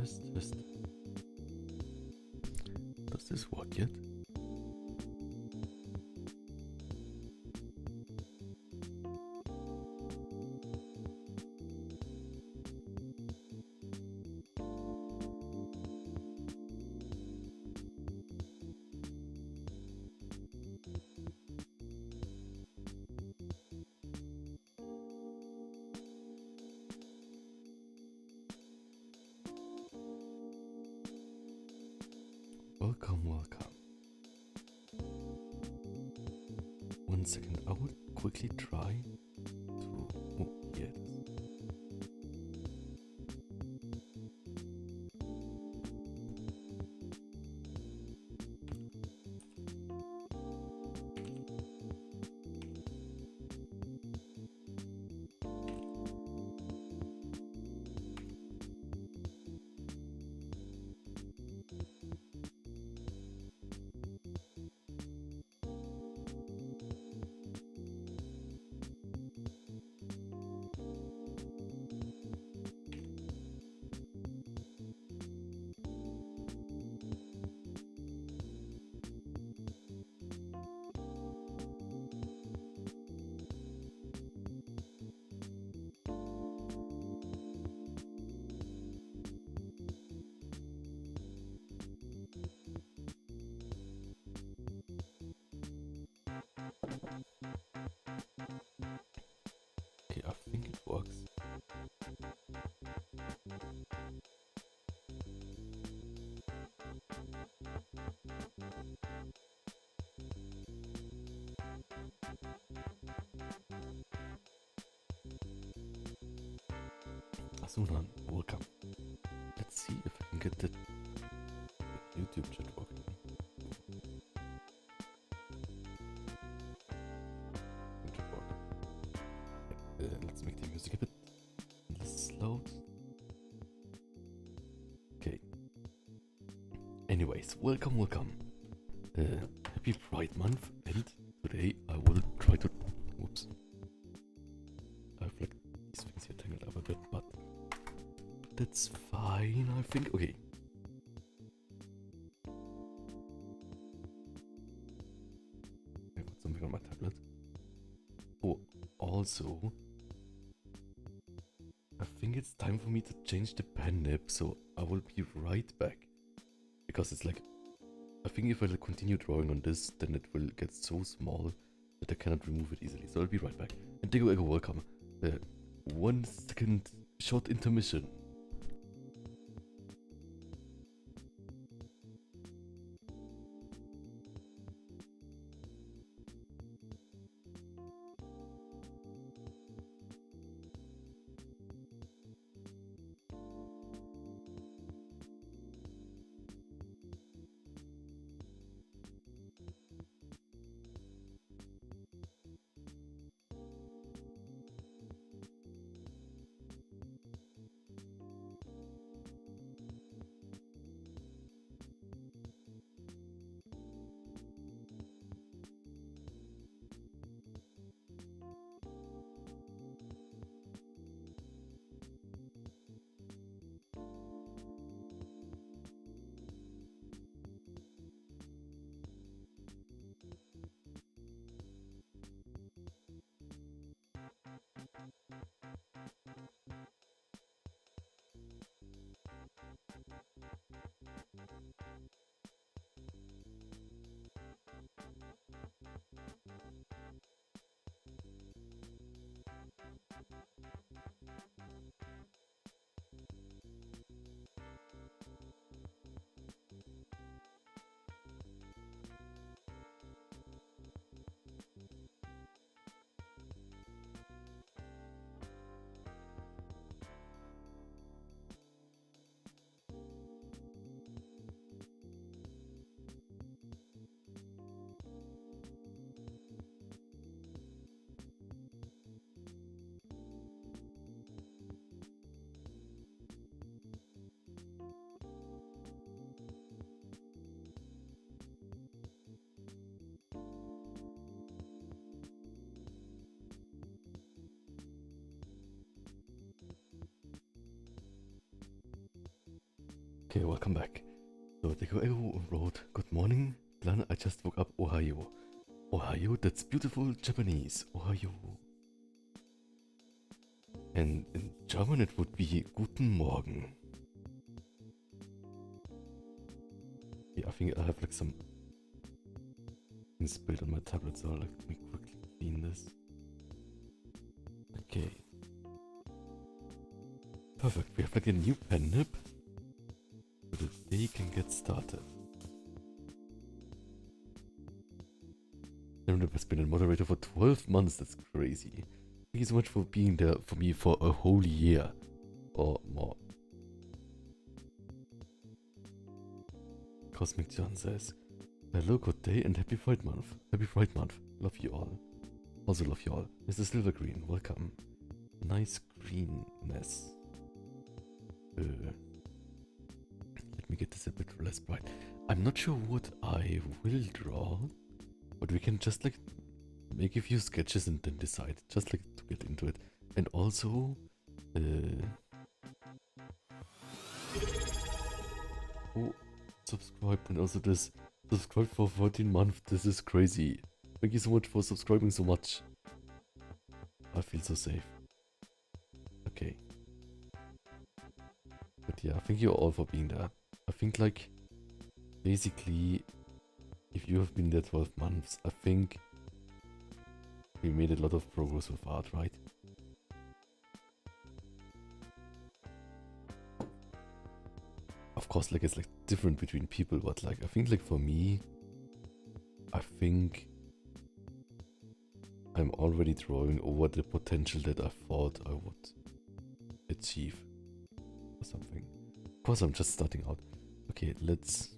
Test. Does this work yet? Welcome. 1 second, I will quickly try to... Oh, here it is. Okay, I think it works. Asunan, welcome. Let's see if I can get the YouTube chat working. YouTube work. Let's make the music a bit slow. Okay. Anyways, welcome. Happy Pride Month, and today I will try to... Whoops. I have like these things here tangled up a bit, but that's fine, I think. Okay. I got something on my tablet. Oh, also, I think it's time for me to change the pen nib, so I will be right back. Because it's like, I think if I continue drawing on this, then it will get so small that I cannot remove it easily. So I'll be right back. And Diego, welcome. 1 second short intermission. Okay, welcome back. So they go wrote, "Good morning, Glenn. I just woke up. Ohio. Ohio, that's beautiful Japanese. Ohio." And in German it would be Guten Morgen. Yeah, I think I have like some things built on my tablet, so let me quickly clean this. Okay. Perfect. We have like a new pen nib. So the day can get started. Pen has been a moderator for 12 months. That's crazy. Thank you so much for being there for me for a whole year or more. Cosmic John says, "Hello, good day, and happy Pride Month. Happy Pride Month. Love you all. Also love you all. Mr. Silvergreen, welcome. Nice greenness. Let me get this a bit less bright. I'm not sure what I will draw, but we can just like make a few sketches and then decide, just like to get into it. And also, oh, subscribed, and also this subscribed for 14 months. This is crazy. Thank you so much for subscribing so much. I feel so safe. Okay. But yeah, thank you all for being there. I think like, basically, if you have been there 12 months, I think we made a lot of progress with art, right? Of course, like it's like different between people, but like I think like for me, I think I'm already drawing over the potential that I thought I would achieve or something. Of course, I'm just starting out. Okay, let's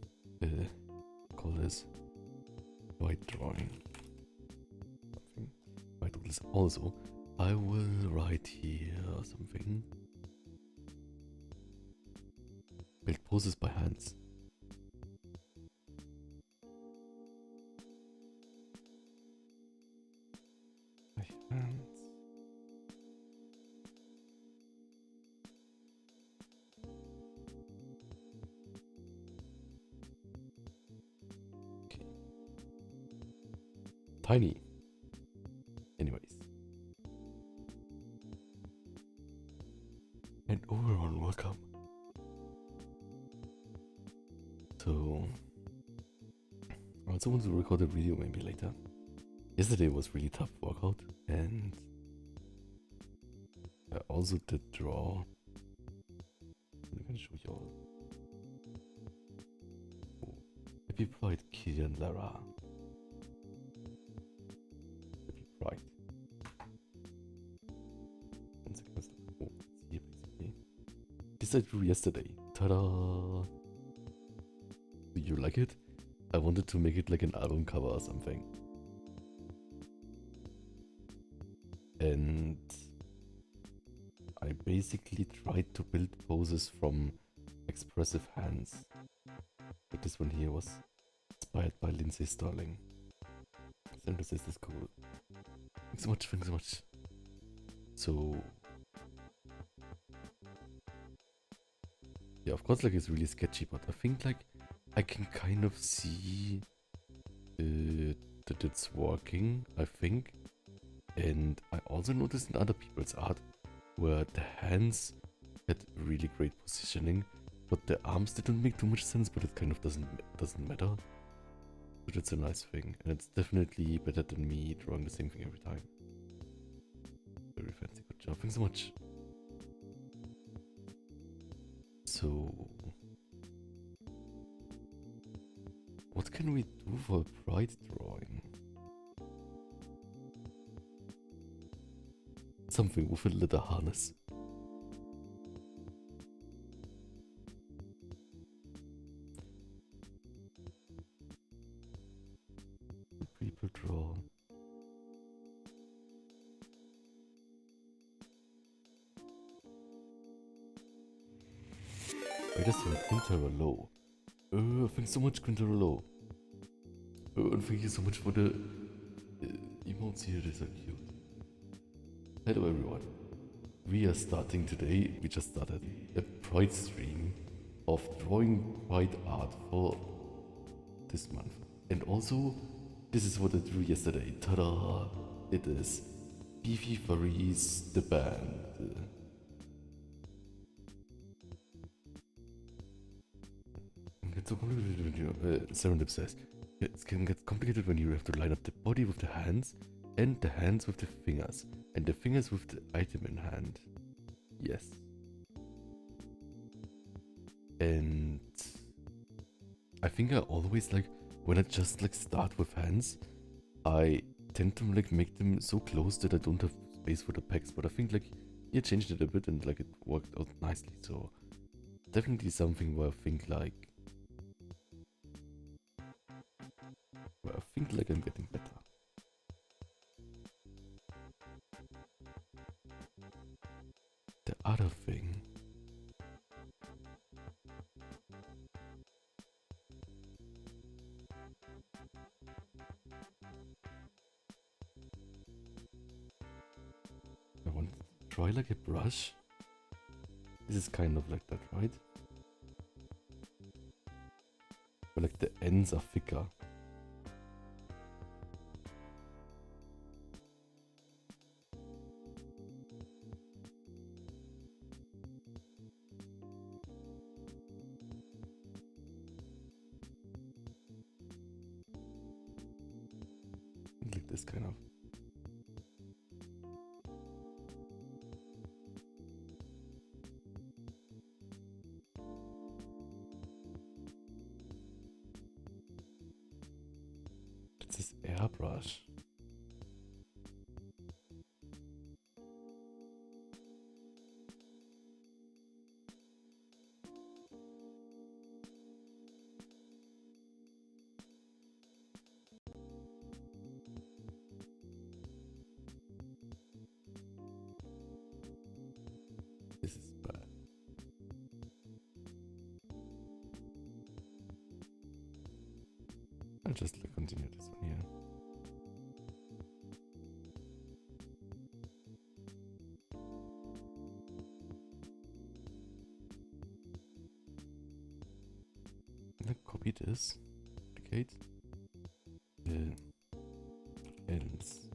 call this white drawing. Something. I do this also. I will write here something. Build poses by hands. By hands. Okay. Tiny. Anyways. And overall, welcome. So, I also want to record a video maybe later. Yesterday was really tough workout, and I also did draw. I can show you all. Oh, happy Pride, Killian Lara. Happy Pride. One second. Oh, it's here basically. This I drew yesterday. Ta-da! Do you like it? I wanted to make it like an album cover or something. And I basically tried to build poses from expressive hands. Like this one here was inspired by Lindsay Sterling. And this is cool. Thanks so much, thanks so much. So yeah, of course like it's really sketchy, but I think like I can kind of see that it's working, I think. And I also noticed in other people's art where the hands had really great positioning, but the arms didn't make too much sense, but it kind of doesn't matter. So that's a nice thing, and it's definitely better than me drawing the same thing every time. Very fancy, good job, thanks so much. So, what can we do for a pride drawing? Something with a leather harness. People draw. I just want Quinterolo. Thanks so much, Quinterolo. And thank you so much for the emotes here, they're so cute. Hello everyone. We are starting today, we just started a Pride stream of drawing white art for this month. And also, this is what I drew yesterday. Ta-da! It is Beefy Furries, the band. It's so complicated when you, Serendip says, it can get complicated when you have to line up the body with the hands, and the hands with the fingers, and the fingers with the item in hand. Yes. And I think I always like, when I just like start with hands, I tend to like make them so close that I don't have space for the pecs, but I think like he changed it a bit and like it worked out nicely, so definitely something where I think like I'm getting better. The other thing, I want to try like a brush. This is kind of like that, right? But like the ends are thicker. Like this kind of. This is airbrush. This is bad. I'll just like continue this one here. I'm gonna copy this, duplicate the ends.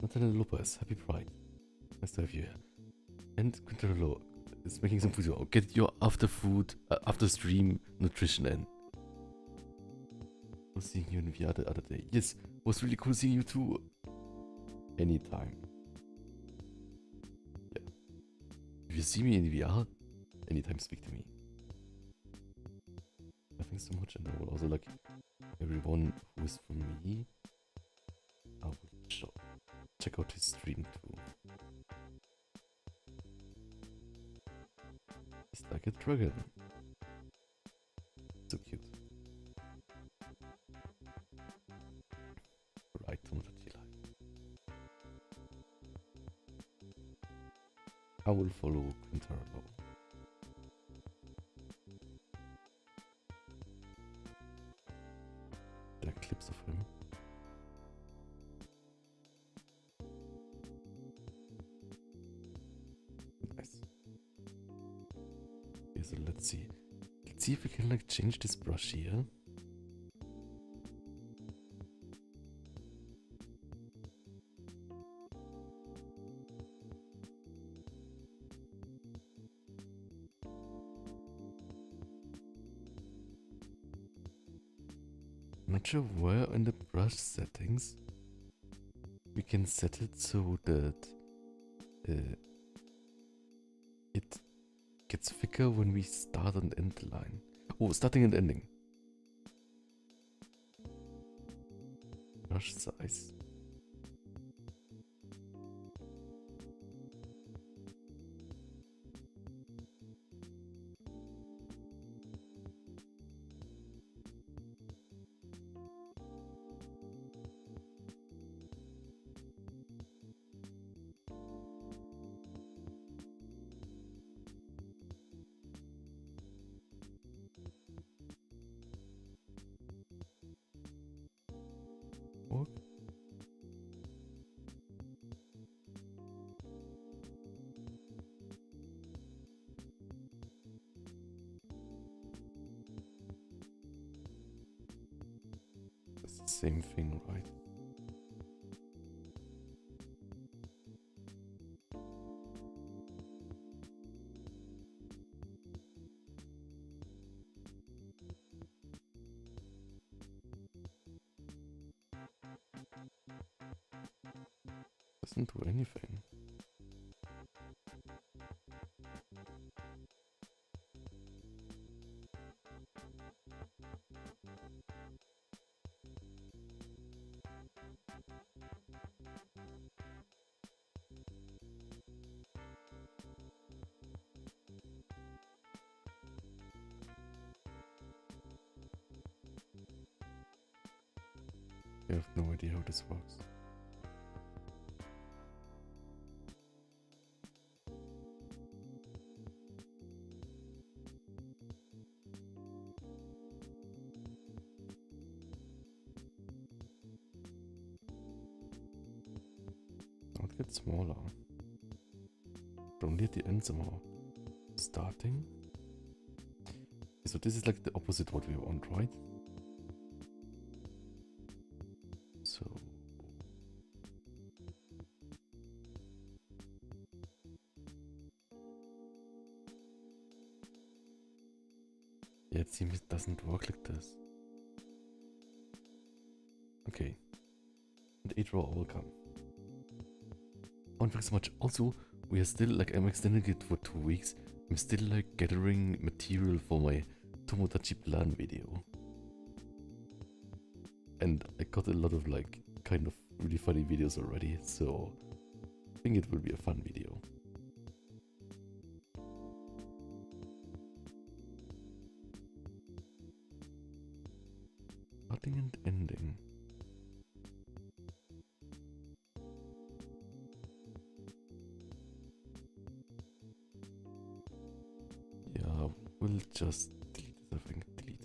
Natalia Lopez, happy Pride. Nice to have you here. And Quintero is making some food. Oh, get your after stream nutrition in. I was seeing you in VR the other day. Yes, it was really cool seeing you too. Anytime. Yeah. If you see me in VR, anytime speak to me. Thanks so much, and I will also like everyone who is from me. I will check out his stream too. It's like a dragon. So cute. Right on the T-line. I will follow Quintero. There are clips of him. Nice. Okay, so let's see. Let's see if we can like change this brush here. Not sure where in the brush settings we can set it so that it gets thicker when we start and end the line. Oh, starting and ending. Brush size. Work. the same thing, right? Doesn't do anything. I have no idea how this works. Now it gets smaller. But only at the end somehow. Starting? So this is like the opposite what we want, right? So yeah, it seems it doesn't work like this. Okay. And 8 row will come. Oh, and thanks so much. Also, we are still like, I'm extending it for 2 weeks. I'm still like gathering material for my Tomodachi plan video. And I got a lot of like kind of really funny videos already, so I think it will be a fun video. Starting and ending. Yeah, we'll just delete this, I think. Delete.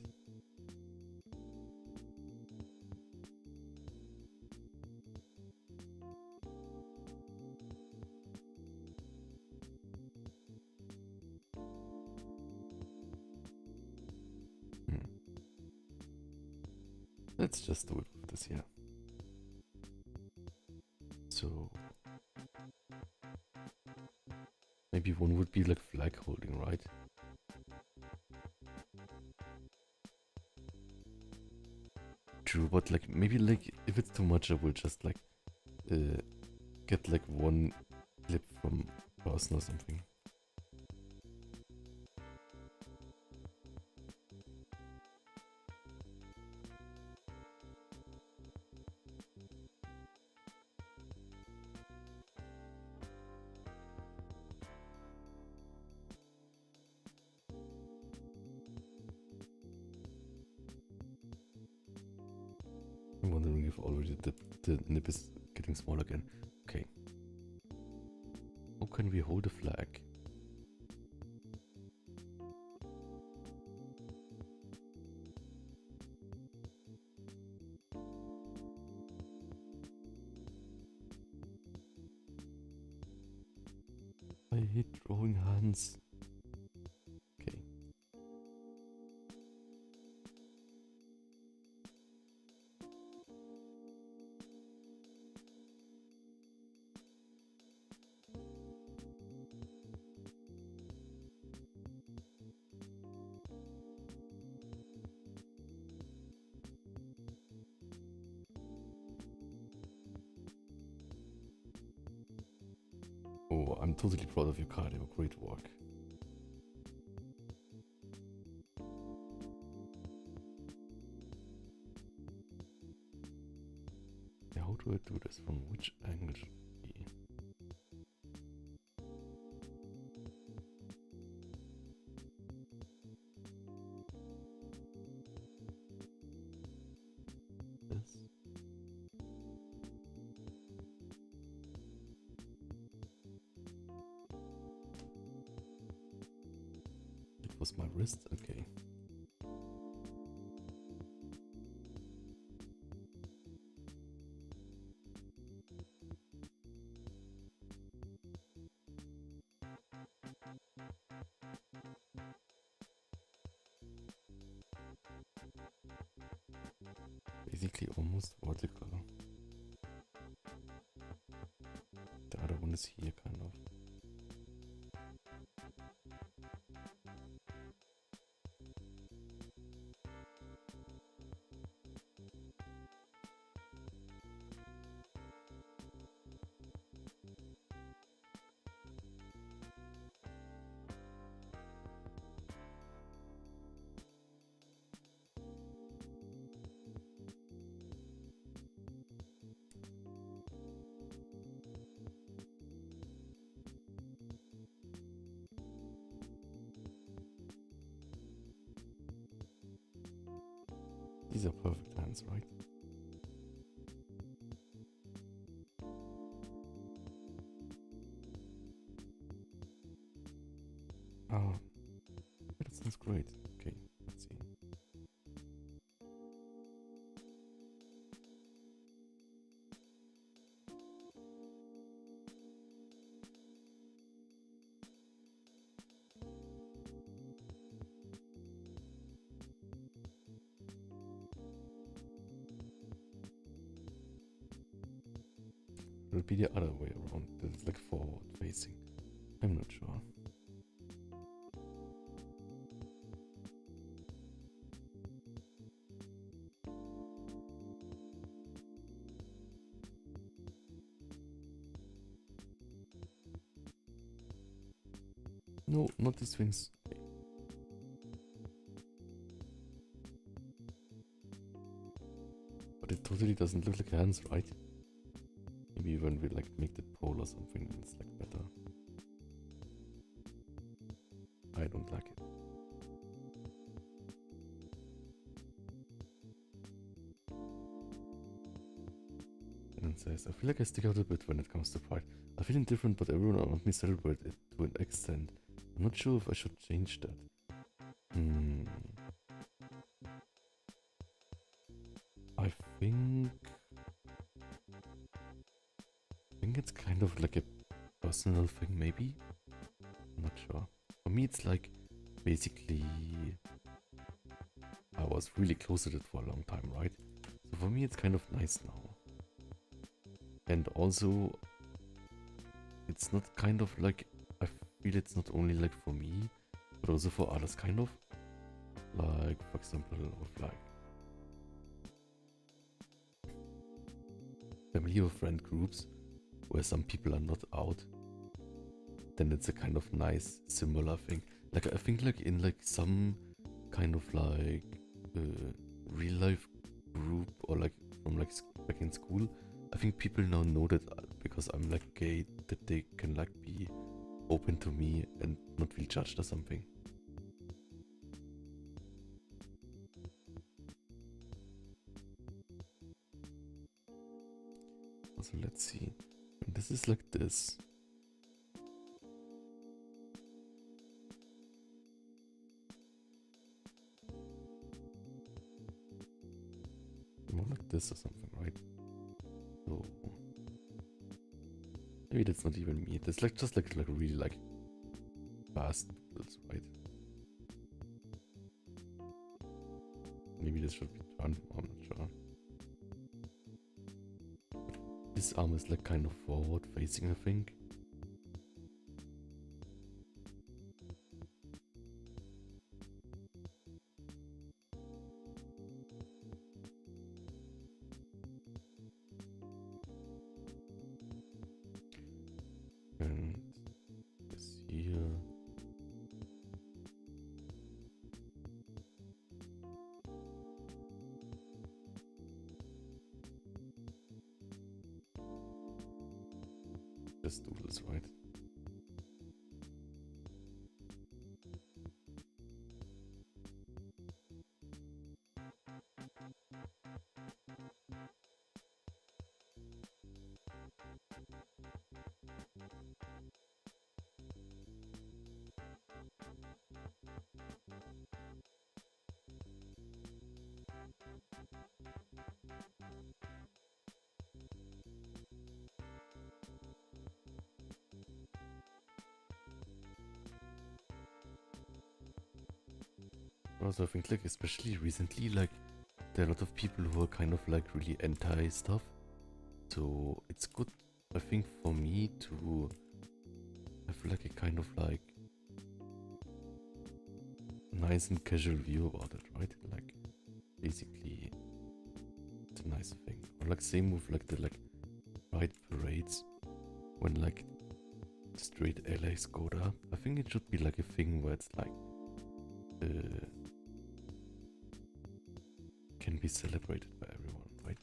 Let's just do it with this here. So maybe one would be like flag holding, right? True, but like maybe like if it's too much, I will just like get like one clip from person or something. I'm wondering if already the nib is getting small again. Okay. How can we hold a flag? I hate drawing hands. Okay. Oh, I'm totally proud of your cardio. Great work. Yeah, how do I do this? From which angle should it be? This? It was my wrist? Okay. basically almost vertical. The other one is here, kind of. These are perfect hands, right? Oh, that sounds great. Okay, let's see. It will be the other way around. It's like forward facing. I'm not sure. No, not these things. Okay. But it totally doesn't look like hands, right? Maybe when we like make the pole or something, then it's like better. I don't like it. And it says, I feel like I stick out a bit when it comes to pride. I feel indifferent, but everyone around me celebrate it to an extent. I'm not sure if I should change that. I think it's kind of like a personal thing, maybe? I'm not sure. For me, it's like, basically, I was really close to it for a long time, right? So for me, it's kind of nice now. And also, it's not kind of like, I feel it's not only like for me, but also for others, kind of. Like, for example, with like family or friend groups where some people are not out, then it's a kind of nice similar thing. Like I think like in like some kind of like real life group or like from like back in school, I think people now know that because I'm like gay, that they can like be open to me and not feel judged or something. So let's see. When this is like this. More like this or something, right? So maybe that's not even me. That's like just like really like fast builds, right? Maybe this should be turned. I'm not sure. This arm is like kind of forward facing, I think. And this here. Just do this, right? Also, I think like especially recently, like there are a lot of people who are kind of like really anti stuff. So it's good, I think, for me to have like a kind of like nice and casual view about it, right? Like basically it's a nice thing. Or like same with like the like pride parades when like straight allies go there. I think it should be like a thing where it's like can be celebrated by everyone, right?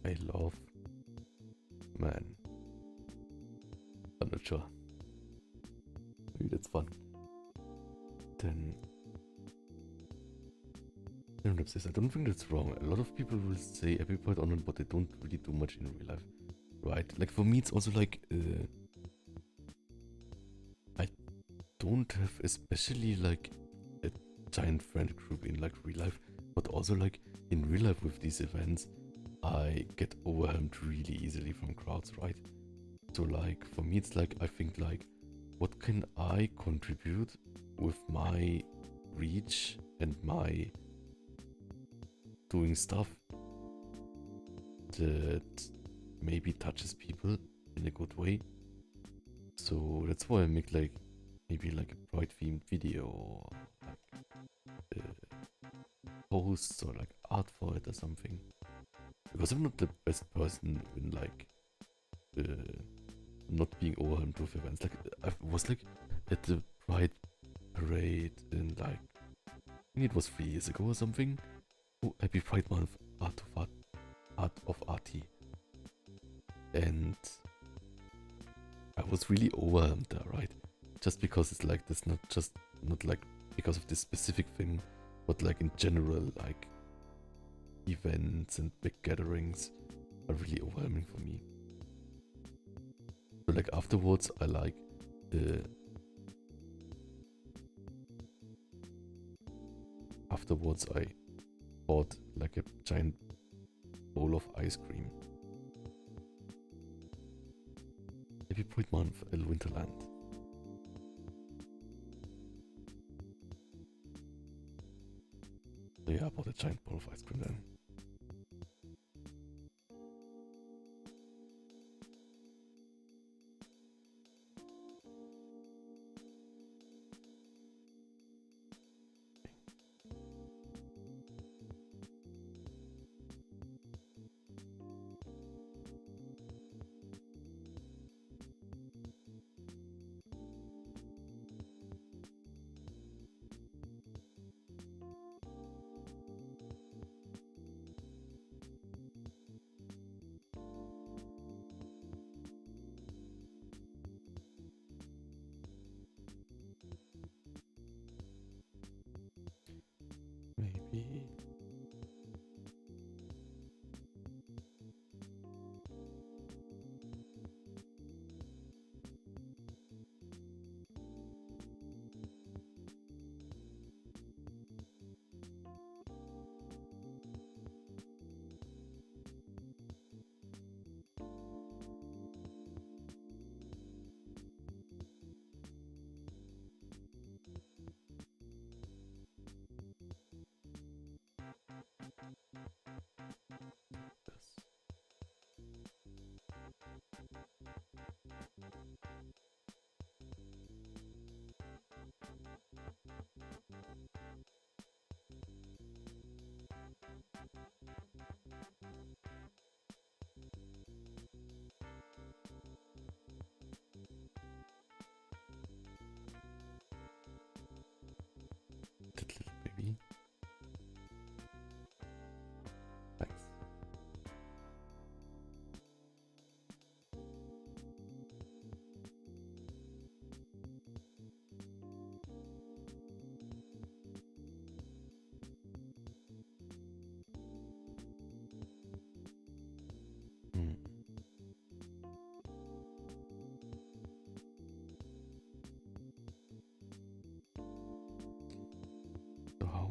I love, man. I'm not sure. Maybe that's fun. Then says, I don't think that's wrong. A lot of people will say happy pride on it, but they don't really do much in real life, right? Like for me, it's also like I don't have especially like a giant friend group in like real life, but also like in real life with these events, I get overwhelmed really easily from crowds, right? So like for me, it's like I think like, what can I contribute with my reach and my doing stuff that maybe touches people in a good way. So that's why I make like maybe like a pride themed video or like posts or like art for it or something. Because I'm not the best person in like not being overwhelmed with events. Like I was like at the pride parade in like I think it was 3 years ago or something. Oh, happy Pride Month, Art of RT. And I was really overwhelmed there, right? Just because it's like this, not like because of this specific thing, but like in general, like events and big gatherings are really overwhelming for me. So like afterwards, I like afterwards I bought like a giant bowl of ice cream. Happy Pride Month, El Winterland. So yeah, I bought a giant bowl of ice cream then.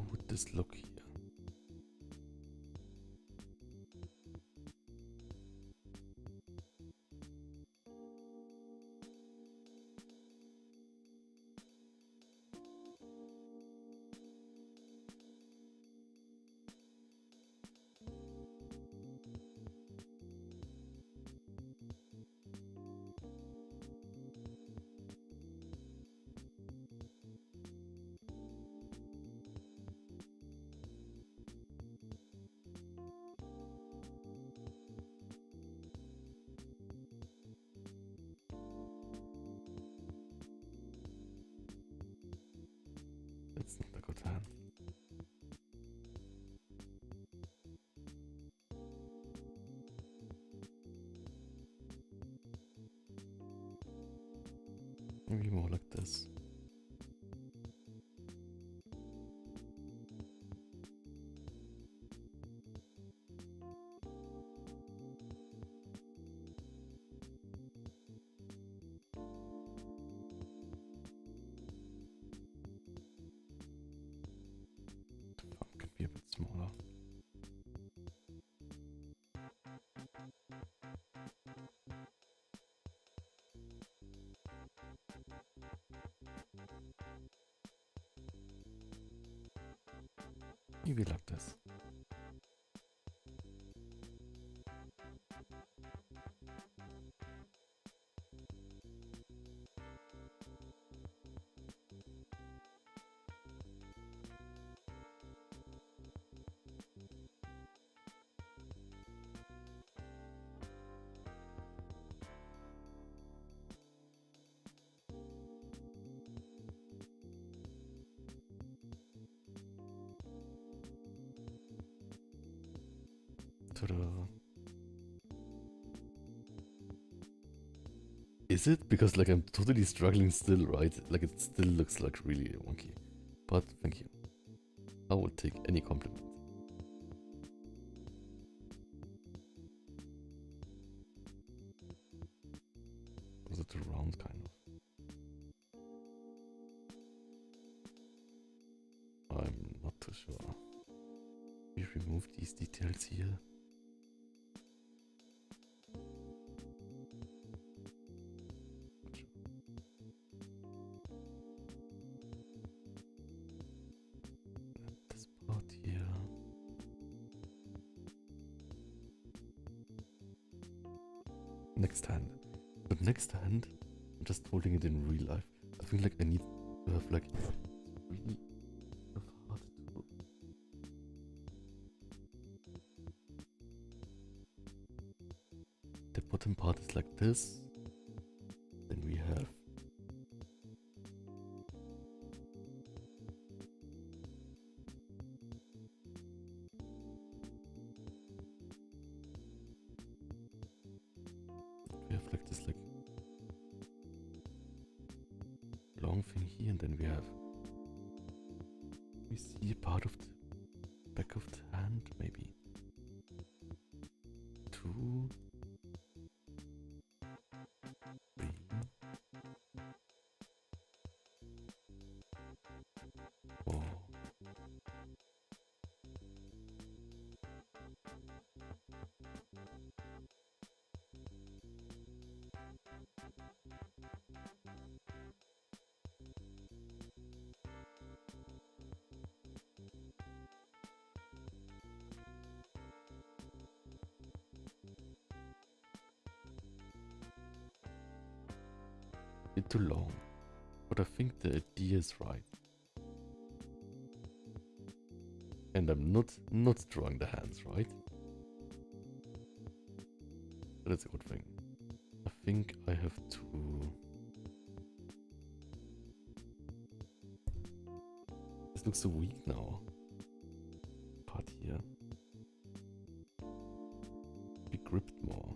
would this look here? That's not a good hand. Maybe more like this. Could be a bit smaller. Maybe like this. Ta-da. Is it? Because like I'm totally struggling still, right? Like it still looks like really wonky. But thank you. I will take any compliment. Was it a round kind of? I'm not too sure. We remove these details here. This part here. Next hand. But next hand, I'm just holding it in real life. I feel like I need to have like really hard to. The bottom part is like this. Then we have like this like long thing here, and then we see a part of the back of the hand, maybe 2, 3. Oh. Bit too long, but I think the idea is right. And I'm not drawing the hands, right? But that's a good thing. I think I have to. This looks so weak now. Part here. Be gripped more.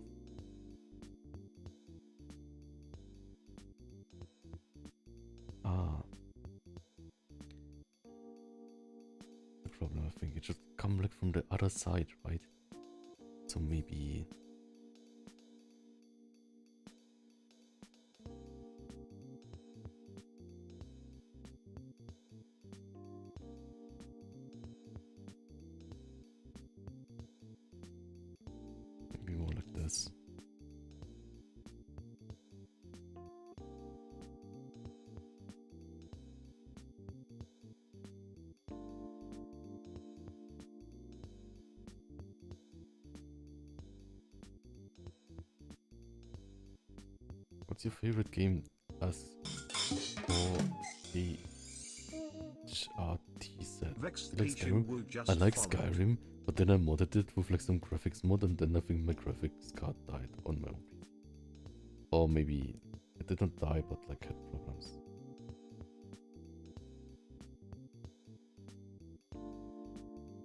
Ah. The problem, I think it should come like from the other side, right? So maybe. this. What's your favorite game? As for the HRT said. I like Skyrim. I like Skyrim, but then I modded it with like some graphics mod, and then I think my graphics card died on my own PC. Or maybe it didn't die, but like had problems.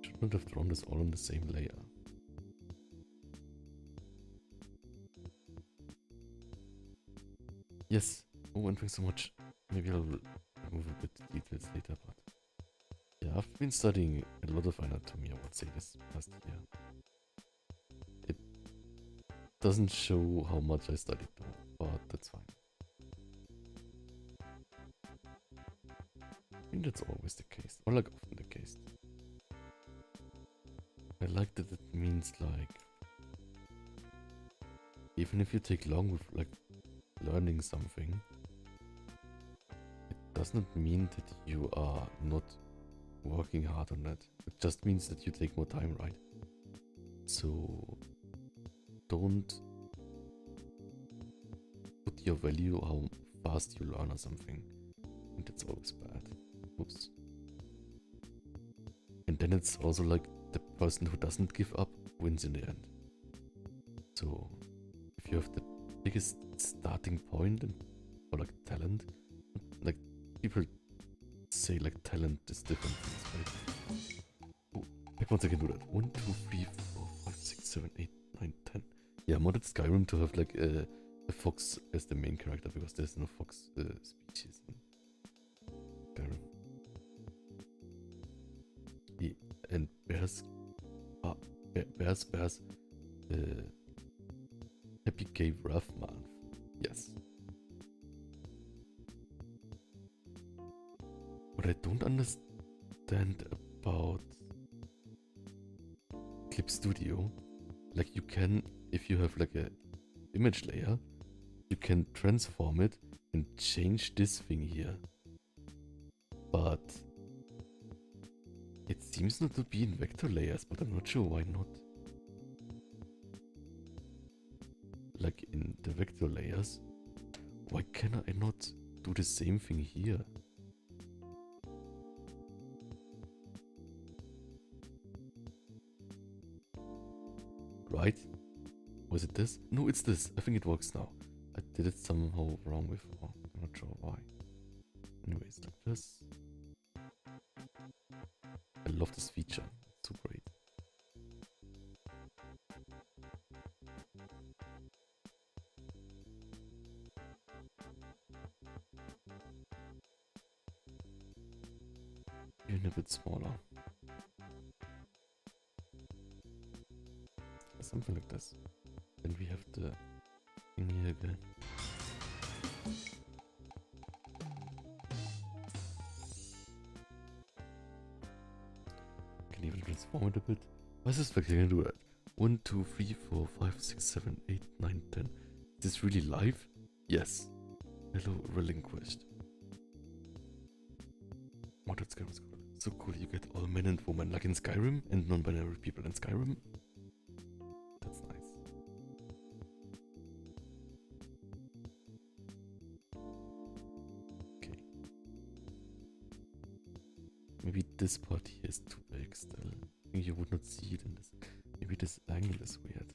Shouldn't have drawn this all on the same layer. Yes. Oh, and thanks so much. Maybe I'll remove a bit of details later, but yeah, I've been studying a lot of anatomy, I would say, this past year. It doesn't show how much I studied though, but that's fine. I think that's always the case, or like often the case. I like that it means like, even if you take long with like learning something, it does not mean that you are not working hard on that. It just means that you take more time, right? So don't put your value how fast you learn or something. I think that's always bad. Oops. And then it's also like the person who doesn't give up wins in the end. So if you have the biggest starting point and, or like talent, like people say like talent is different things, right? Oh, back once I can do that. 1, 2, 3, 4, 5, 6, 7, 8, 9, 10. Yeah, I modded Skyrim to have like a fox as the main character because there's no fox species in Skyrim. Yeah, and bears, bears, Happy Gay Rough Month. Yes. What I don't understand about Clip Studio, like you can, if you have like a image layer, you can transform it and change this thing here. But it seems not to be in vector layers, but I'm not sure why not. Like in the vector layers, why can I not do the same thing here? Right? Was it this? No, it's this. I think it works now. I did it somehow wrong before. I'm not sure why. Anyways, like this. I love this feature. It's so great. Even a bit smaller. Something like this. Then we have the thing here again. Can even transform it a bit. I suspect I can do that. 1, 2, 3, 4, 5, 6, 7, 8, 9, 10. Is this really live? Yes. Hello, relinquished. Oh, that's cool. So cool, you get all men and women like in Skyrim and non-binary people in Skyrim. That's nice. Okay. Maybe this part here is too big still. I think you would not see it in this. Maybe this angle is weird.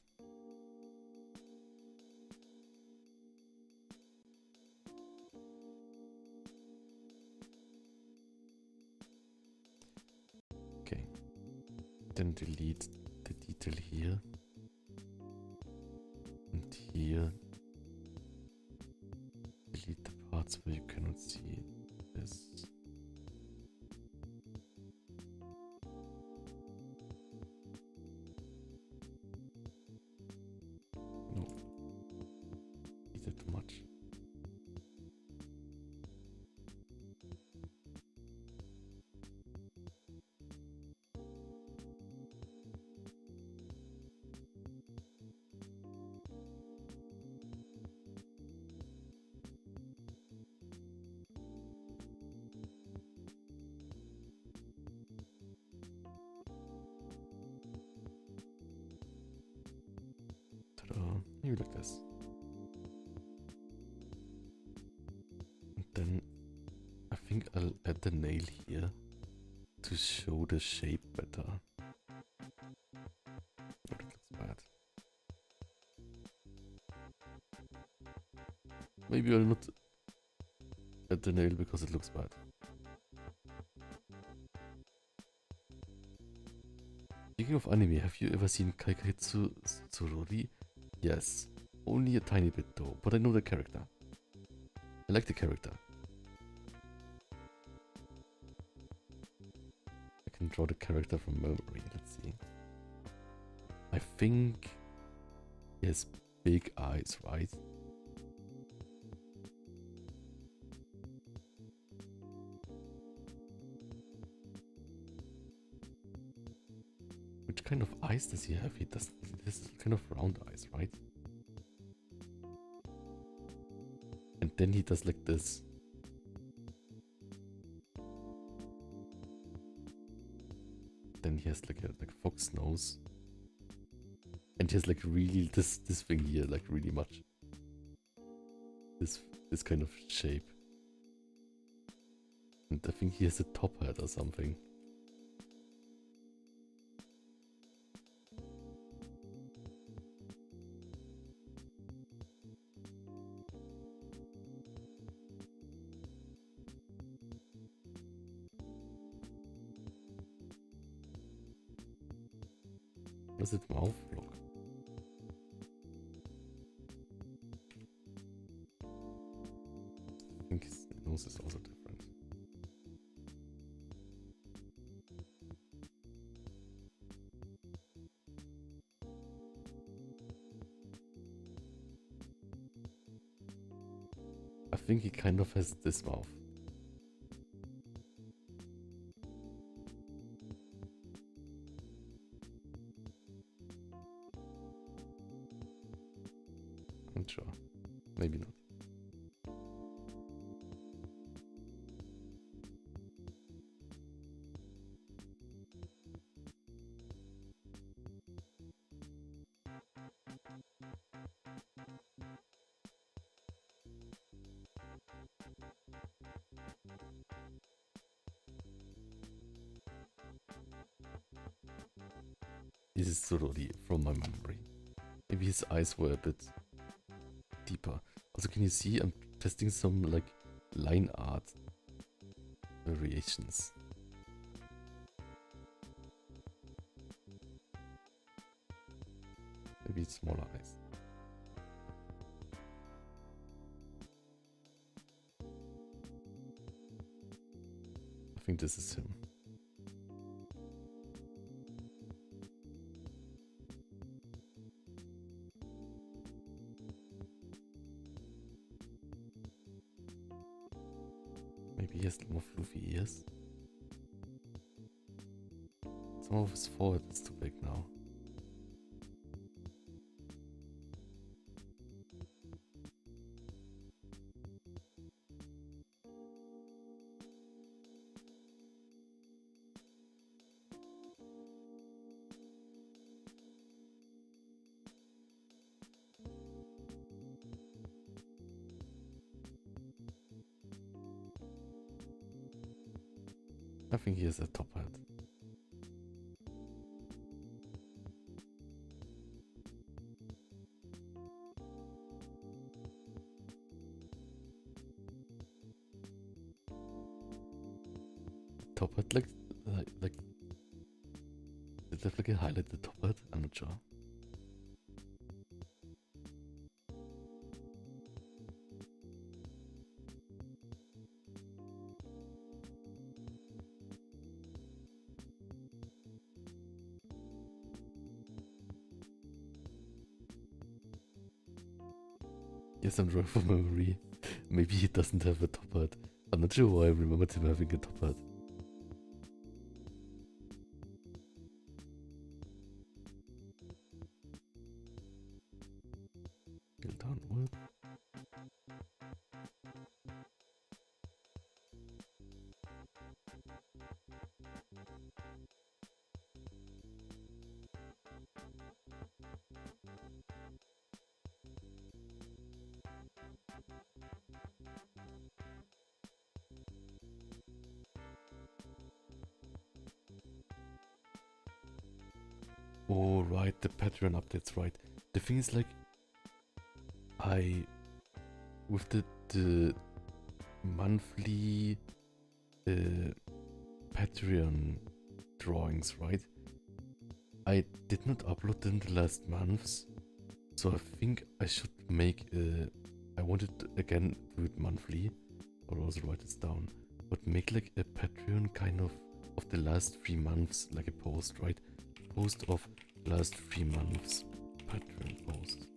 Okay. Then delete the detail here. And here. Delete the parts where you cannot see this. No. Is it too much? Maybe like this. And then I think I'll add the nail here to show the shape better. Oh, that looks bad. Maybe I'll not add the nail because it looks bad. Speaking of anime, have you ever seen Kaikaitsu Tsurori? Yes. Only a tiny bit though, but I know the character. I like the character. I can draw the character from memory, let's see. I think he has big eyes, right? Which kind of eyes does he have? He does this kind of round eyes, right? And then he does like this. Then he has like a fox nose. And he has like really this thing here, like really much. This kind of shape. And I think he has a top hat or something. Does it mouth look? I think his nose is also different. I think he kind of has this mouth. I'm sure. Maybe not. This is totally from my memory. Maybe his eyes were a bit deeper. Also, can you see I'm testing some like line art variations. Maybe smaller eyes. I think this is him. Maybe he has more floofy ears. Some of his forehead is too big now. I think he has a top hat. Top hat like did it like a highlight the top hat? I'm not sure. Yes, I'm drawing from memory. Maybe he doesn't have a top hat. I'm not sure why I remembered him having a top hat. Go downward. Oh, right, the Patreon updates, right. The thing is, like, with the monthly Patreon drawings, right? I did not upload them the last months, so I think I should make I wanted to, again, do it monthly. I'll also write this down, but make like a Patreon kind of the last 3 months, like a post, right? Post of last 3 months Patreon post.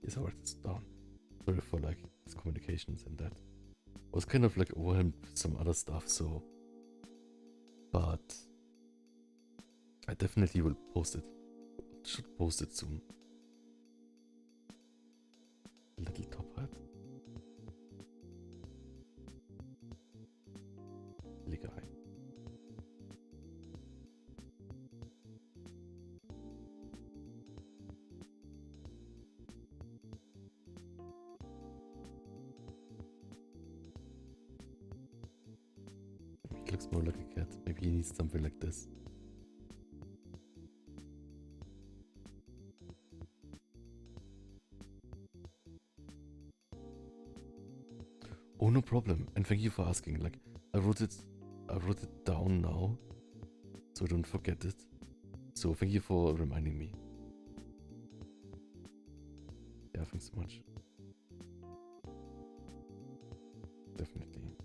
Yes, I write this down. Sorry for like miscommunications and that. I was kind of like overwhelmed with some other stuff, so. But I definitely will post it. Should post it soon. Little top hat. Silly guy. He looks more like a cat. Maybe he needs something like this. Oh, no problem. And thank you for asking. Like, I wrote it down now, so I don't forget it. So thank you for reminding me. Yeah, thanks so much. Definitely.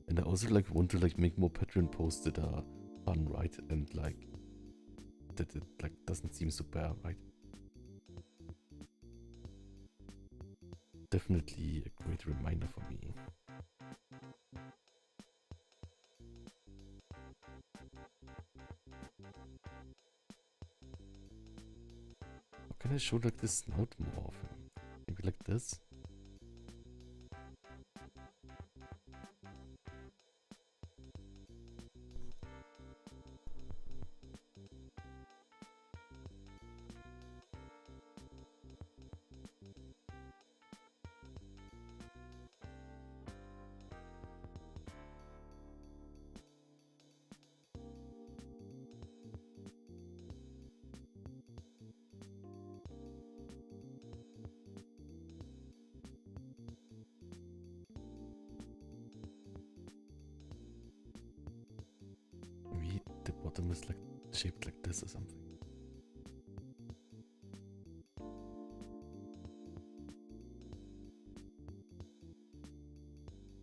And I also like want to like make more Patreon posts that are fun, right? And like that it like doesn't seem so bad, right? Definitely a great reminder for me. How can I show like the snout more often? Maybe like this? Maybe the bottom is like shaped like this or something.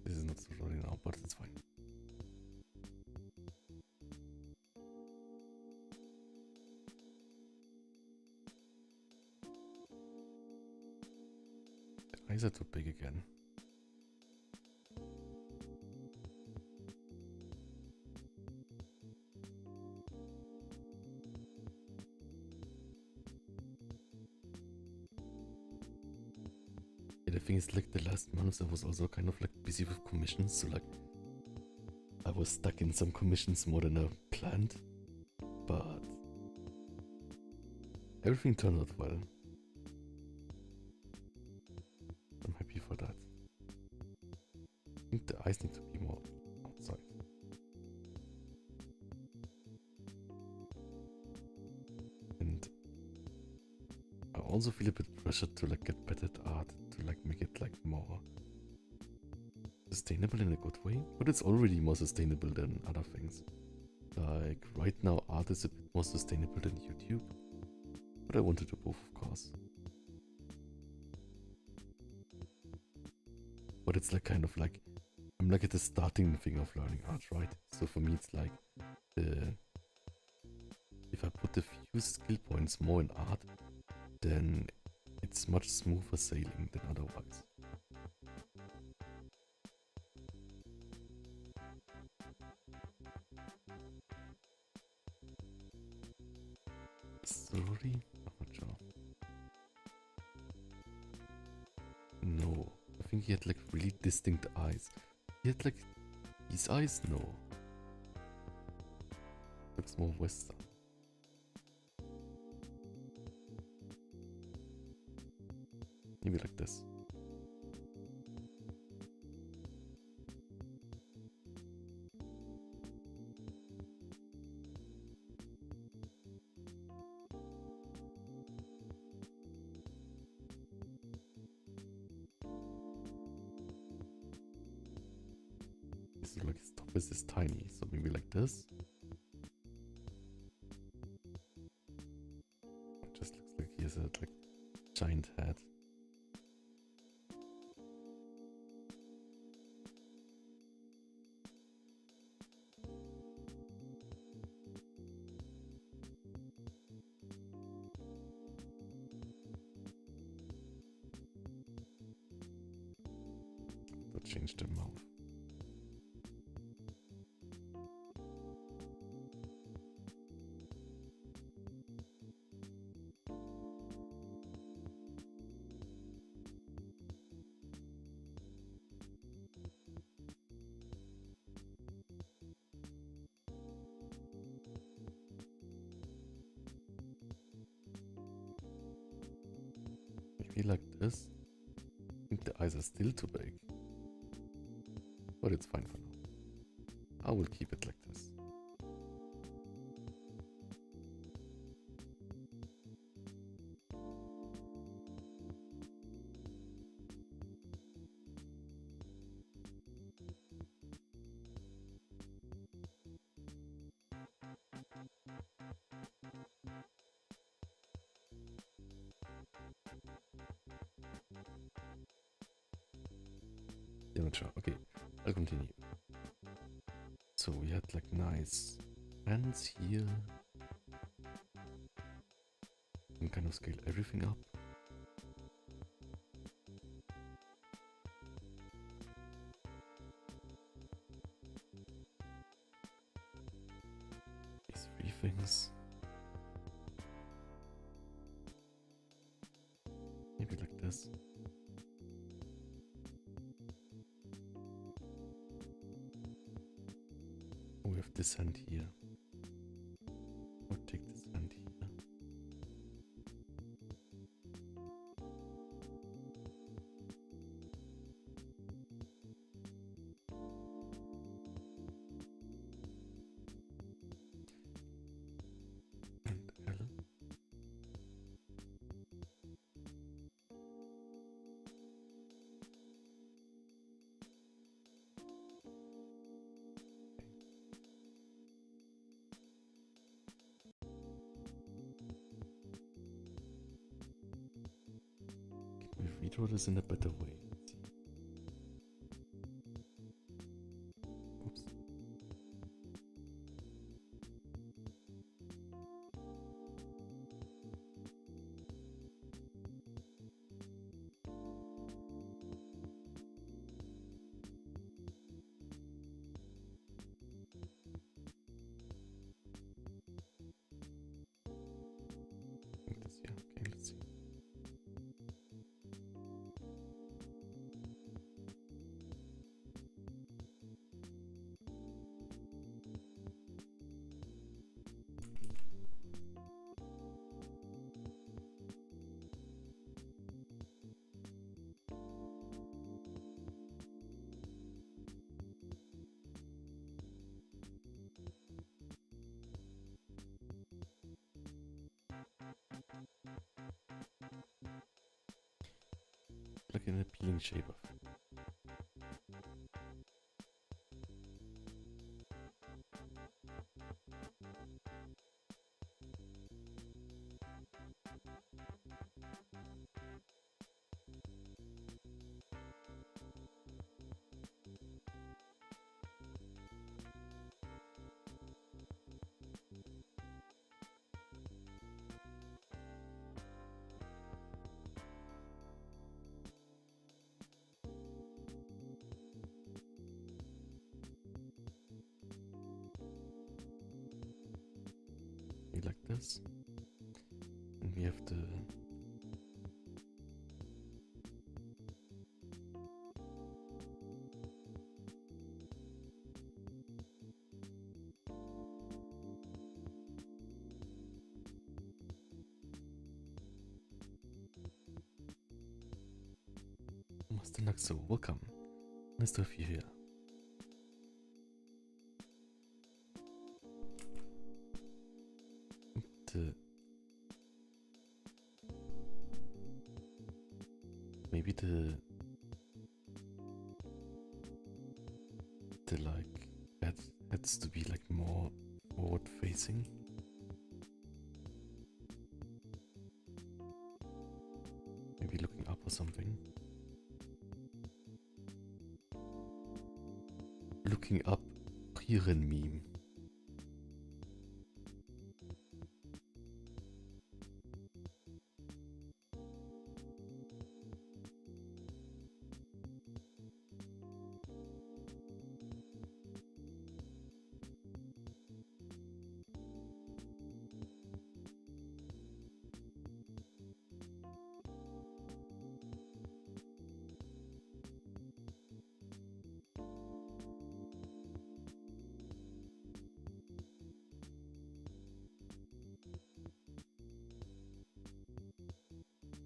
This is not so really now, but it's fine. The eyes are too big again. Yeah, the thing is, like, the last months I was also kind of like busy with commissions, so like I was stuck in some commissions more than I planned, but everything turned out well. I'm happy for that. I think the eyes need to be more outside. And I also feel a bit pressured to like get better at art, to like make it like more sustainable in a good way, but it's already more sustainable than other things. Like right now art is a bit more sustainable than YouTube, but I want to do both, of course. But it's like kind of like I'm like at the starting thing of learning art, right? So for me it's like if I put a few skill points more in art, then it's much smoother sailing than otherwise. Sorry? I'm not sure. No, I think he had like really distinct eyes. He had like these eyes? No. Looks more western. Maybe like this. so like his top is tiny, so maybe like this. It just looks like he has a like giant head. To change the mouth. Maybe like this. I think the eyes are still too big. But it's fine for now. I will keep it like this. Yeah, not sure. Okay, I'll continue. So we had like nice hands here. And kind of scale everything up. These three things. Maybe like this. We have this hand here. Or take this hand here. And L. Can we redraw this in a better way? Let's see. Oops. Like this, yeah. Okay, let's see. Like an appealing shape of it. Like this, and we have the Master Naxo, welcome. Nice to have you here. Maybe the like needs to be like more forward facing. Maybe looking up or something. Looking up Prieren meme.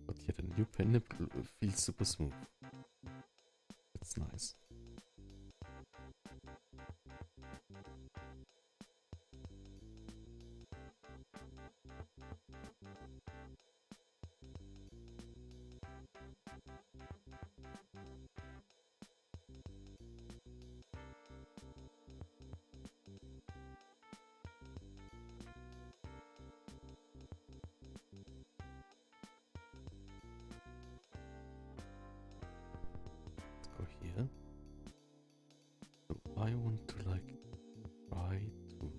But yeah, the new pen nib feels super smooth. That's nice. Go here. So I want to like try to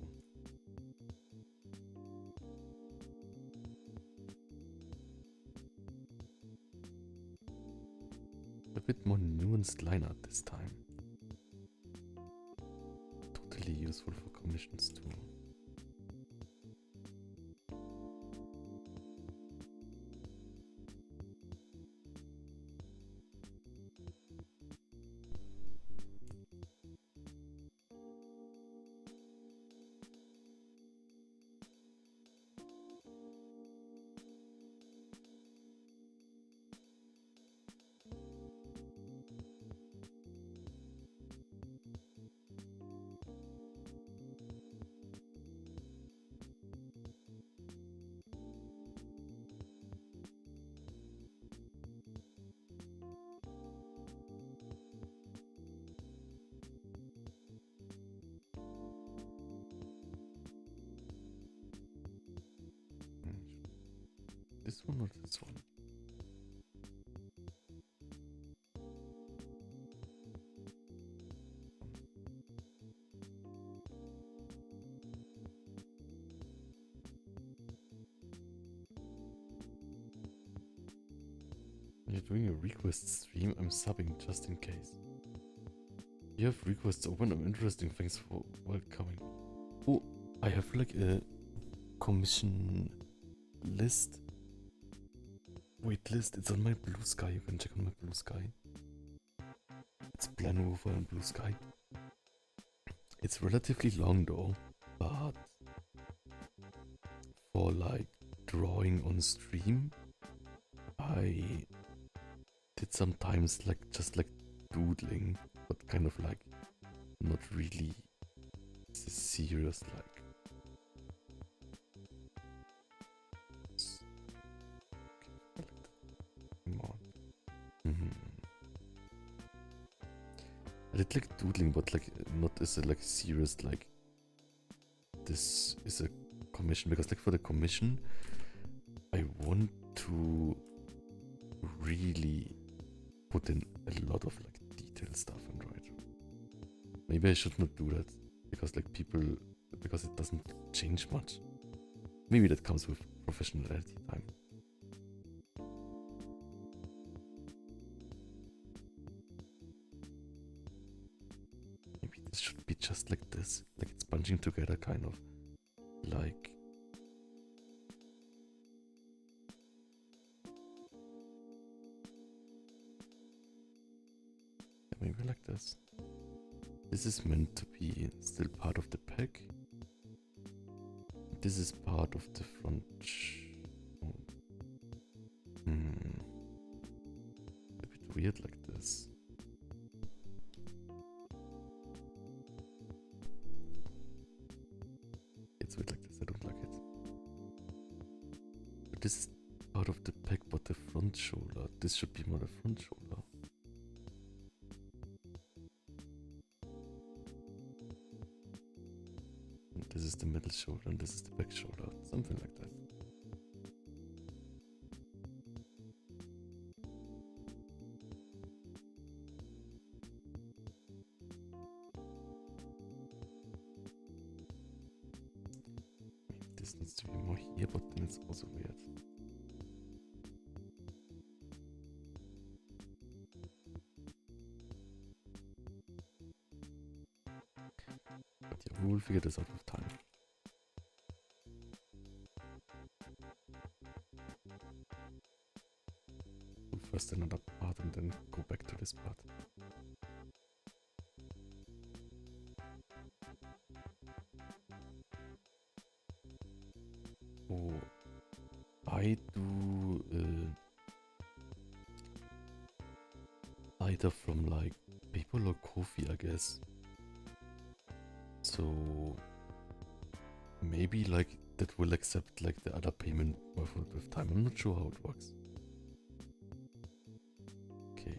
a bit more nuanced line art this time. Totally useful for commissions too. This one or this one? When you're doing a request stream, I'm subbing just in case. You have requests open, I'm interesting, thanks for welcoming. Oh, I have like a commission list. Wait list, it's on my Blue Sky, you can check on my Blue Sky. It's Planwoofer and Blue Sky. It's relatively long though, but for like drawing on stream, I did sometimes like just like doodling, but kind of like not really serious like. I did like doodling, but like not as a like serious like this is a commission, because like for the commission I want to really put in a lot of like detailed stuff and write. Maybe I should not do that because like because it doesn't change much. Maybe that comes with professionality time. This should be just like this, like it's bunching together kind of, like maybe like this. This is meant to be still part of the pack. This is part of the front. A bit weird like this. It's weird like this, I don't like it. But this is part of the pack, but the front shoulder. This should be more the front shoulder. the middle shoulder and this is the back shoulder. Something like that. This needs to be more here, but then it's also weird. But yeah, we will figure this out with time. Do first another part and then go back to this part. Oh, I do either from like PayPal or Kofi, I guess. So maybe like that will accept like the other payment method with time. I'm not sure how it works. Okay.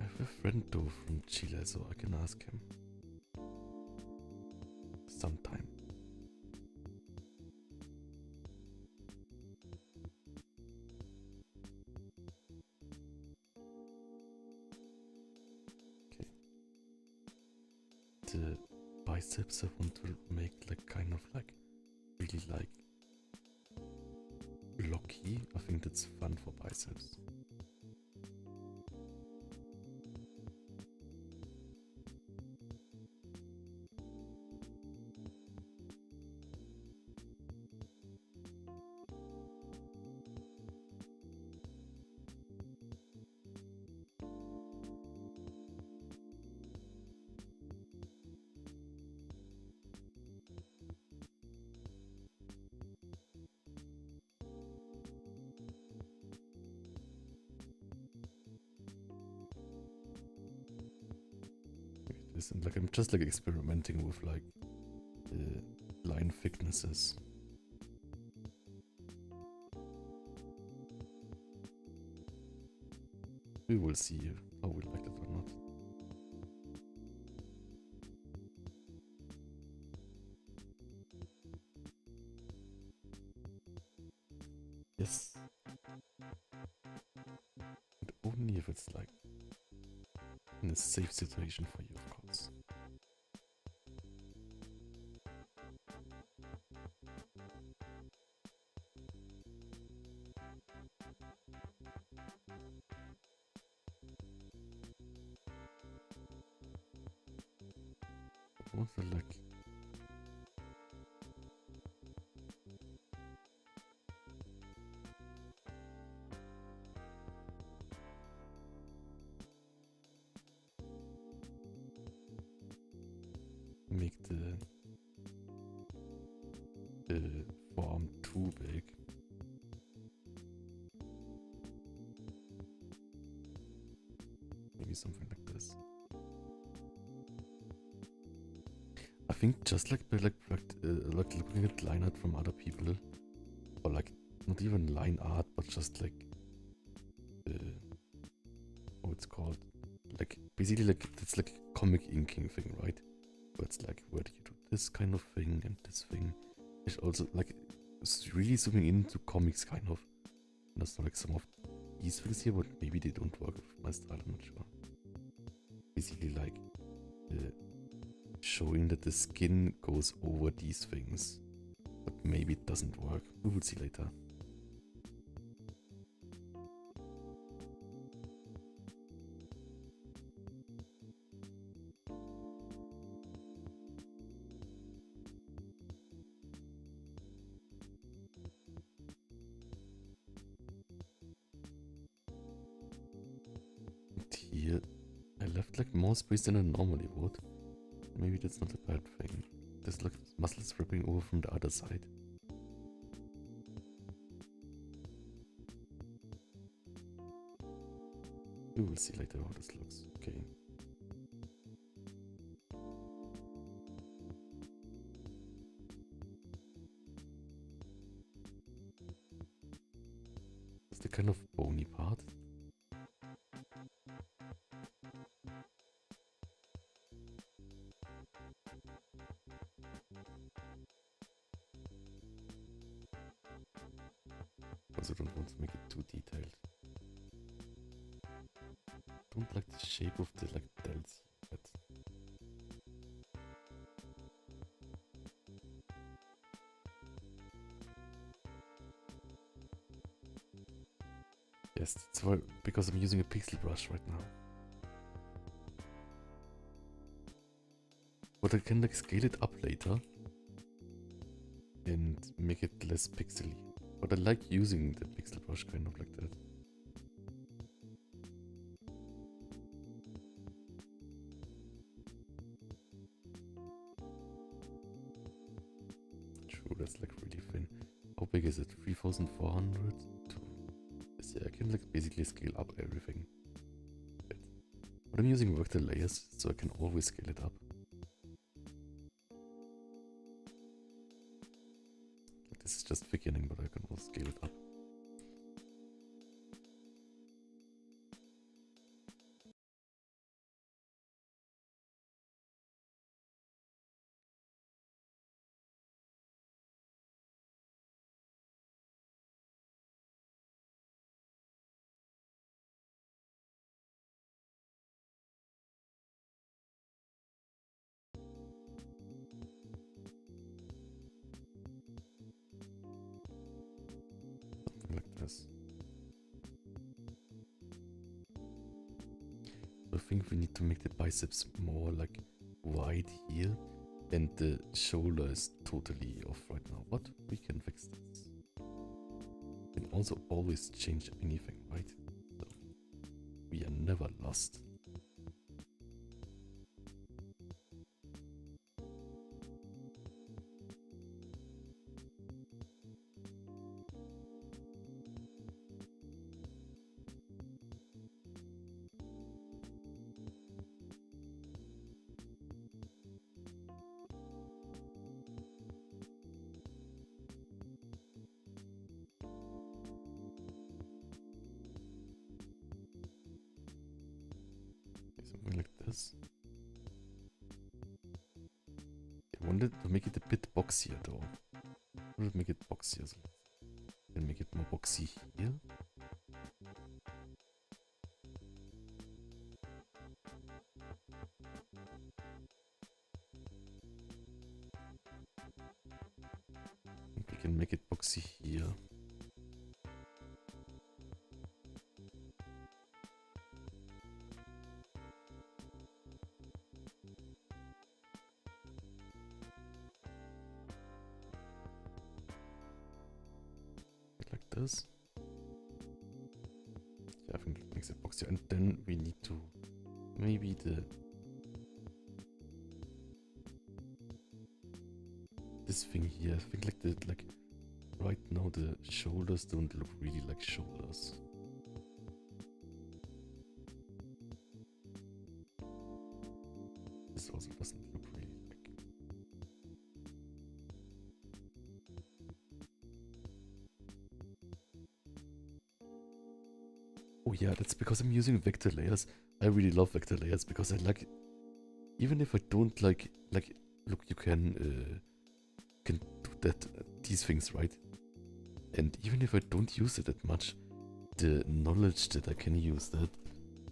I have a friend though from Chile, so I can ask him sometime. Okay. The biceps I want to make like kind of like really like blocky. I think that's fun for biceps. And like I'm just like experimenting with like line thicknesses. We will see how we like it or not. Yes. And only if it's like in a safe situation for you, of course. What the luck? Make the forearm too big. Maybe something like this. I think just like by like looking at line art from other people, or like not even line art, but just like how it's called, like basically like it's like a comic inking thing, right? Where it's like where do you do this kind of thing and this thing? It's also like it's really zooming into comics kind of. And that's not like some of these things here, but maybe they don't work with my style. I'm not sure. Basically like showing that the skin goes over these things, but maybe it doesn't work. We will see later. And here I left like more space than I normally would. Maybe that's not a bad thing. There's like muscles ripping over from the other side. We will see later how this looks. Okay. kind of bony part. Also don't want to make it too detailed. Don't like the shape of the like delts yet. Yes, that's why, because I'm using a pixel brush right now. But I can like scale it up later and make it less pixely. But I like using the pixel brush kind of like that. True, that's like really thin. How big is it? 3400? I can like basically scale up everything. But I'm using vector layers, so I can always scale it up. Like this is just beginning, but I can also scale it up. Something like this. So I think we need to make the biceps more like wide here, and the shoulder is totally off right now. But we can fix this. We can also always change anything, right? So we are never lost. Something like this. I wanted to make it a bit boxier though. I wanted to make it boxier, so then make it more boxy here. And we can make it boxy here. Like this. Yeah, I think that makes it boxier. And then we need to maybe this thing here. I think like right now the shoulders don't look really like shoulders. This also doesn't look really like. Oh yeah, that's because I'm using vector layers. I really love vector layers because I like, even if I don't like, look, you can do that, these things, right? And even if I don't use it that much, the knowledge that I can use that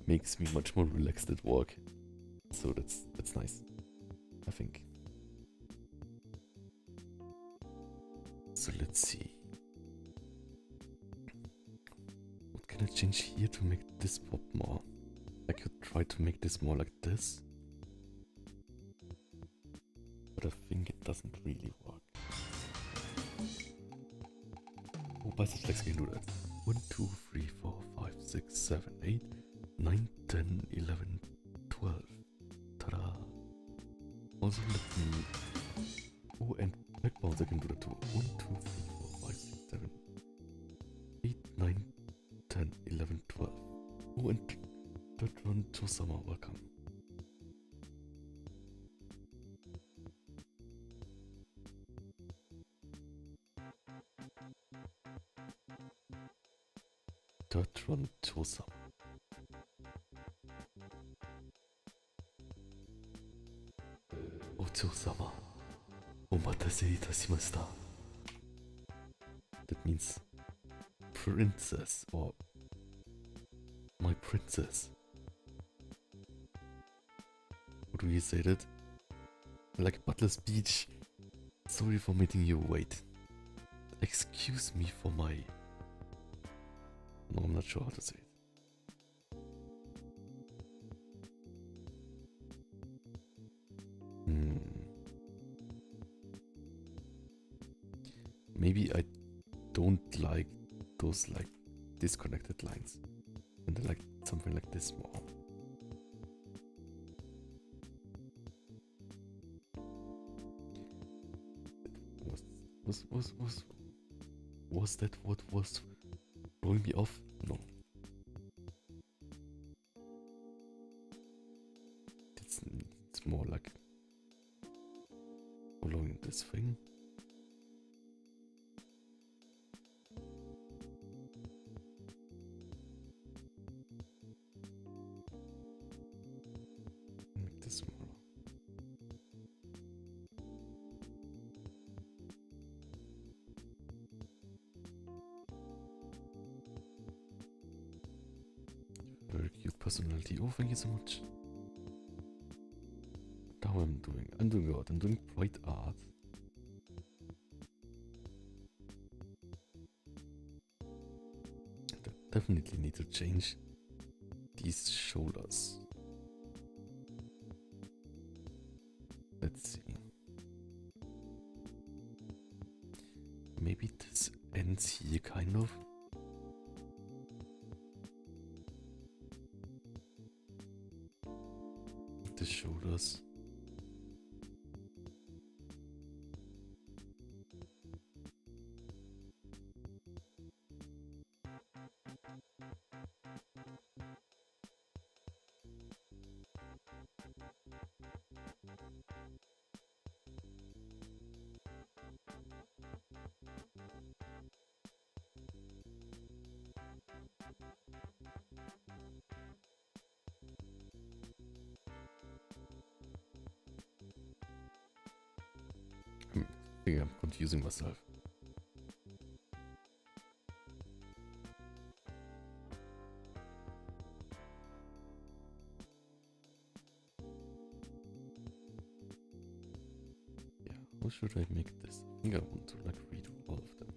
makes me much more relaxed at work. So that's nice, I think. So let's see. What can I change here to make this pop more? I could try to make this more like this. But I think it doesn't really work. Oh, bicep flex can do that. 1, 2, 3, 4, 5, 6, 7, 8, 9, 10, 11, 12. Ta-da! Also let me... Oh, and back bounce I can do that too. 1, 2, 3, 4, 5, 6, 7, 8, 9, 10, 11, 12. Oh, and third run to summer, welcome. Tron Tosam. O Tosama. Omatase itashimashita. That means princess or my princess. How do you say that? Like Butler's speech. Sorry for making you wait. Excuse me for my... No, I'm not sure how to say it. Maybe I don't like those like disconnected lines. And I like something like this more. Was that what was throwing me off? No. It's more like following this thing. Make this smaller. Very cute personality. Oh, thank you so much. Now I'm doing what? I'm doing bright art. I definitely need to change these shoulders. Let's see. Maybe this ends here, kind of. The shoulders. I think I'm confusing myself. Yeah, how should I make this? I think I want to like redo all of them.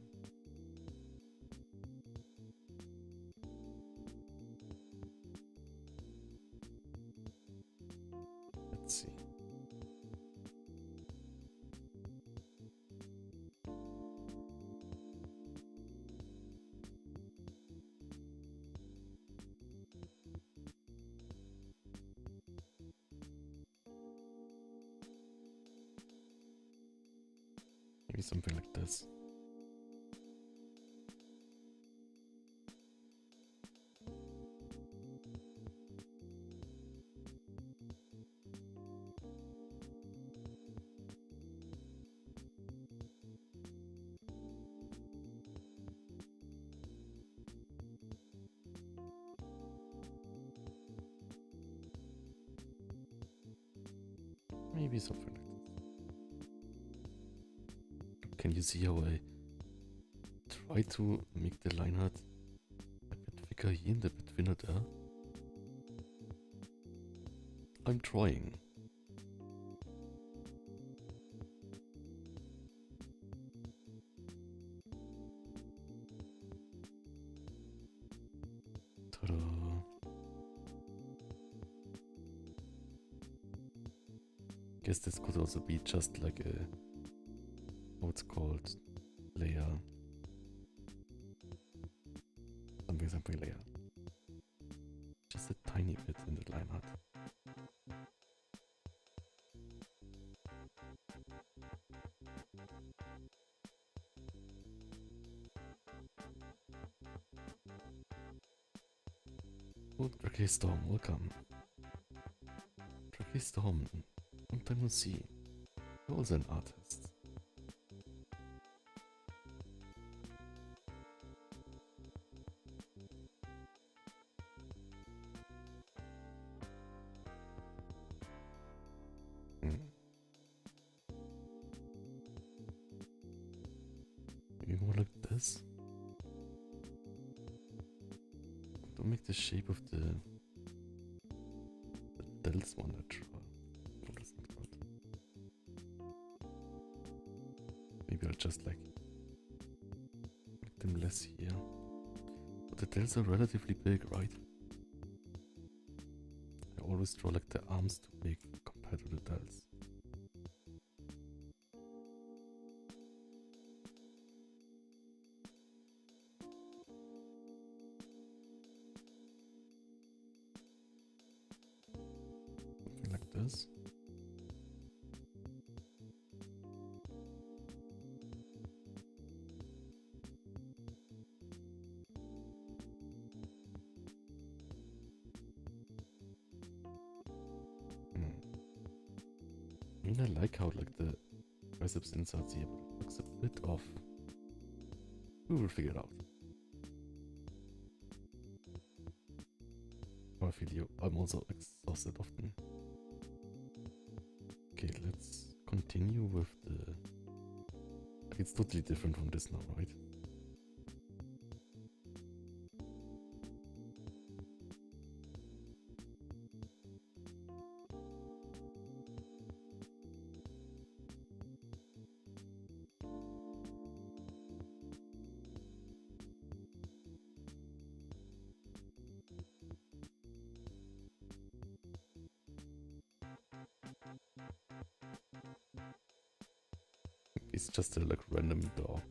Let's see. Maybe something like this. Maybe something like this. Can you see how I try to make the line art a bit thicker here and a bit thinner there? I'm trying. Ta-da! Guess this could also be just like a, what's called, layer. Something layer. Just a tiny bit in the line art. Oh, Drake Storm, welcome. Drake Storm, long time no see. You're also an artist. this. Don't make the shape of the dells one natural. No, that's not good. Maybe I'll just like make them less here. But the dells are relatively big, right? I always draw like the arms too big compared to the dells. Something like this. I mean, I like how like the biceps inserts here, but it looks a bit off. We will figure it out. Oh, I feel you. I'm also exhausted often. Okay, let's continue with the... It's totally different from this now, right? It's just a like random dog.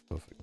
Perfect.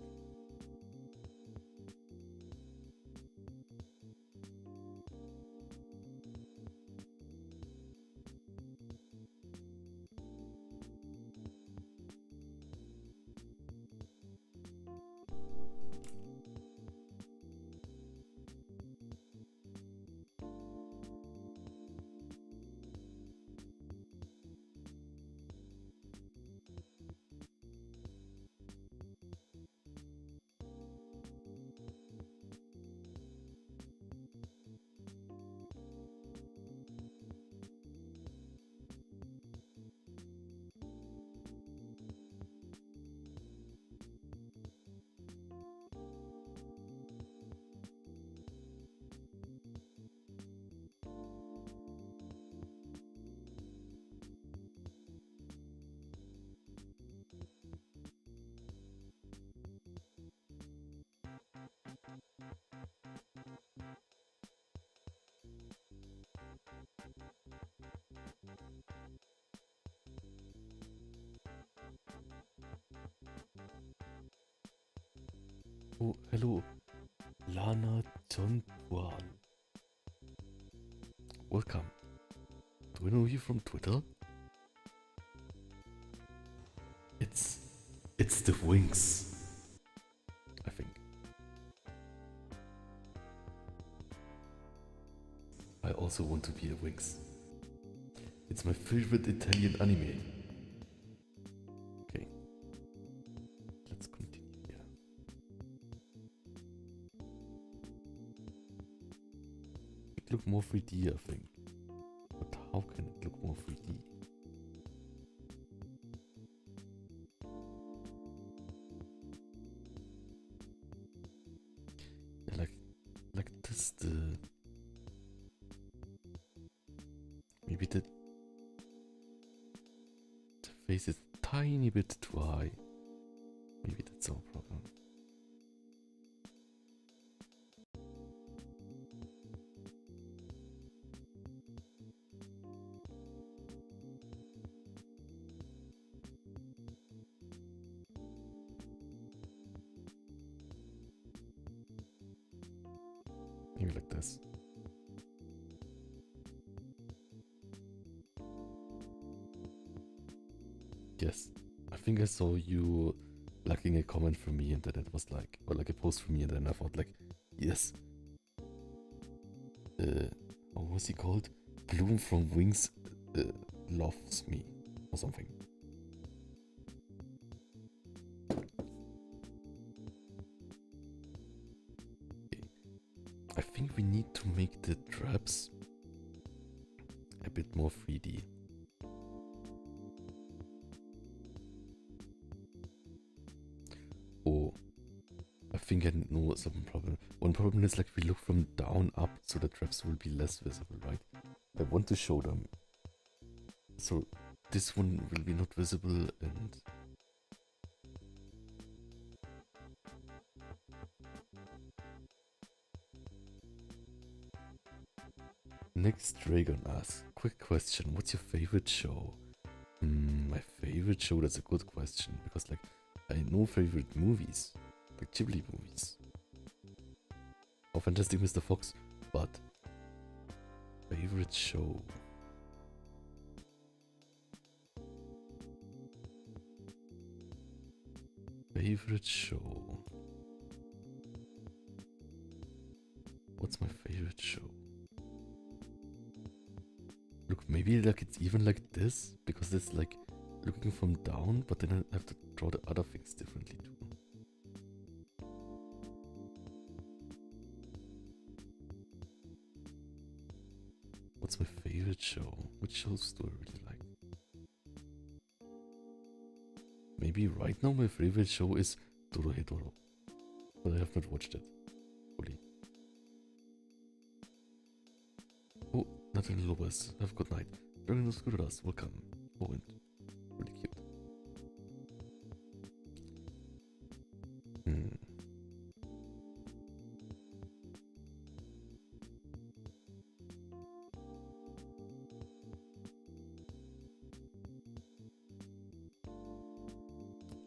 Oh, hello, Lana Chonpuan. Welcome. Do I know you from Twitter? It's the wings, I think. I also want to be a wings. It's my favorite Italian anime. Okay. Let's continue here. It look more 3D, I think. But how can it look more 3D? Yeah, like this, the face is a tiny bit too high. Maybe that's our problem. Maybe like this. Yes, I think I saw you liking a comment from me and then it was like, or like a post from me and then I thought like, yes. What was he called? Bloom from Wings loves me or something. Okay. I think we need to make the traps a bit more 3D. Oh, I think I know some problem. One problem is like we look from down up, so the traps will be less visible, right? I want to show them. So this one will be not visible and... Next Dragon asks, quick question, what's your favorite show? My favorite show, that's a good question, because like, I know favorite movies, like Ghibli movies. Or Fantastic Mr. Fox, but favorite show. Favorite show. What's my favorite show? Look, maybe like it's even like this, because it's like looking from down, but then I have to draw the other things differently too. What's my favorite show? Which shows do I really like? Maybe right now my favorite show is Dorohedoro, but I have not watched it fully. Oh, Nathan Lopez, have a good night. Dragon Oscuras, welcome. Oh, and really cute.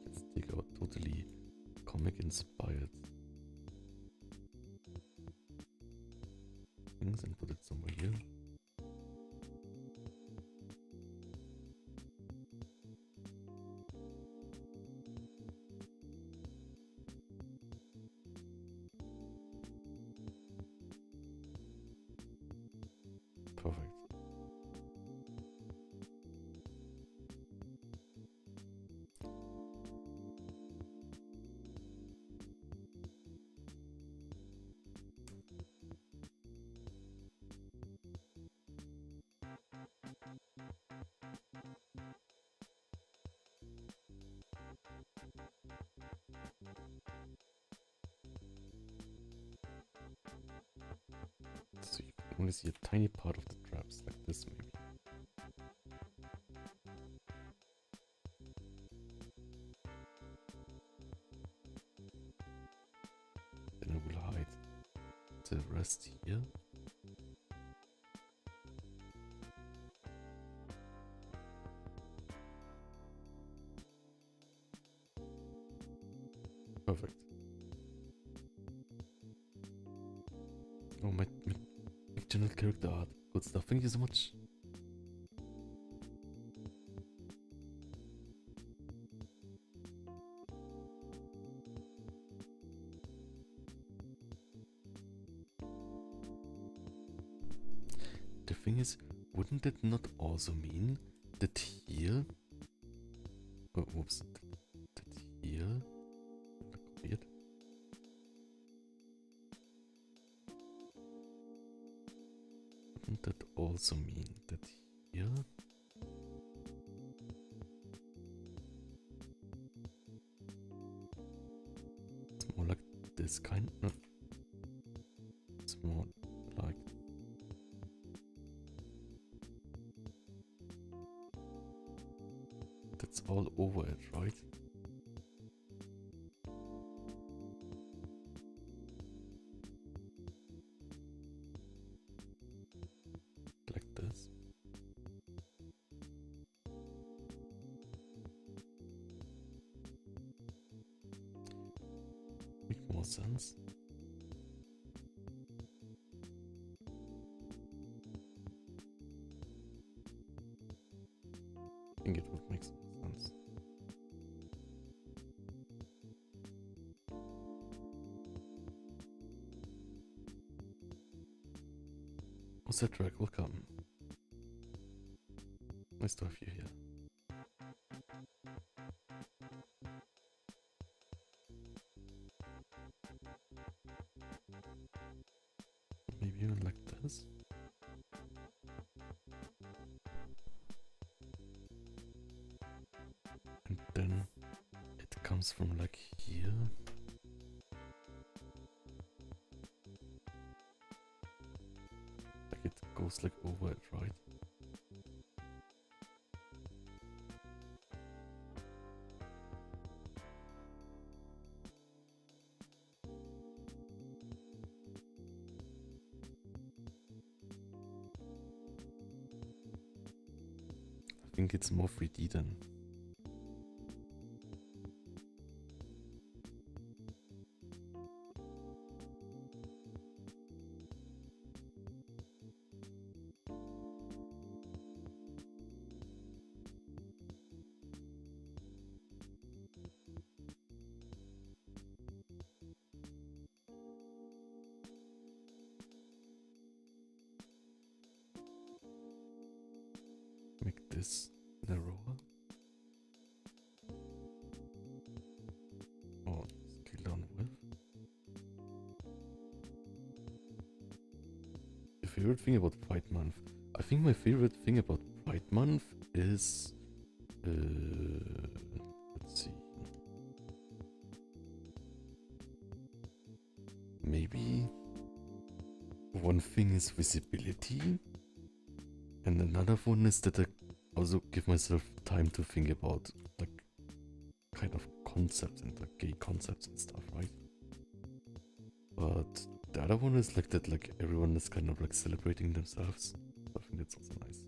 Let's take out totally comic inspired things and put it somewhere here. Perfect. So you can only see a tiny part of the traps, like this maybe. Then I will hide the rest here. Perfect. Oh, my channel character art. Good stuff. Thank you so much. The thing is, wouldn't that not also mean that here... Oh, whoops. That here... Weird. Wouldn't that also mean that here... It's more like this kind... No. It's more like... That's over it, right? Like this. Make more sense. I think it would make some sense. Oh, Cedric, welcome. Nice to have you here. Maybe even like this. And then it comes from like here. Like it goes like over it, right? I think it's more 3D then. Make this narrower. Or scale down width. Your favorite thing about Pride Month? I think my favorite thing about Pride Month is... let's see. Maybe one thing is visibility, and another one is that I also give myself time to think about like kind of concepts and like gay concepts and stuff, right? But the other one is like that, like everyone is kind of like celebrating themselves. I think that's also nice.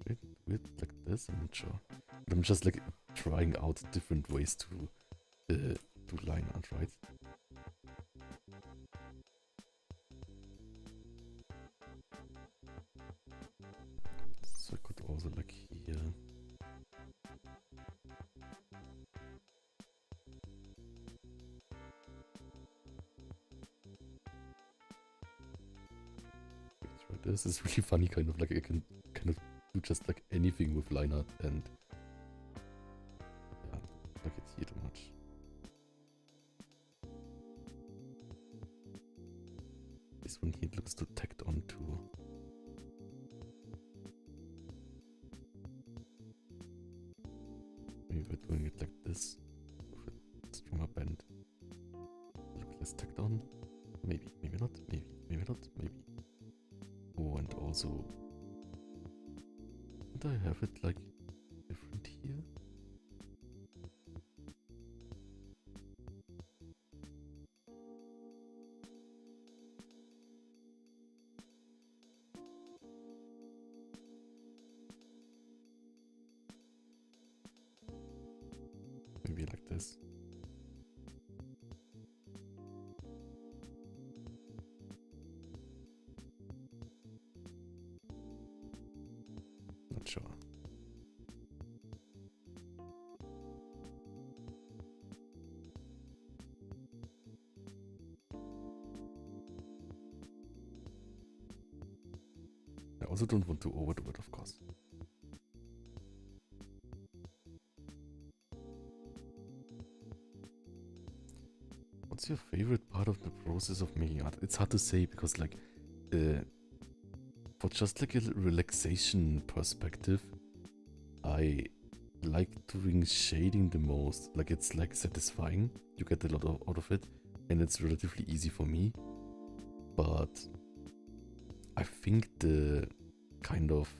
Should I do it like this? I'm not sure. But I'm just like trying out different ways to do line art, right? So I could also like here. Right, this is really funny, kind of like I can kind of do just like anything with line art, and yeah, look at here too much. This one here looks too tacked on too. Maybe we're doing it like this with a stronger bend. Look less tacked on. Maybe, maybe not, maybe not, maybe. Oh, and also, would I have it like different here? Maybe like this. Not sure. I also don't want to overdo it, of course. What's your favorite part of the process of making art? It's hard to say because, like, for for just like a relaxation perspective, I like doing shading the most. Like it's like satisfying. You get a lot out of it, and it's relatively easy for me. But I think the kind of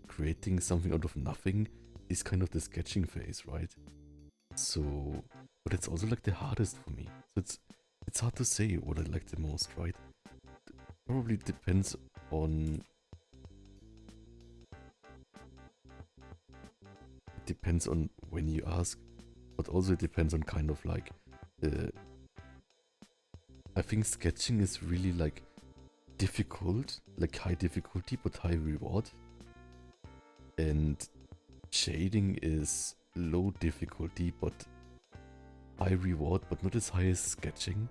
creating something out of nothing is kind of the sketching phase, right? So, but it's also like the hardest for me. So it's hard to say what I like the most, right? Probably depends on when you ask, but also it depends on kind of like I think sketching is really like difficult, like high difficulty but high reward, and shading is low difficulty but high reward, but not as high as sketching.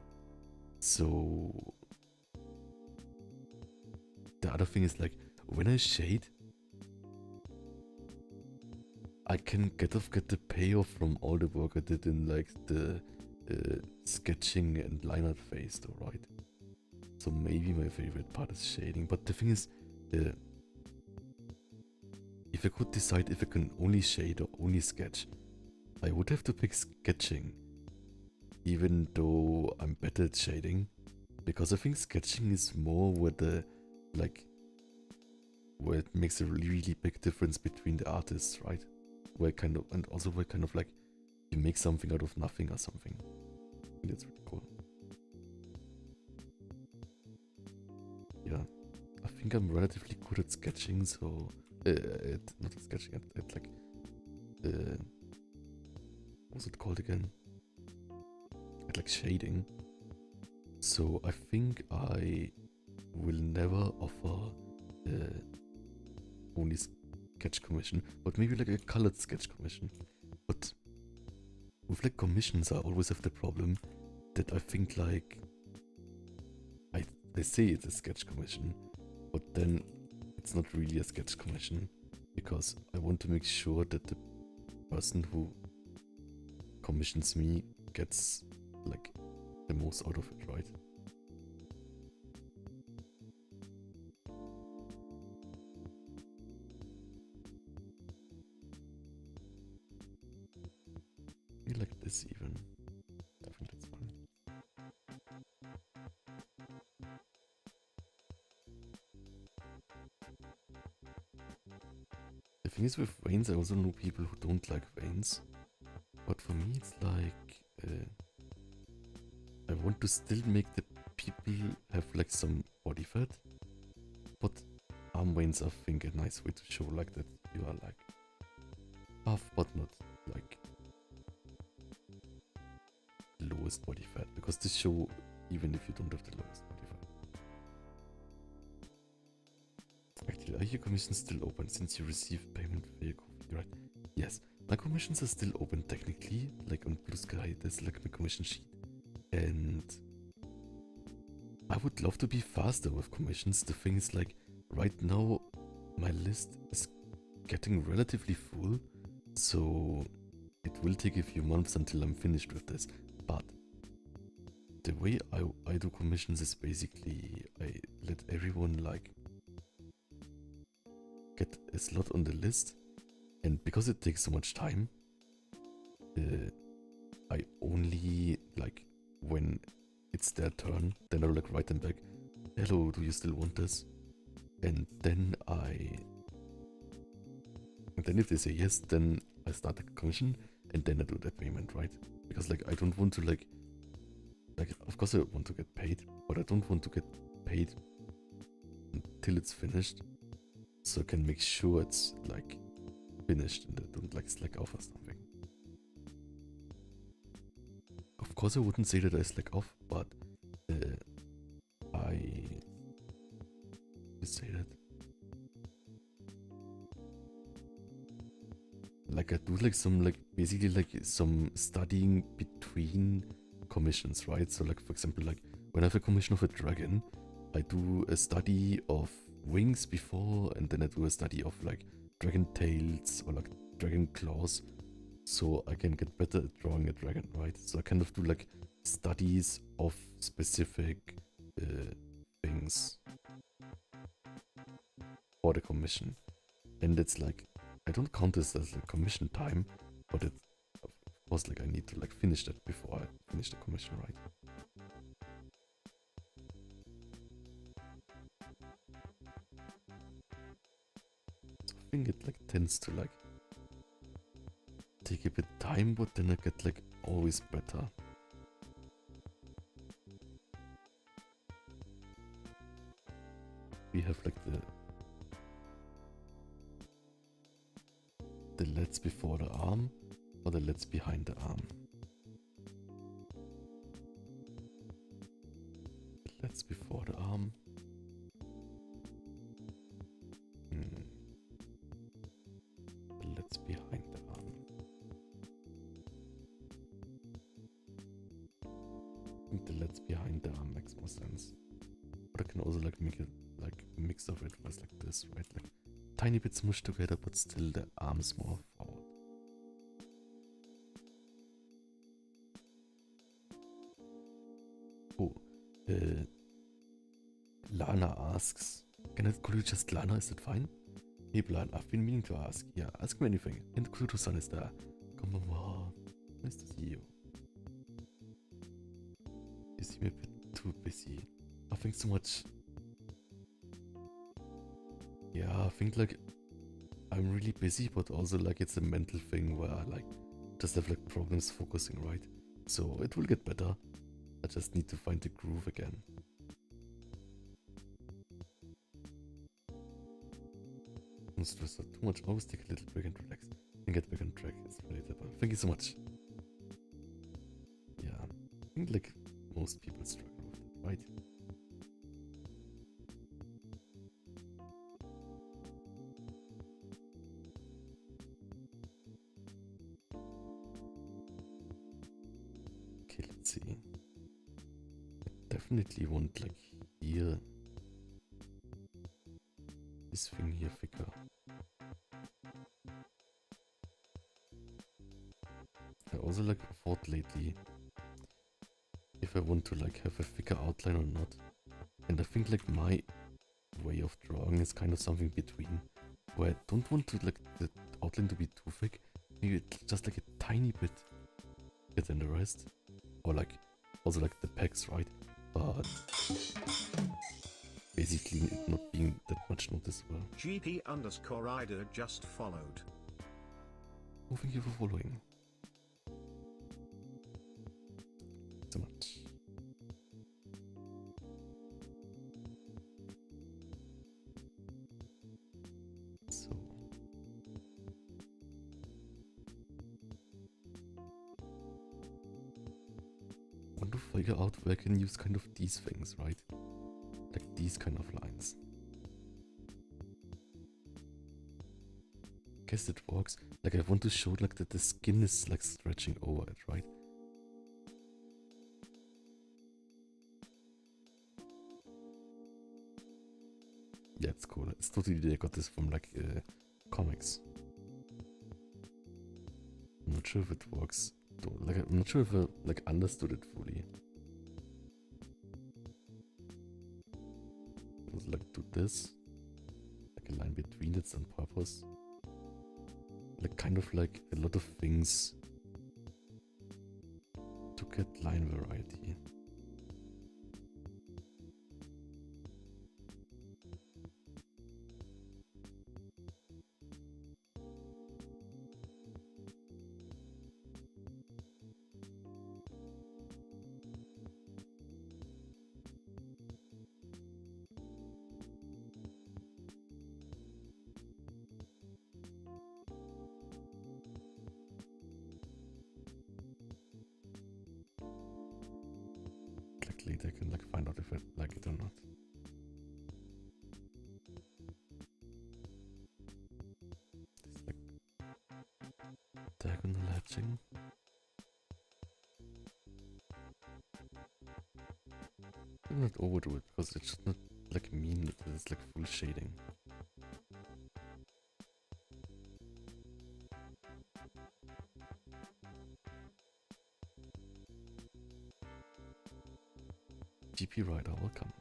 So the other thing is like when I shade, I can get the payoff from all the work I did in like the sketching and line art phase though, right? So maybe my favorite part is shading, but the thing is, if I could decide if I can only shade or only sketch, I would have to pick sketching, even though I'm better at shading, because I think sketching is more where the, like, where it makes a really big difference between the artists, right? Where kind of, and also where kind of like, you make something out of nothing or something. I think that's really cool. Yeah, I think I'm relatively good at sketching, so, not at sketching, at like, what's it called again? At like shading. So I think I will never offer only sketch commission, but maybe like a colored sketch commission. But with like commissions, I always have the problem that I think like they say it's a sketch commission, but then it's not really a sketch commission, because I want to make sure that the person who commissions me gets like the most out of it, right? Maybe like this even. I think that's fine. The thing is with veins, I also know people who don't like veins, but for me it's like I want to still make the people have like some body fat, but arm veins I think a nice way to show like that you are like half but not like lowest body fat, because this show even if you don't have the lowest body fat. Actually, are your commissions still open since you received payment for your coffee, right? Yes, my commissions are still open technically, like on Blue Sky there's like my commission sheet, and I would love to be faster with commissions. The thing is like right now my list is getting relatively full, so it will take a few months until I'm finished with this. But the way I do commissions is basically I let everyone like get a slot on the list, and because it takes so much time, I only like when it's their turn, then I'll like write them back, hello, do you still want this? And then if they say yes, then I start the commission, and then I do the payment, right? Because like I don't want to like of course I want to get paid, but I don't want to get paid until it's finished, so I can make sure it's like finished and I don't like slack off or something. Of course I wouldn't say that I slack off, but I say that. Like I do like some like basically like some studying between commissions, right? So like for example, like when I have a commission of a dragon, I do a study of wings before, and then I do a study of like dragon tails or like dragon claws, so I can get better at drawing a dragon, right? So I kind of do like studies of specific things. before the commission. And it's like, I don't count this as a commission time, but it, of course, like I need to like finish that before I finish the commission, right? So I think it like tends to like take a bit time, but then I get like always better. We have like the LEDs before the arm or the LEDs behind the arm. The LEDs before the arm. The LEDs behind the arm. I think the LEDs behind the arm makes more sense. But I can also like make it like a mix of it was like this, right? Like tiny bit smushed together, but still the arms more forward. Oh, Lana asks, can I call you just Lana? Is that fine? Hey Plan, I've been meaning to ask. Yeah, ask me anything. And Kuruto-san is there. Konbanwa. Nice to see you. You seem a bit too busy. I think so much. Yeah, I think like I'm really busy, but also like it's a mental thing where I like just have like problems focusing, right? So it will get better. I just need to find the groove again. Don't stress out too much. Always take a little break and relax and get back on track. It's relatable. Thank you so much. Yeah, I think like most people struggle with it, right? Okay, let's see. I definitely want like here this thing here thicker. I also like thought lately if I want to like have a thicker outline or not. And I think like my way of drawing is kind of something between, where I don't want to like the outline to be too thick, maybe just like a tiny bit thicker than the rest, or like also like the pecs, right? But basically it not being that much noticeable. GP_rider just followed. Oh, thank you for following. So much. So I want to figure out where I can use kind of these things, right? Like these kind of lines. Guess it works. Like I want to show like that the skin is like stretching over it, right? Yeah, it's cool. It's totally, I got this from like comics. I'm not sure if it works. Like I'm not sure if I like understood it fully. It was like do this, like a line between it on purpose. Like kind of like a lot of things to get line variety. Like later I can like find out if I like it or not. It's like diagonal hatching. Do not overdo it because it should not like mean that it's like full shading. GP Rider, welcome.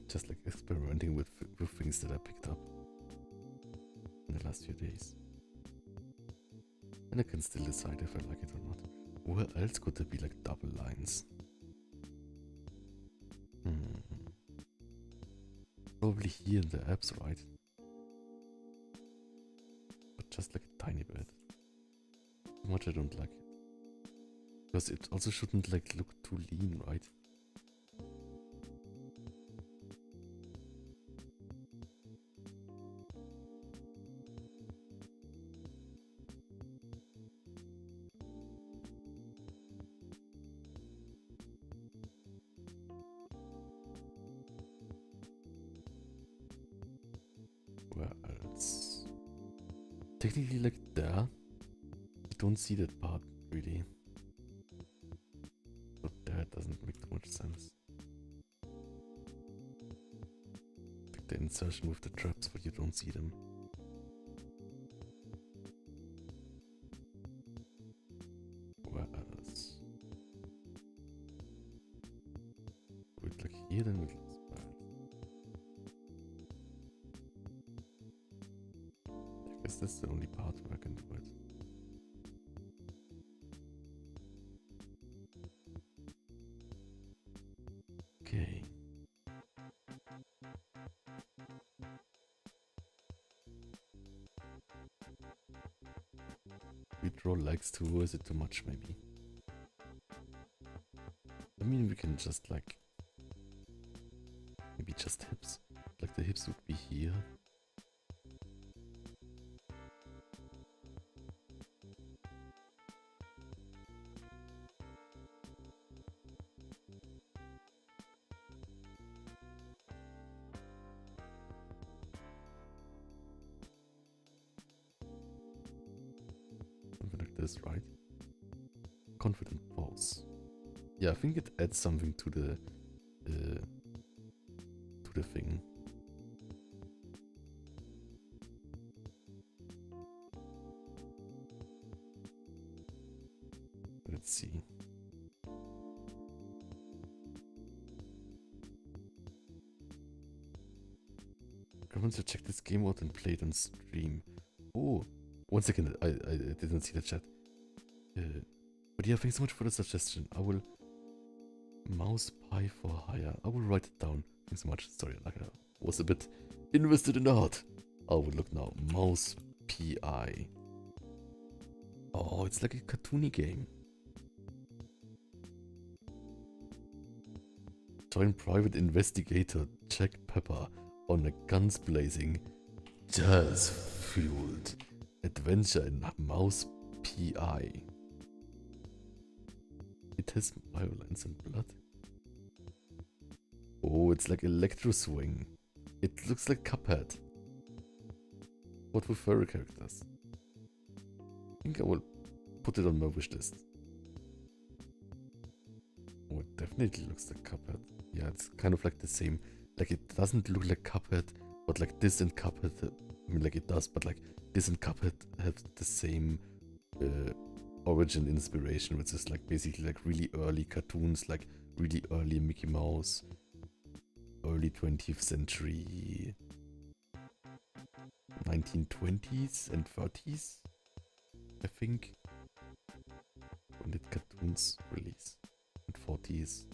just like experimenting with things that I picked up in the last few days. And I can still decide if I like it or not. Where else could there be like double lines? Probably here in the apps, right? But just like a tiny bit. Too much I don't like it. Because it also shouldn't like look too lean, right? Where else? Technically like there. You don't see that part really. But there it doesn't make too much sense. Like the insertion with the traps, but you don't see them. Where else? Wait, like here then it looks bad. I guess that's the only part where I can do it. Okay. We draw legs too, or is it too much maybe? I mean, we can just like, maybe just hips. Like the hips would be here. Something like this, right? Confident pose. Yeah, I think it adds something to the thing. Let's see. I want to check this game out and play it on stream. Oh, 1 second, I didn't see the chat. But yeah, thanks so much for the suggestion. I will mouse pie for hire. I will write it down. Thanks so much. Sorry, like I was a bit invested in the art. I will look now. Mouse PI. Oh, it's like a cartoony game. Join private investigator Jack Pepper on a guns blazing, jazz-fueled adventure in Mouse PI. It has violence and blood. Oh, it's like electro swing. It looks like Cuphead. What with furry characters? I think I will put it on my wish list. Oh, it definitely looks like Cuphead. Yeah, it's kind of like the same. Like, it doesn't look like Cuphead, but like this and Cuphead, I mean, like it does, but like this and Cuphead have the same origin inspiration, which is like basically like really early cartoons, like really early Mickey Mouse, early 20th century, 1920s and 30s, I think, when did cartoons release? And 40s.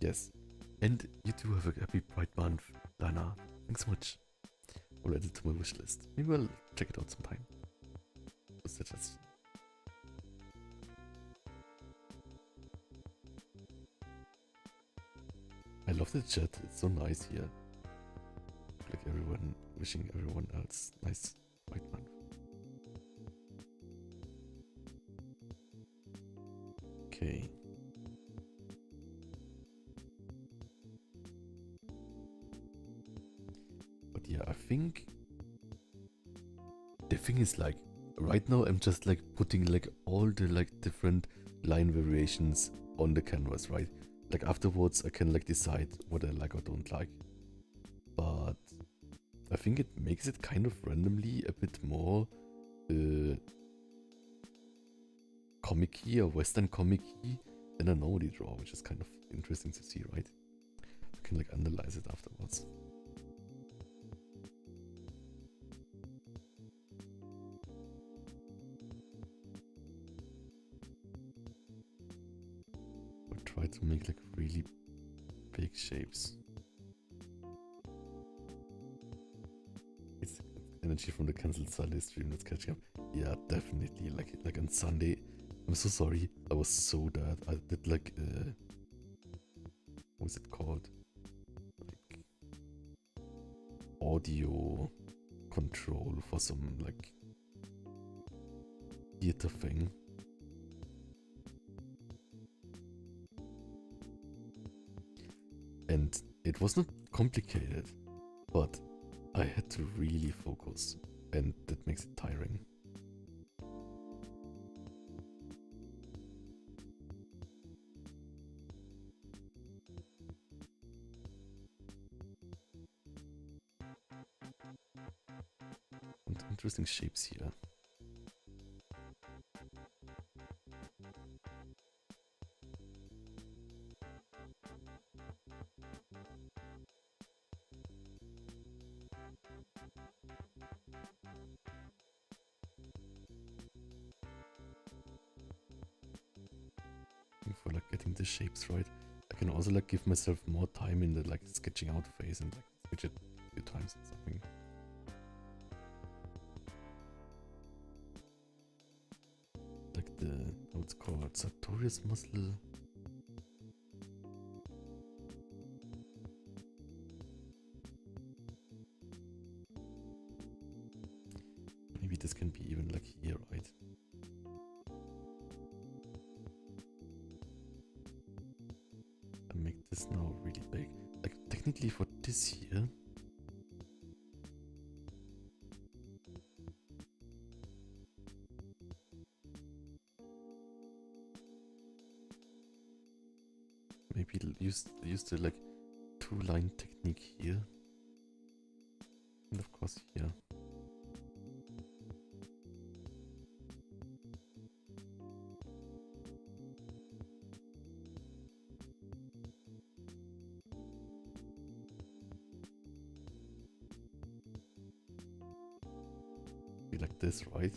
Yes, and you too have a happy Pride Month, Dana. Thanks so much. I'll add it to my wish list. Maybe I'll check it out sometime. What's that just? I love the chat. It's so nice here. Like everyone wishing everyone else nice Pride Month. Okay. But yeah, I think the thing is like right now I'm just like putting like all the like different line variations on the canvas, right? Like afterwards I can like decide what I like or don't like. But I think it makes it kind of randomly a bit more comic-y or western comic-y than I normally draw, which is kind of interesting to see, right? You can like analyze it afterwards. I try to make like really big shapes. It's energy from the cancelled Sunday stream that's catching up. Yeah, definitely. Like on Sunday, I'm so sorry. I was so bad. I did like what was it called? Like audio control for some like theater thing. And it was not complicated, but I had to really focus, and that makes it tiring. And interesting shapes here. For like getting the shapes right, I can also like give myself more time in the like sketching out phase and like switch it a few times and something. Like the, how it's called, sartorius muscle. Maybe this can be even like here, right? I make this now really big. Like technically for this here, maybe use the like 2-line technique here, and of course here. Be like this, right?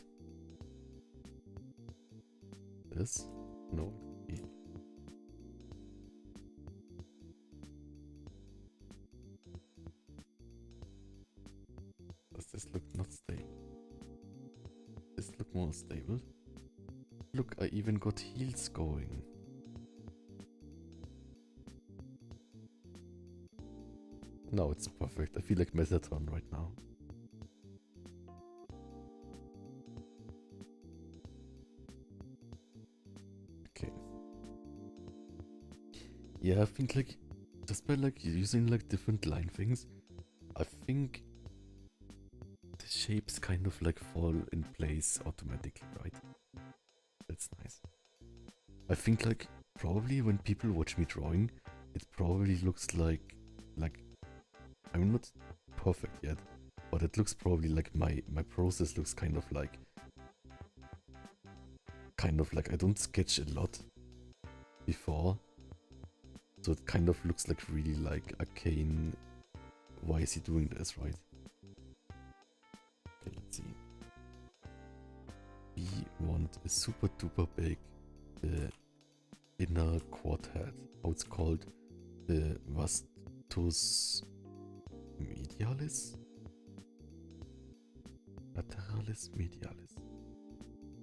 This? No. Does this look not stable? This look more stable? Look, I even got heels going. No, it's perfect. I feel like Metatron right now. Okay. Yeah, I think like just by like using like different line things, I think the shapes kind of like fall in place automatically, right? That's nice. I think like probably when people watch me drawing, it probably looks like I'm not perfect yet, but it looks probably like my process looks kind of like I don't sketch a lot before, so it kind of looks like really like arcane. Why is he doing this, right? Okay, let's see. We want a super duper big inner quad head. How it's called? The vastus medialis? Lateralis medialis.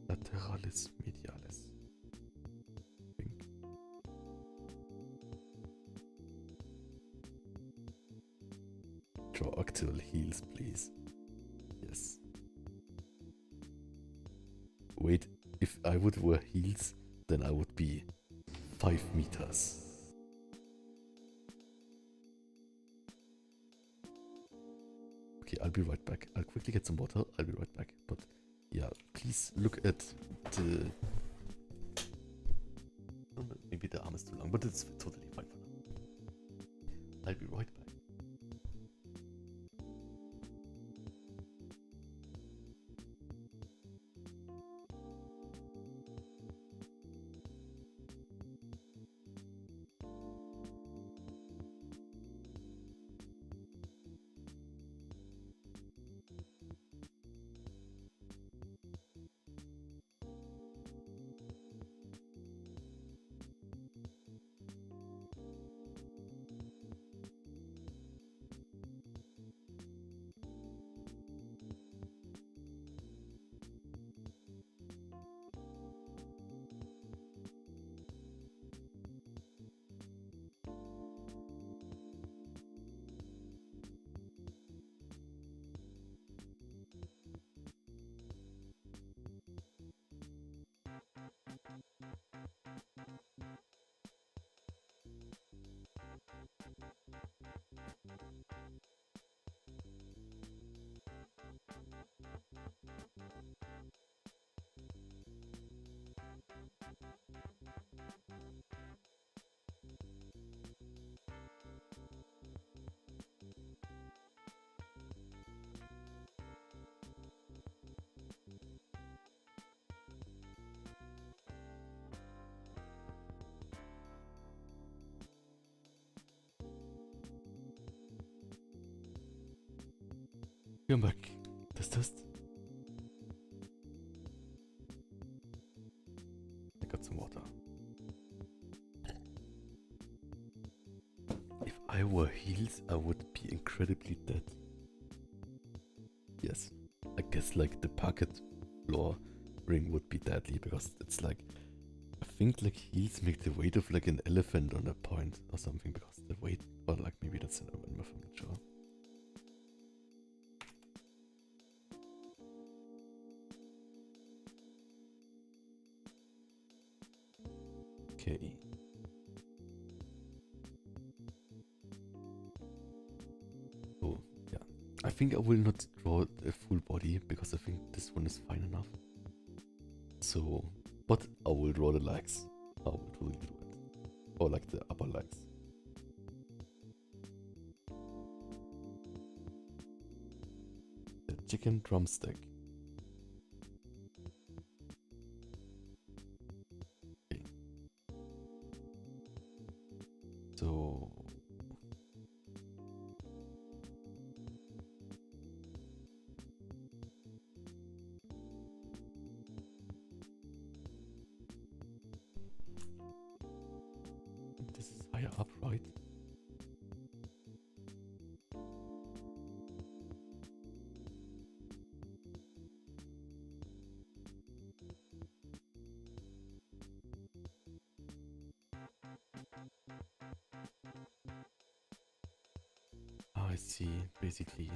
Lateralis medialis. I think. Draw actual heels, please. Yes. Wait, if I would wear heels, then I would be 5 meters. Okay, I'll be right back. I'll quickly get some water. I'll be right back. But yeah, please look at the... Oh, maybe the arm is too long, but it's totally fine for now. I'll be right back. I'm back. Test. I got some water. If I were healed, I would be incredibly dead. Yes. I guess like the pocket floor ring would be deadly because it's like, I think like heels make the weight of like an elephant on a point or something because the weight, or like maybe that's an urban myth, I'm not sure. Okay. Oh, yeah. I think I will not draw a full body because I think this one is fine enough. So, but I will draw the legs. I will totally do it. Or like the upper legs. The chicken drumstick. Okay. So this is higher up, right? I see, basically.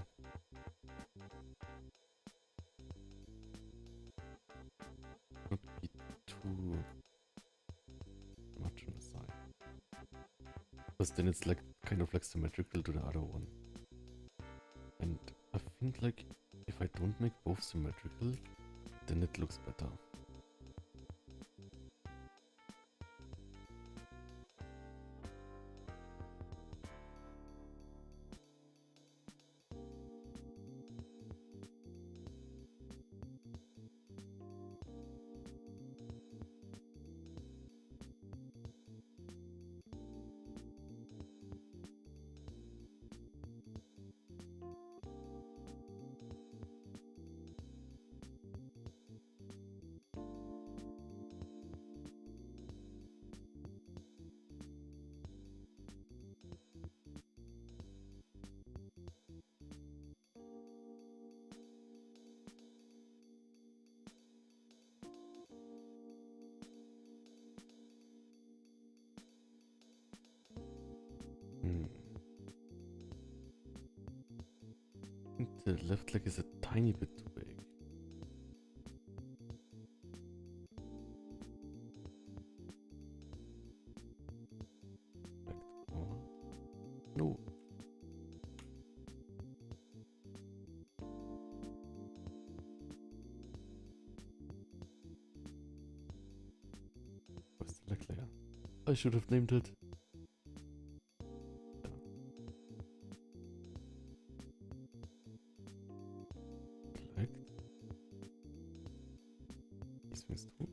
Not be too much on the side. Because then it's like kind of like symmetrical to the other one. And I think like if I don't make both symmetrical, then it looks better. I think the left leg is a tiny bit too big. No. Where's the leg layer? I should have named it. Collect. These things too.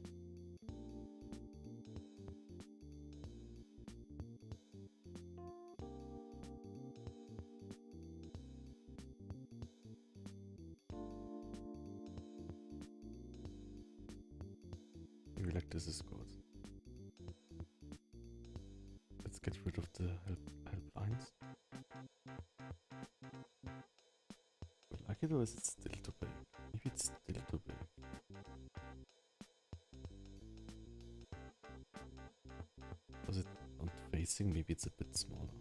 Maybe like this is good. Let's get rid of the help lines. Do I like it or is it still too big? Maybe it's still too big. Was it not facing? Maybe it's a bit smaller.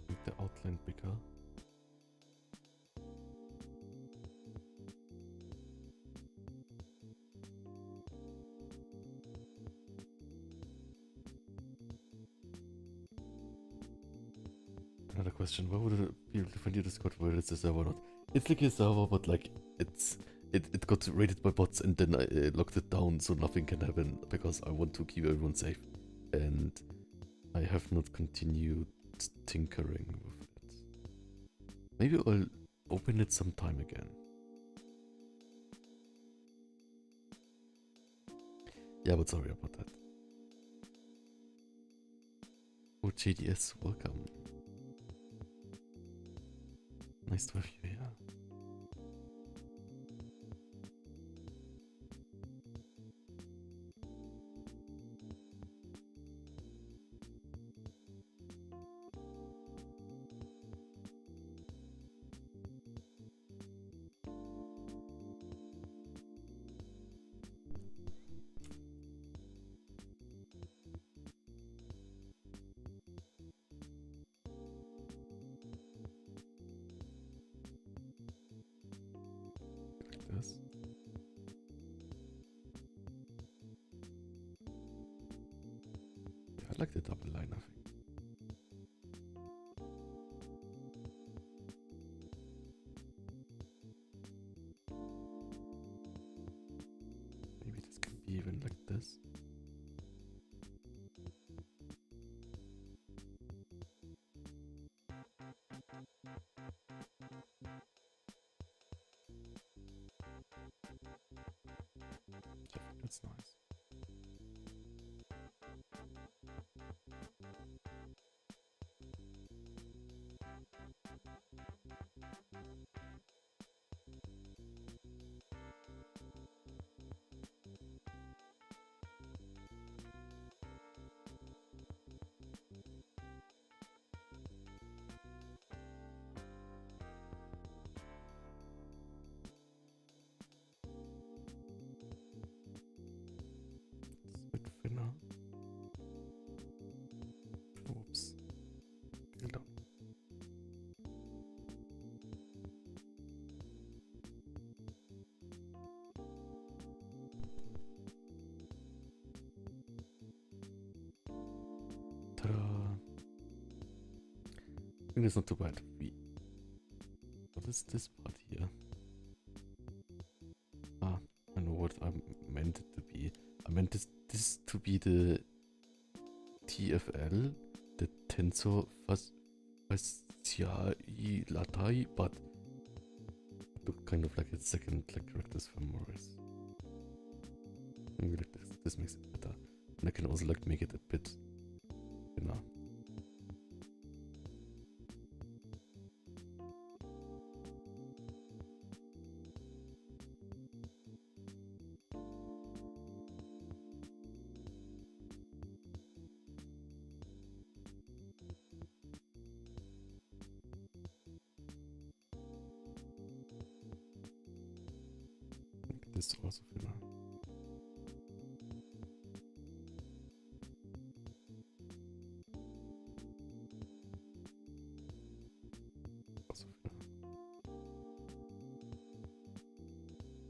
Make the outline bigger. Another question, why would it be defend your Discord whether it's a server or not? It's like a server, but like it got raided by bots and then I locked it down so nothing can happen because I want to keep everyone safe. And I have not continued tinkering with it. Maybe I'll open it sometime again. Yeah, but sorry about that. Oh, JDS, welcome. Nice to have you here. This. Yeah, I like the double line, I think. Maybe this can be even like this. Yeah, that's nice. It's a bit thinner. Oops. Hold on. Ta-da! I think it's not too bad. What is this part here? Ah, I know what I meant it to be. I meant this to be the TFL, the Tensor Fasciilatai, but it looked kind of like its second like rectus femoris. Maybe like this. This makes it better. And I can also like make it a bit thinner. Make this also thinner. Also thinner.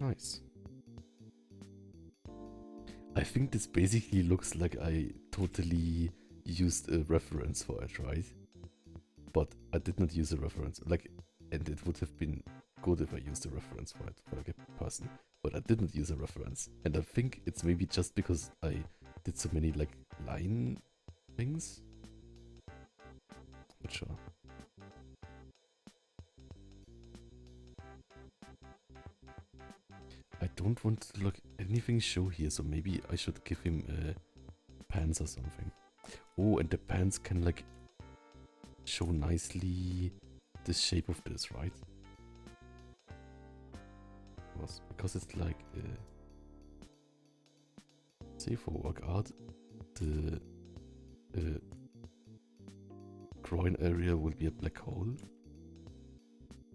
Nice. I think this basically looks like I totally used a reference for it, right? But I did not use a reference. Like, and it would have been good if I used a reference for it, for like a person. But I did not use a reference. And I think it's maybe just because I did so many like line things. Not sure. I don't want to look anything show here, so maybe I should give him pants or something. Oh, and the pants can like show nicely the shape of this, right? Because it's like say for work art, the groin area will be a black hole.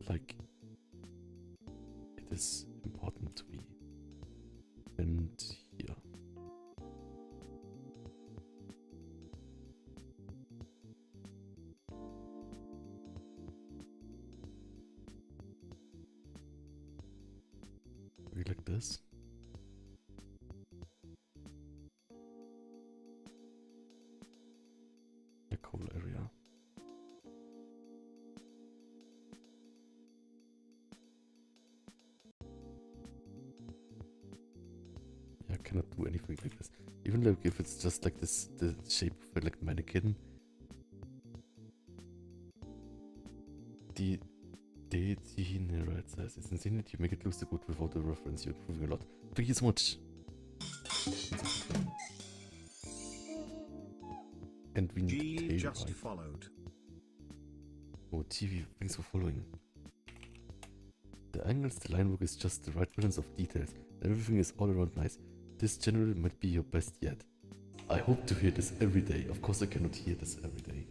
Like, it is important to me. And here. Maybe like this. Black hole area. I cannot do anything like this. Even like if it's just like this, the shape of a like mannequin. says, it's insane that you make it look so good without the reference. You're improving a lot. Thank you so much. And we need G tail, just right? followed. Oh, TV, thanks for following. The angles, the line work is just the right balance of details. And everything is all around nice. This generally might be your best yet. I hope to hear this every day. Of course I cannot hear this every day.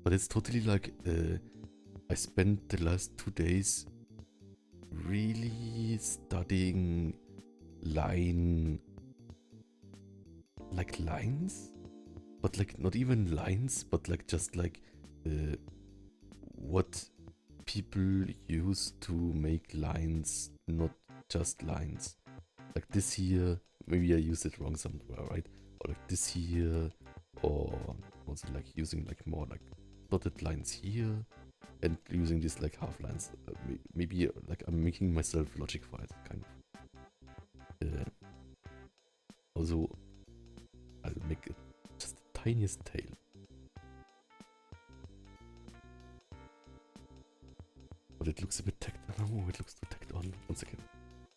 But it's totally like, I spent the last 2 days really studying lines, but like not even lines, but like just like what people use to make lines, not just lines. Like this here, maybe I used it wrong somewhere, right? Or like this here, or also like using like more like dotted lines here, and using these like half lines. Maybe like I'm making myself logic for it, kind of. Also, I'll make it just the tiniest tail. But it looks a bit tacked on. Oh, it looks too tacked on. 1 second.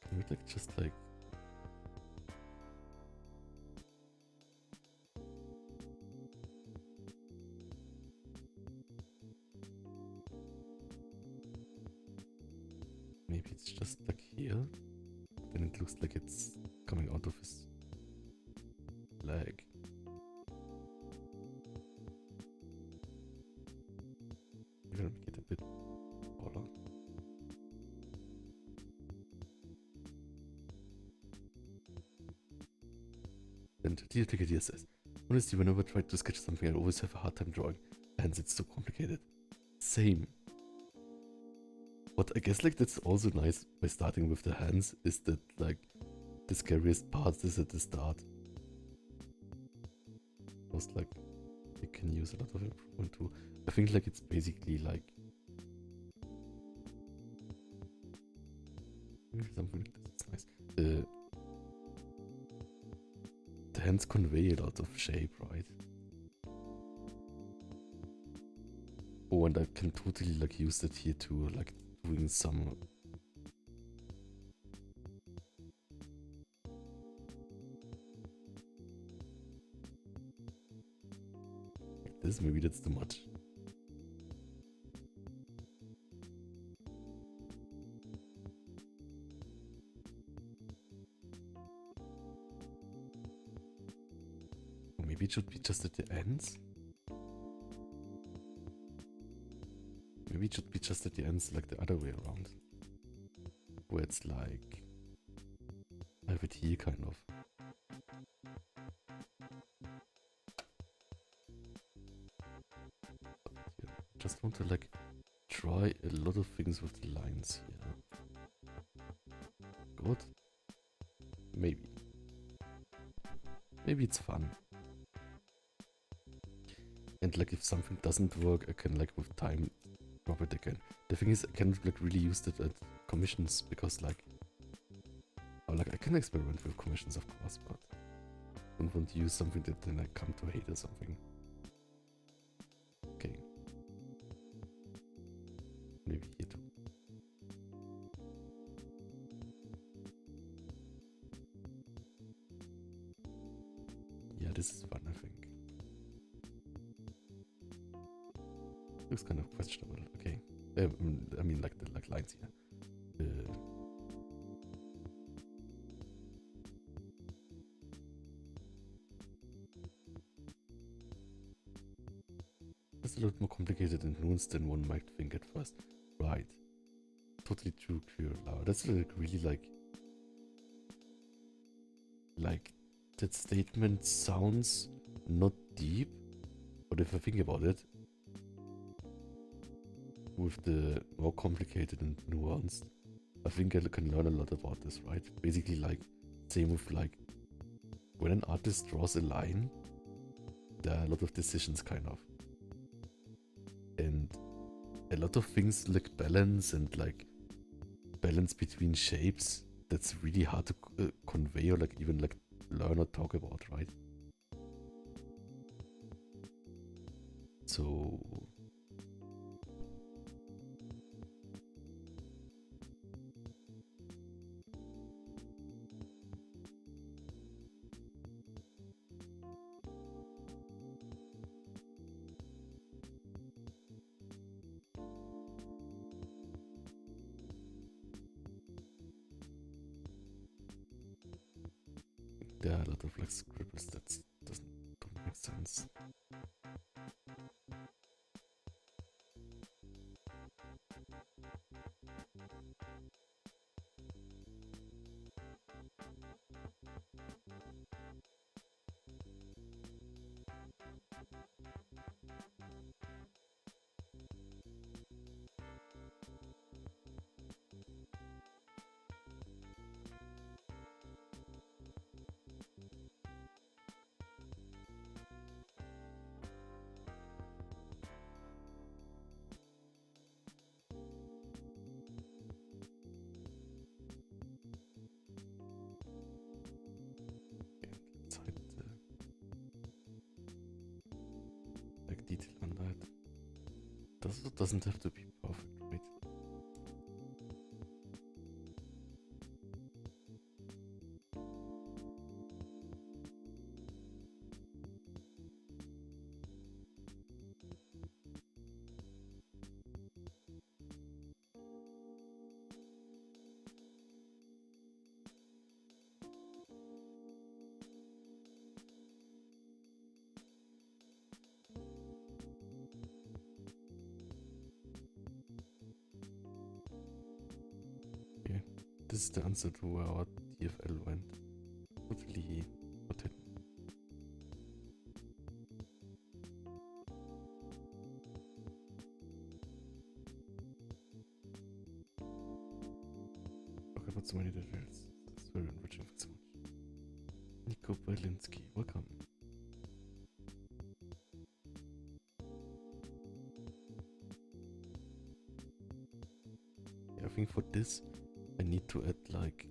Can we like just like... Maybe it's just like here. Then it looks like it's coming out of his leg. We're gonna make it a bit taller. And dear Ticket says, honestly, whenever I try to sketch something, I always have a hard time drawing. Hence, it's so complicated. Same. But I guess like that's also nice by starting with the hands, is that like the scariest part is at the start. Because like you can use a lot of improvement too. I think like it's basically like maybe something like this is nice. The hands convey a lot of shape, right? Oh, and I can totally like use that here too, like doing some like this. Maybe that's too much. Or maybe it should be just at the ends. Maybe it should be just at the ends, like the other way around. Where it's like... I have it here, kind of. Yeah, just want to like try a lot of things with the lines here. Good? Maybe. Maybe it's fun. And like if something doesn't work, I can like with time drop it again. The thing is, I can't like really use it at commissions because like, I can experiment with commissions of course, but I don't want to use something that then I come to hate or something. Okay. Maybe here too. Yeah, this is fun, I think. Looks kind of questionable. Okay. I mean, like the lines here. It's a lot more complicated and nuanced than one might think at first. Right. Totally true, clear, loud. That's like really like that statement sounds not deep, but if I think about it, with the more complicated and nuanced, I think I can learn a lot about this, right? Basically, like, same with like, when an artist draws a line, there are a lot of decisions, kind of. And a lot of things like balance and like balance between shapes, that's really hard to convey or like even like learn or talk about, right? So there are a lot of like scribbles that don't make sense. Let's hide the like detail on that. Doesn't have to be perfect, right? Yeah, this is the answer to where our DFL went. Totally not hidden. Okay, not so many details. That's very enriching. Thanks so much. Nico Berlinski, welcome. Yeah, I think for this I need to add like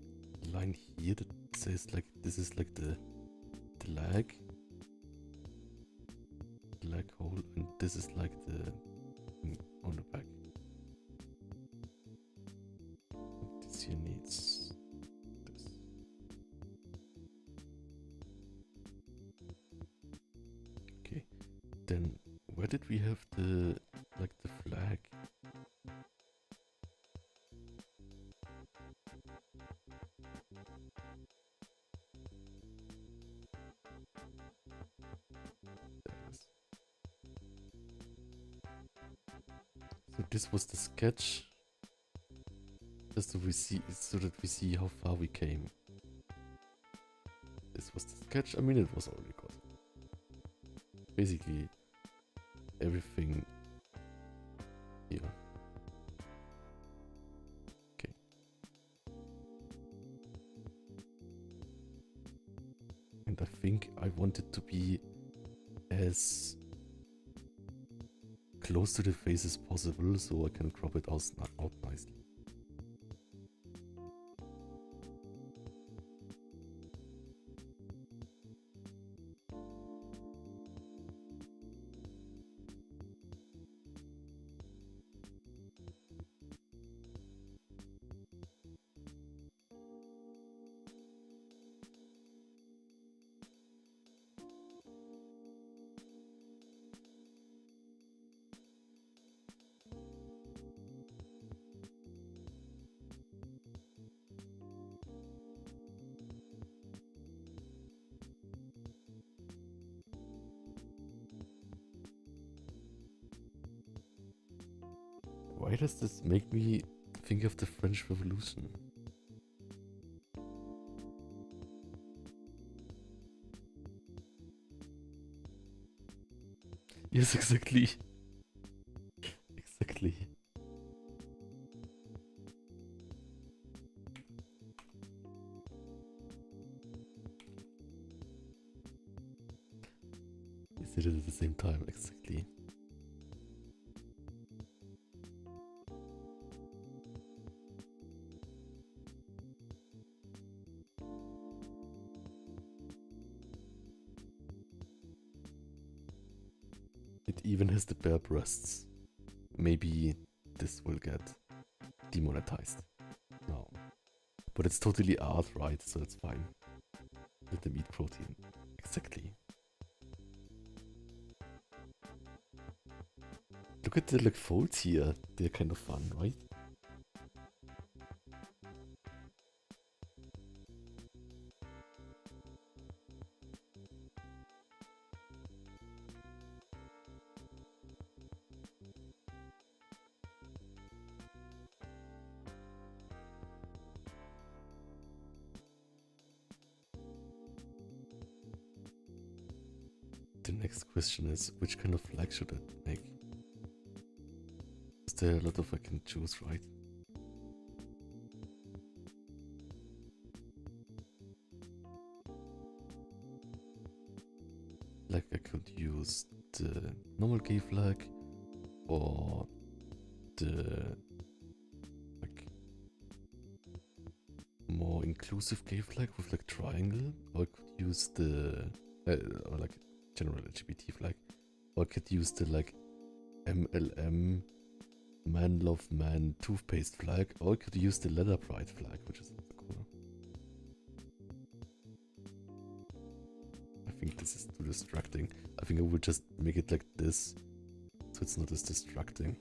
a line here that says like this is like the lag hole, and this is like the thing on the back. This here needs this. Okay, then where did we have the flag? There it is. So this was the sketch, just so that we see how far we came. This was the sketch. I mean, it was already good. Basically, everything here. Okay. And I think I want it to be as close to the face as possible, so I can crop it out nicely. Why does this make me think of the French Revolution? Yes, exactly. Exactly. You said it at the same time, exactly. It even has the bare breasts. Maybe this will get demonetized. No. But it's totally art, right? So it's fine. Let them eat protein. Exactly. Look at the like folds here. They're kind of fun, right? The next question is, which kind of flag should I make? Is there a lot of I can choose, right? Like I could use the normal gay flag or the like more inclusive gay flag with like triangle, or I could use the or like general LGBT flag, or I could use the like MLM man love man toothpaste flag, or I could use the leather pride flag, which is also cool. I think this is too distracting. I think I would just make it like this, so it's not as distracting.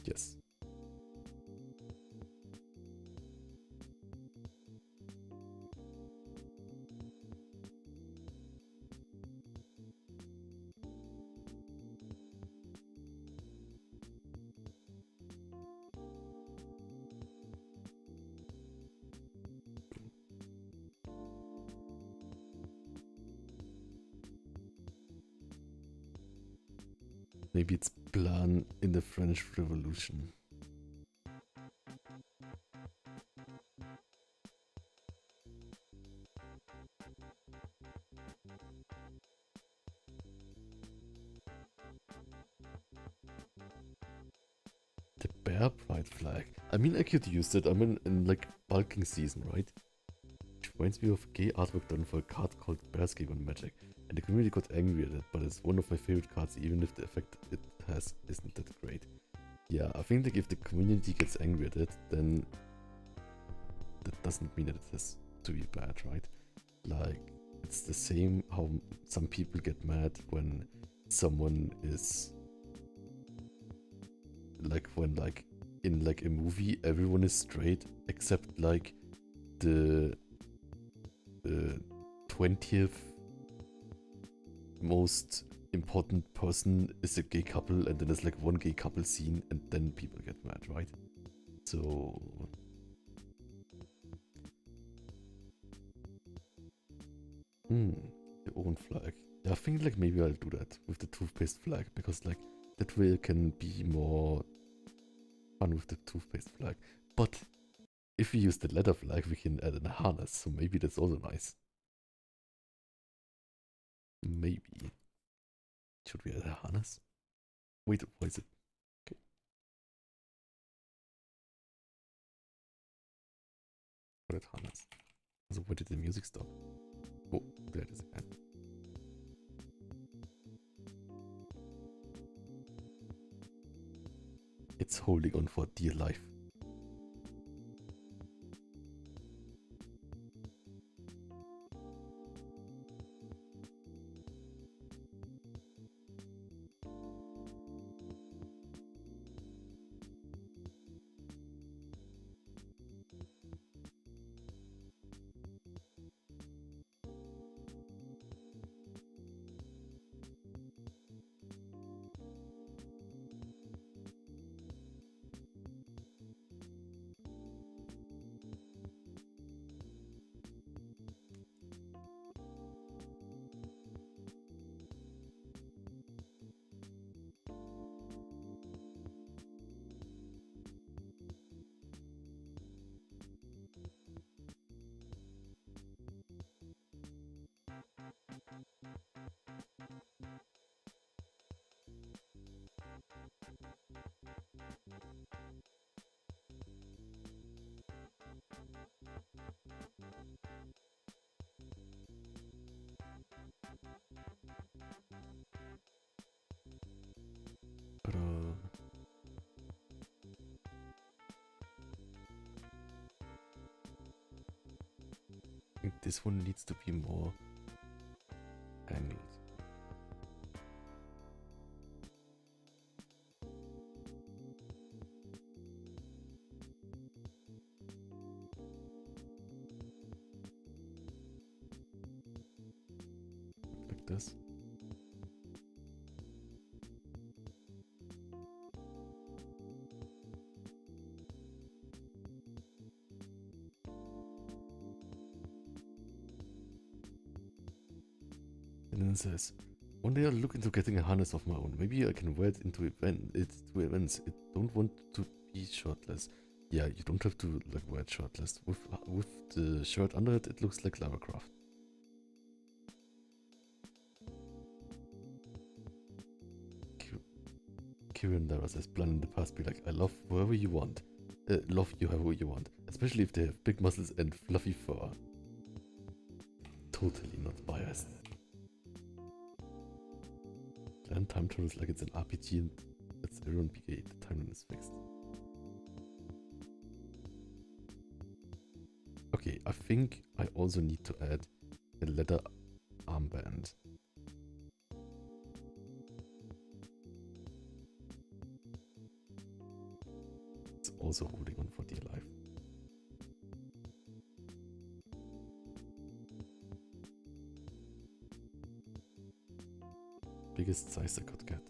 Yes. Maybe it's plan in the French Revolution. The bear pride flag. I mean, I could use it. I'm in like bulking season, right? Which reminds me of gay artwork done for a card called Bearscape on Magic. And the community got angry at it, but it's one of my favorite cards, even if the effect it has isn't that great. Yeah, I think like if the community gets angry at it, then that doesn't mean that it has to be bad, right? Like, it's the same how some people get mad when someone is like when like in like a movie everyone is straight except like the 20th most important person is a gay couple, and then there's like one gay couple scene and then people get mad, right? So the own flag. Yeah, I think like maybe I'll do that with the toothpaste flag, because like that way I can be more fun with the toothpaste flag. But if we use the leather flag, we can add a harness, so maybe that's also nice. Maybe. Should we add a harness? Wait, what is it? Okay. What is harness? So where did the music stop? Oh, there it is again. It's holding on for dear life. But I think this one needs to be more angled. like this. And then it says, one day I'll look into getting a harness of my own. Maybe I can wear it into to events. I don't want to be shirtless. Yeah, you don't have to like wear it shirtless. With the shirt under it, it looks like Lara Croft. Kieran Lara says, plan in the past, be like, I love whoever you want. Love you however you want. Especially if they have big muscles and fluffy fur. Totally not biased. Plan time travels like it's an RPG and it's everyone PK. The timeline is fixed. Okay, I think I also need to add a leather armband. It's also holding on for dear life. Biggest size I could get.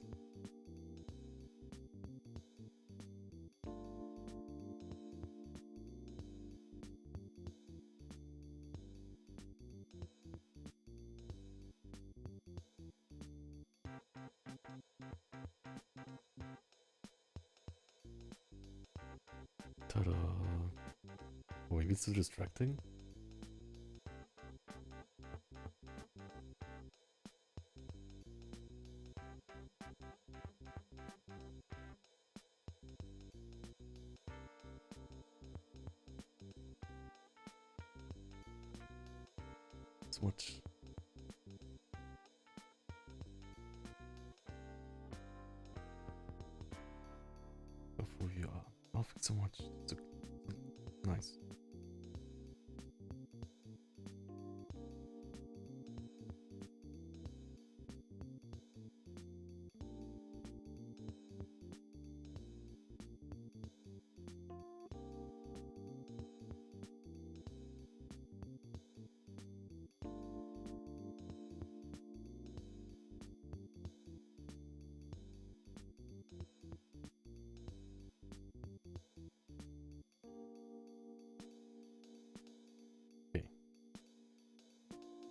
Ta-da! Oh, maybe it's too distracting? So much. Before you are. Oh, thanks so much. So nice.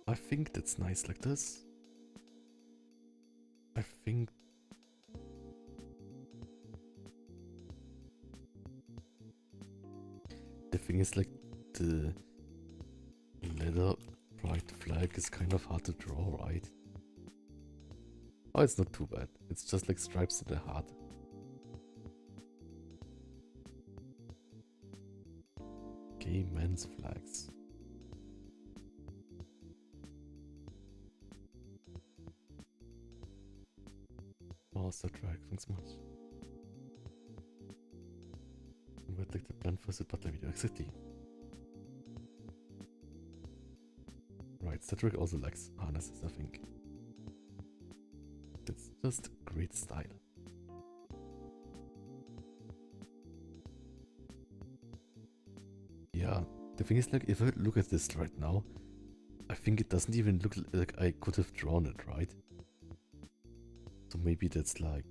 I think that's nice like this. I think the thing is like the leather pride flag is kind of hard to draw, right? Oh, it's not too bad. It's just like stripes in the heart. Gay men's flags. Oh, Star Trek, thanks so much. Wait, like the plan for the butler video, exactly. Right, Star Trek also likes harnesses, I think. It's just great style. Yeah, the thing is, like, if I look at this right now, I think it doesn't even look like I could have drawn it, right? So maybe that's like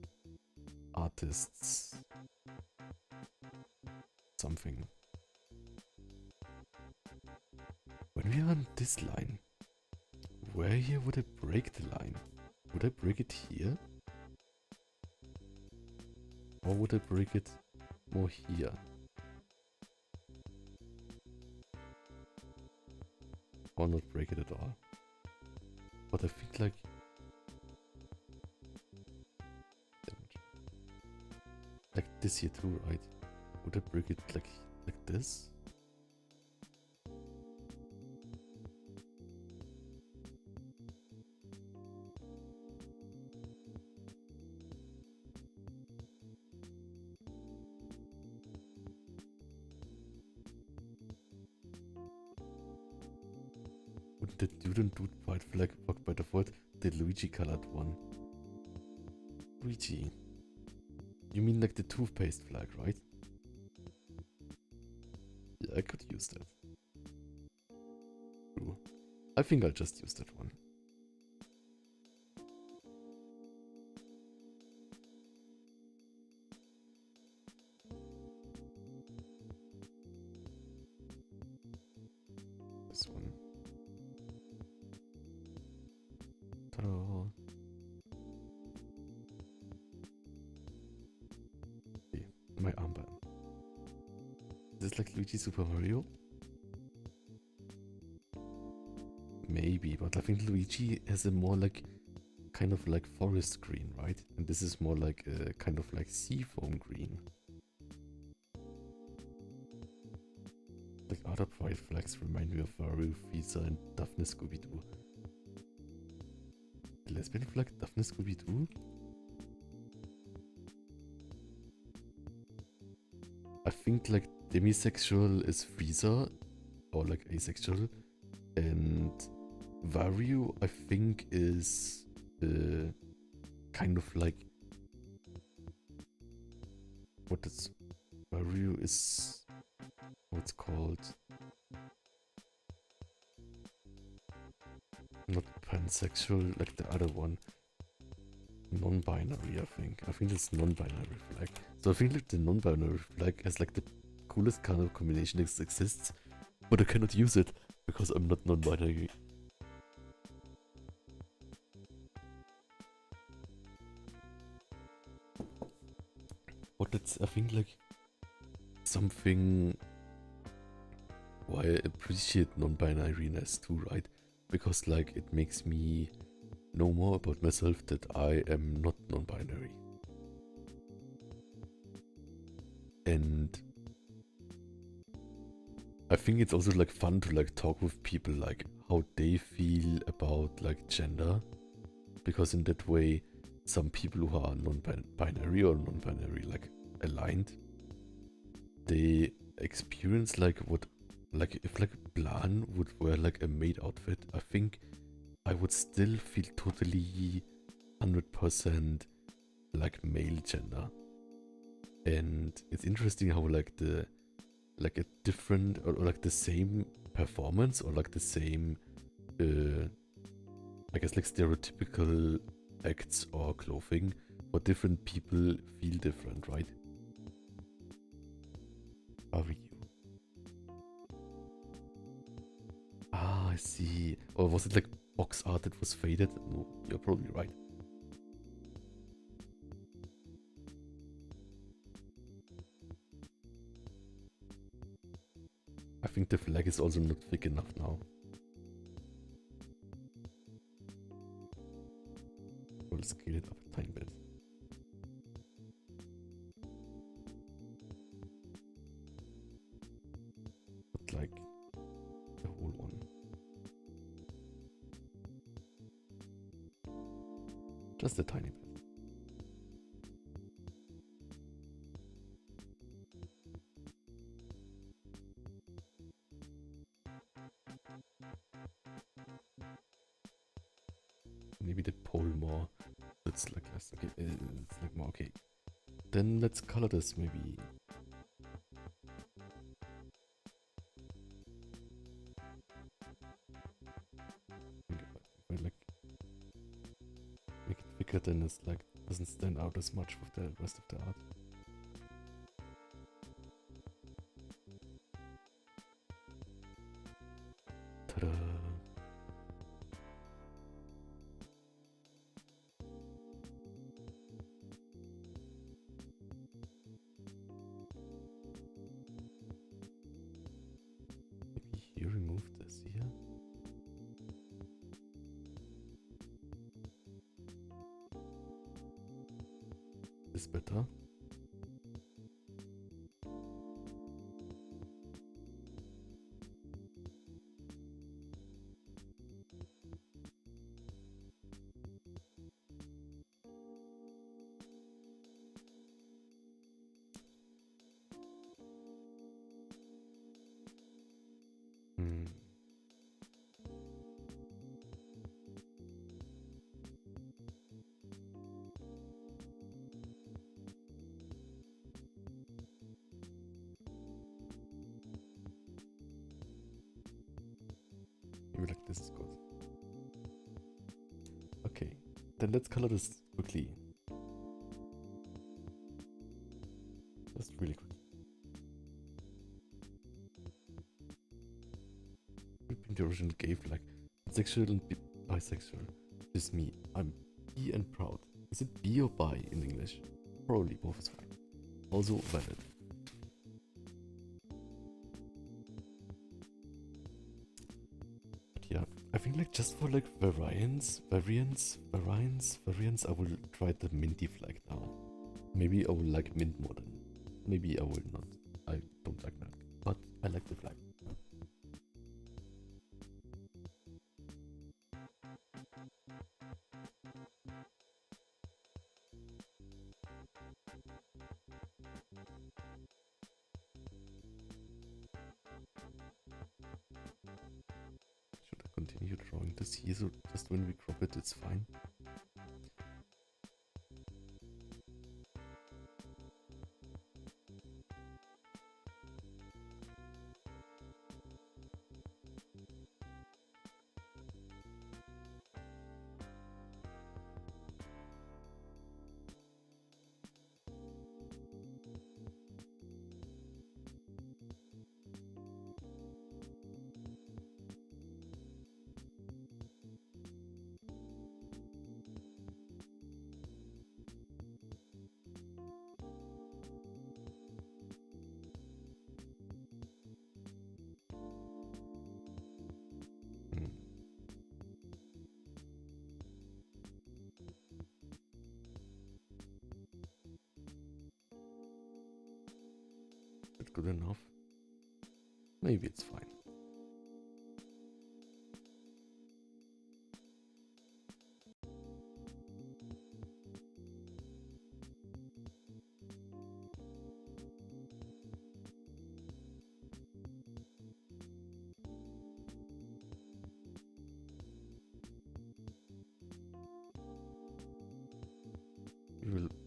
artists something. When we are on this line, where here would I break the line? Would I break it here? Or would I break it more here? Or not break it at all? But I think like... like this here too, right? Would I break it like this? Wouldn't the dude and dude white flag work by default? The Luigi colored one. Luigi. You mean like the toothpaste flag, right? Yeah, I could use that. True. I think I'll just use that one. my armband. Is this like Luigi Super Mario? Maybe, but I think Luigi has a more like kind of like forest green, right? And this is more like a kind of like seafoam green. Like other pride flags remind me of Furry, Frieza, and Daphne Scooby-Doo. The lesbian flag, Daphne Scooby-Doo? I think like demisexual is Frieza, or like asexual, and Vario I think is kind of like what is Vario is what's called not pansexual like the other one, non-binary. I think it's non-binary flag. So I think like the non-binary flag has like the coolest kind of combination that exists, but I cannot use it because I'm not non-binary. But it's, I think, like something why I appreciate non-binariness too, right? Because like it makes me know more about myself that I am not non-binary. And I think it's also like fun to like talk with people like how they feel about like gender, because in that way some people who are non-binary or non-binary like aligned, they experience like what, like if like Blan would wear like a maid outfit, I think I would still feel totally 100% like male gender. And it's interesting how like the like a different or like the same performance or like the same I guess like stereotypical acts or clothing for different people feel different, right? Are you? Ah, I see. Or was it like box art that was faded? No, you're probably right. I think the flag is also not thick enough now. We'll scale it up a tiny bit. But like the whole one. Just a tiny bit. Maybe the pole more. It's like less. Okay, it's like more. Okay. Then let's color this maybe. If I like make it thicker, then it's like doesn't stand out as much with the rest of the art. Ta-da! Maybe here remove this here. Is better. Hmm. Maybe like this is good. Okay, then let's color this quickly. Just really quick. Ripping the original gay flag. Sexual and bisexual. Is me. I'm bi and proud. Is it bi or bi in English? Probably both is fine. also valid. But yeah, I think like just for like variants, I will try the minty flag now. Maybe I will like mint more than. Maybe I will not. I don't like that. But I like the flag. Should I continue drawing this here so just when we crop it, it's fine? Hmm. Is it good enough? Maybe it's fine.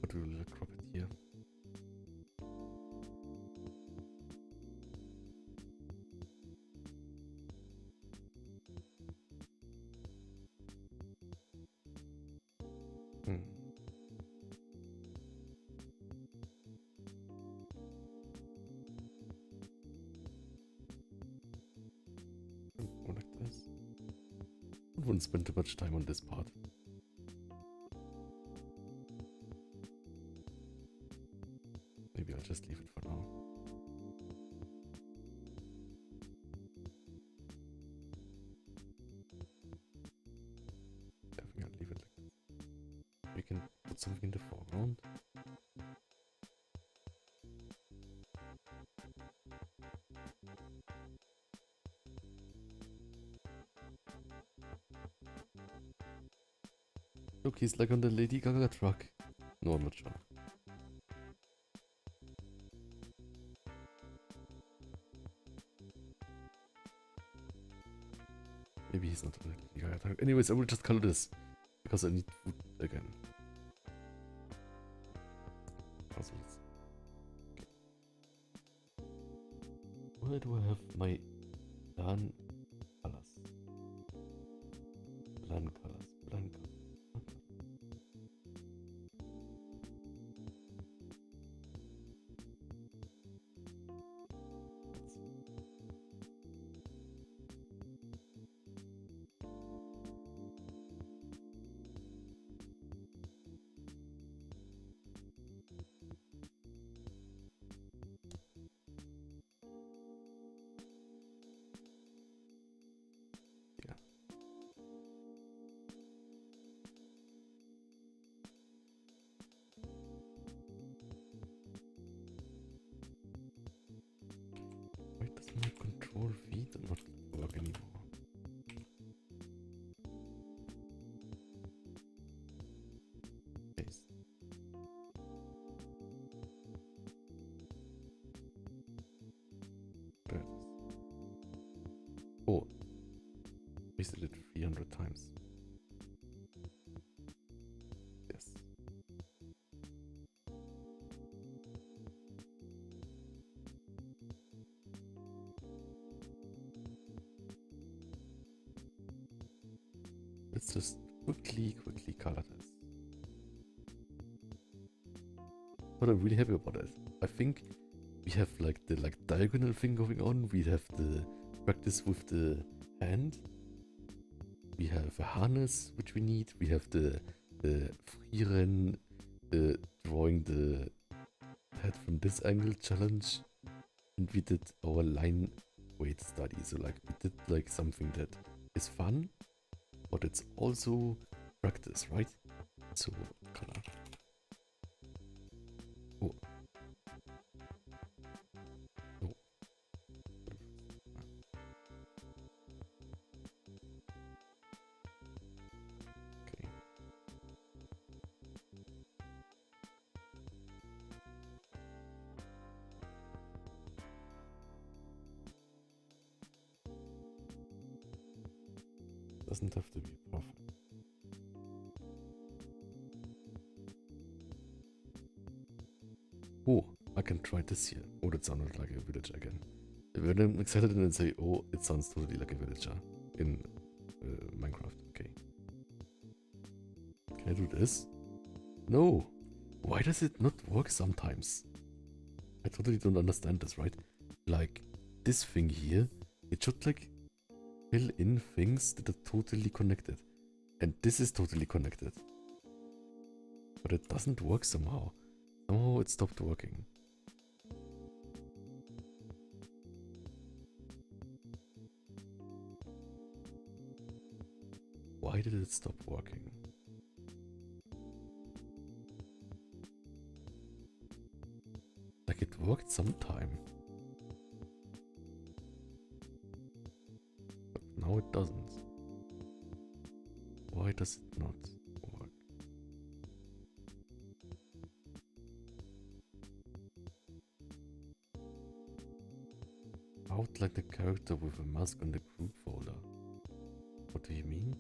But we will crop it here. Hmm. Go like this. I wouldn't spend too much time on this part. Maybe I'll just leave it for now. I think I'll leave it like this. We can put something in the foreground. Look, he's like on the Lady Gaga truck. No, I'm not sure. Maybe he's not on the Lady Gaga truck. Anyways, I will just color this because I need food again. Puzzles. Okay. Where do I have my plan colors? Plan colors. Plan colors. Why does my control V not work anymore? Paste. There it is. Oh, pasted it 300 times. Yes. Let's just quickly color this. But I'm really happy about it. I think we have like the diagonal thing going on. We have the practice with the hand. We have a harness which we need. We have the Frieren drawing the had from this angle challenge, and we did our line weight study. So like we did like something that is fun, but it's also practice, right? So color. Oh. No. Okay. Doesn't have to be perfect. Oh, I can try this here. Oh, that sounded like a village again. When I'm excited and then say, oh, it sounds totally like a villager in Minecraft. Okay. Can I do this? No. Why does it not work sometimes? I totally don't understand this, right? Like, this thing here, it should like fill in things that are totally connected. And this is totally connected. But it doesn't work somehow. Somehow it stopped working. Why did it stop working? Like it worked sometime. But now it doesn't. Why does it not work? Outline the character with a mask on the group folder. What do you mean?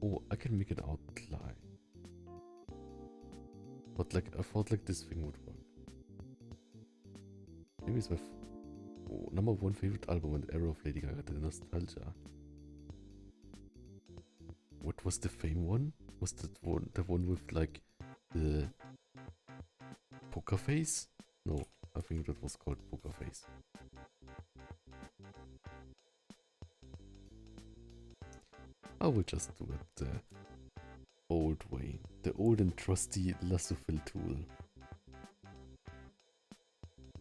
Oh, I can make it outline. But like, I thought like this thing would work. Maybe it's my number one favorite album and era of Lady Gaga, the Nostalgia. What was the Fame one? Was that one the one with like the poker face? No, I think that was called Poker Face. I will just do it the old way. The old and trusty lasso fill tool.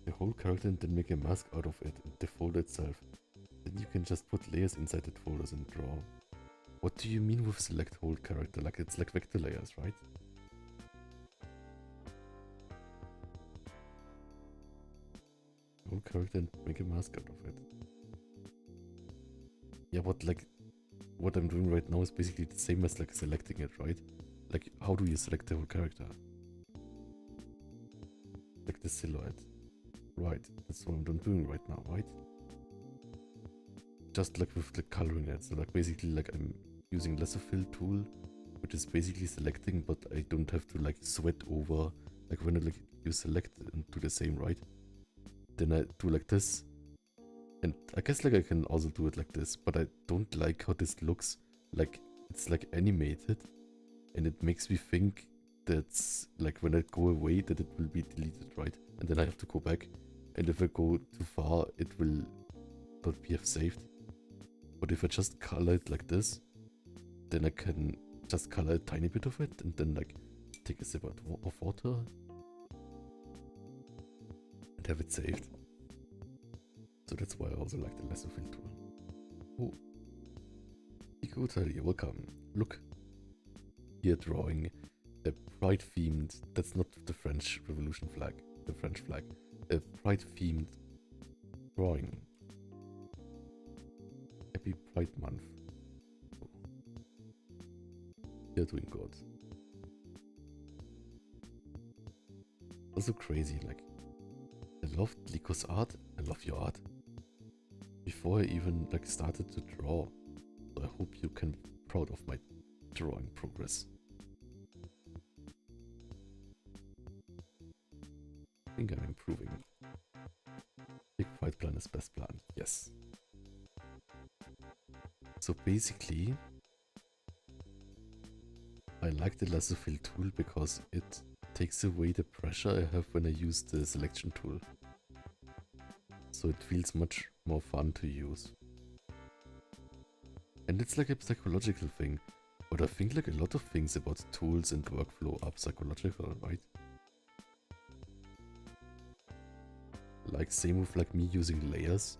The whole character and then make a mask out of it and the folder itself. Then you can just put layers inside the folders and draw. What do you mean with select whole character? Like it's like vector layers, right? Whole character and make a mask out of it. Yeah, but like what I'm doing right now is basically the same as like selecting it, right? Like how do you select the whole character? Like the silhouette. Right, that's what I'm doing right now, right? Just like with the coloring it. So like basically like I'm using lasso fill tool, which is basically selecting, but I don't have to like sweat over. Like when like you select and do the same, right? Then I do like this. And I guess like I can also do it like this, but I don't like how this looks. Like it's like animated and it makes me think that's like when I go away that it will be deleted, right? And then I have to go back. And if I go too far, it will not be saved. But if I just color it like this, then I can just color a tiny bit of it and then like take a sip of water and have it saved. So that's why I also like the lasso fill tool. Oh, Iko, welcome. Look, here drawing a pride themed. That's not the French Revolution flag. The French flag. A pride themed drawing. Happy Pride Month. Oh. You're doing good. Also crazy, like I loved Liko's art. I love your art. Before I even like started to draw. So I hope you can be proud of my drawing progress. I think I'm improving. Big Pride plan is best plan. Yes. So basically, I like the lasso fill tool because it takes away the pressure I have when I use the selection tool. So it feels much more fun to use. And it's like a psychological thing. But I think like a lot of things about tools and workflow are psychological, right? Like same with like me using layers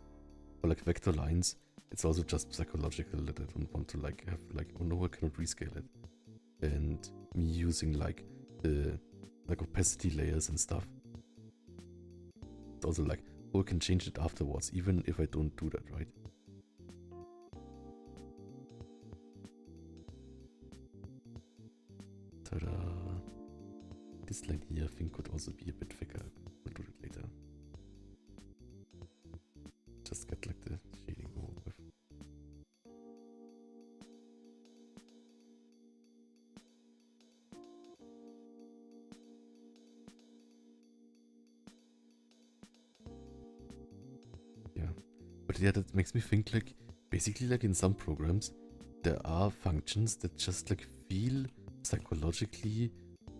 or like vector lines. It's also just psychological that I don't want to like have like, oh no, I cannot rescale it. And me using like the like opacity layers and stuff. It's also like, oh, I can change it afterwards, even if I don't do that, right? Ta-da! This line here I think could also be a bit thicker. We'll do it later. Just get like the shading over with. Yeah, but yeah, that makes me think like, basically like in some programs, there are functions that just like feel psychologically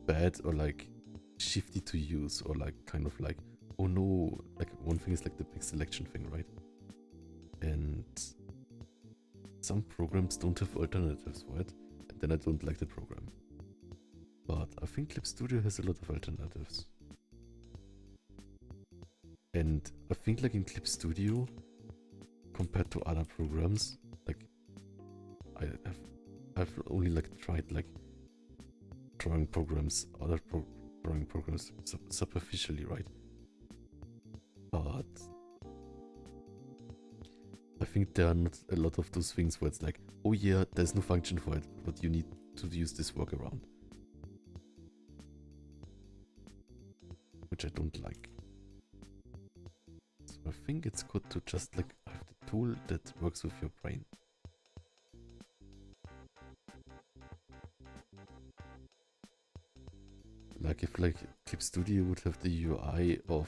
bad or like shifty to use, or like kind of like, oh no, like one thing is like the big selection thing, right? And some programs don't have alternatives for it, and then I don't like the program. But I think Clip Studio has a lot of alternatives. And I think like in Clip Studio, compared to other programs, like I've only like tried like drawing programs, drawing programs superficially, right? But I think there are not a lot of those things where it's like, oh yeah, there's no function for it, but you need to use this workaround. Which I don't like. So I think it's good to just like have the tool that works with your brain. Like if like Clip Studio would have the UI of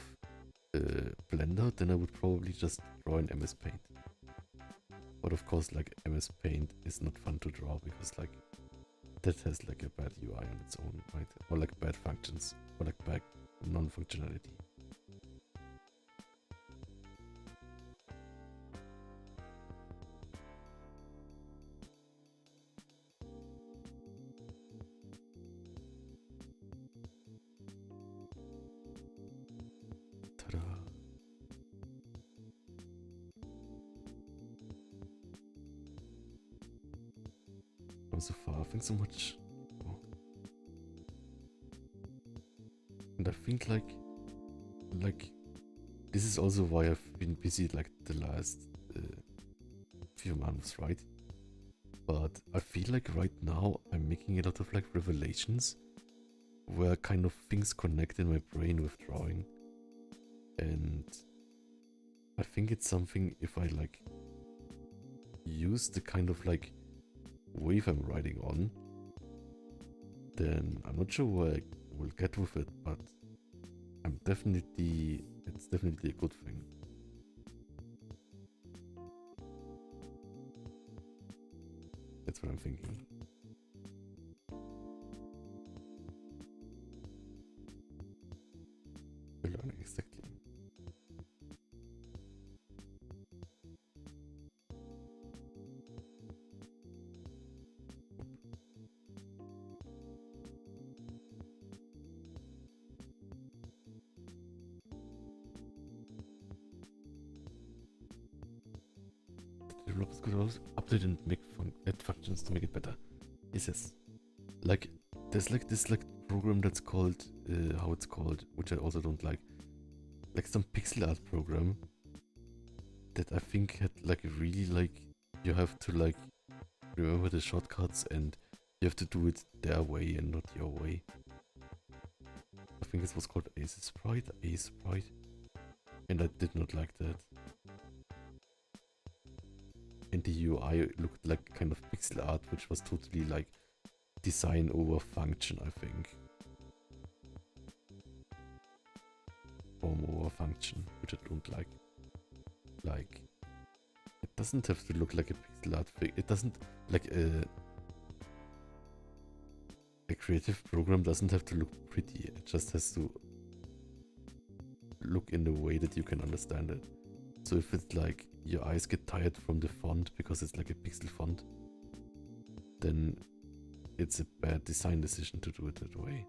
Blender, then I would probably just draw in MS Paint. But of course like MS Paint is not fun to draw because like that has like a bad UI on its own, right? Or like bad functions, or like bad non-functionality. Ta-da! Oh, so far, thanks so much. Oh. And I think like this is also why I've been busy like the last few months, right? But I feel like right now I'm making a lot of like revelations where kind of things connect in my brain with drawing. And I think it's something, if I like use the kind of like wave I'm riding on, then I'm not sure where I will get with it, but it's definitely a good thing. That's what I'm thinking. We're learning exactly. Developers could also update and add functions to make it better. Yes. Like there's like this like program that's called how it's called, which I also don't like some pixel art program that I think had like really like you have to like remember the shortcuts and you have to do it their way and not your way. I think it was called Ace Sprite, and I did not like that. And the UI looked like kind of pixel art, which was totally like design over function, I think. Form over function, which I don't like. Like, it doesn't have to look like a pixel art thing. It doesn't, like a creative program doesn't have to look pretty. It just has to look in the way that you can understand it. So if it's like your eyes get tired from the font because it's like a pixel font, then it's a bad design decision to do it that way.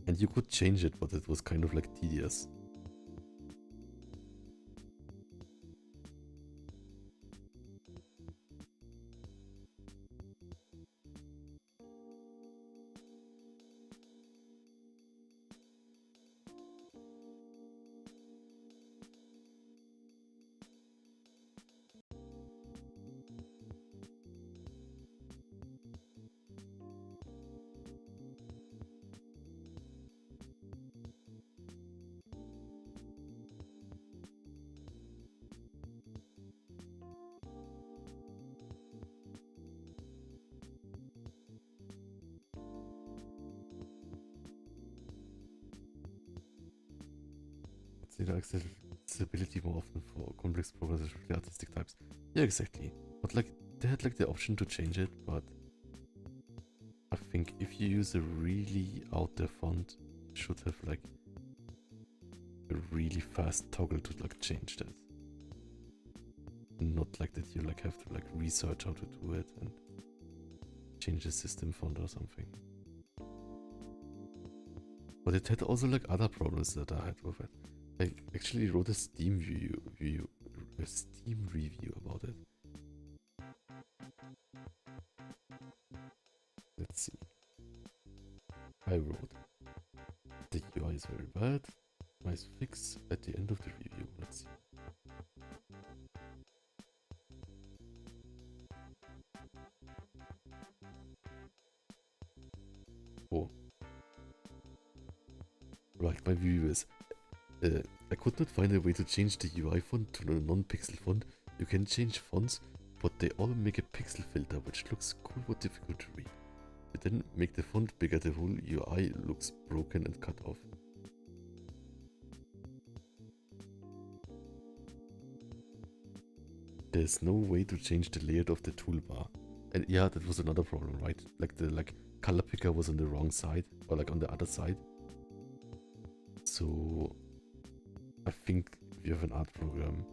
And you could change it, but it was kind of like tedious. Consider accessibility more often for complex programs, especially artistic types. Yeah, exactly. But like, they had like the option to change it, but I think if you use a really out there font, you should have like a really fast toggle to like change that. Not like that you like have to like research how to do it and change the system font or something. But it had also like other problems that I had with it. I actually wrote a Steam review about it. Let's see. I wrote the UI is very bad. Nice fix at the end of the review. Let's see. Oh, right. My review is. I could not find a way to change the UI font to a non-pixel font. You can change fonts, but they all make a pixel filter, which looks cool but difficult to read. You then make the font bigger, the whole UI looks broken and cut off. There's no way to change the layout of the toolbar. And yeah, that was another problem, right? Like the color picker was on the wrong side, or like on the other side. So I think if you have an art program,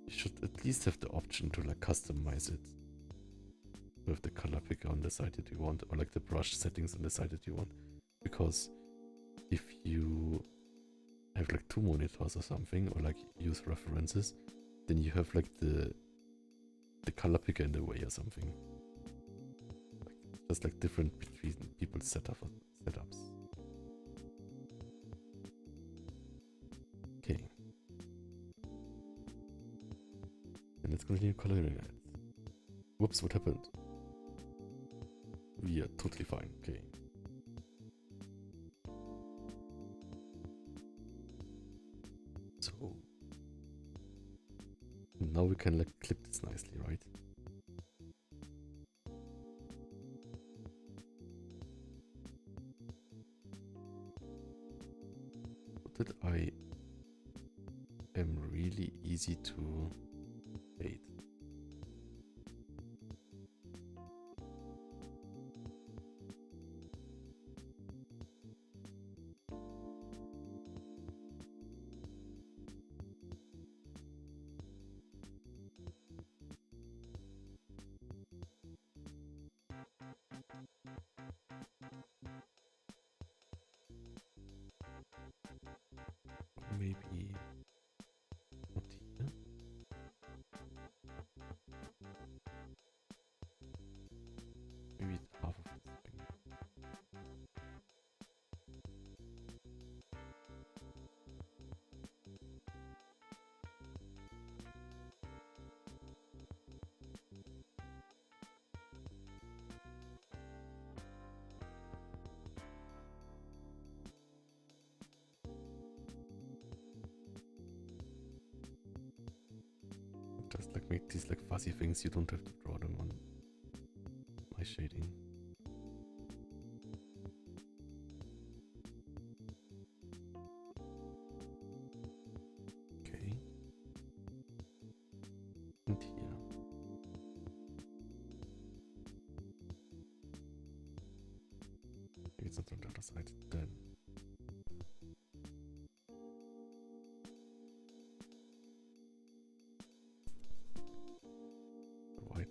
you should at least have the option to like customize it with the color picker on the side that you want, or like the brush settings on the side that you want. Because if you have like 2 monitors or something, or like use references, then you have like the color picker in the way or something. Like, just like different between people's setups. Okay. And let's continue coloring it. Whoops, what happened? We are totally fine. Okay. So now we can like clip this nicely, right? But that I am really easy to fade. Maybe not here. Maybe half of this thing. Just like make these like fuzzy things, you don't have to draw them on my shading. Okay. And here. Maybe it's not on the other side. Then. Why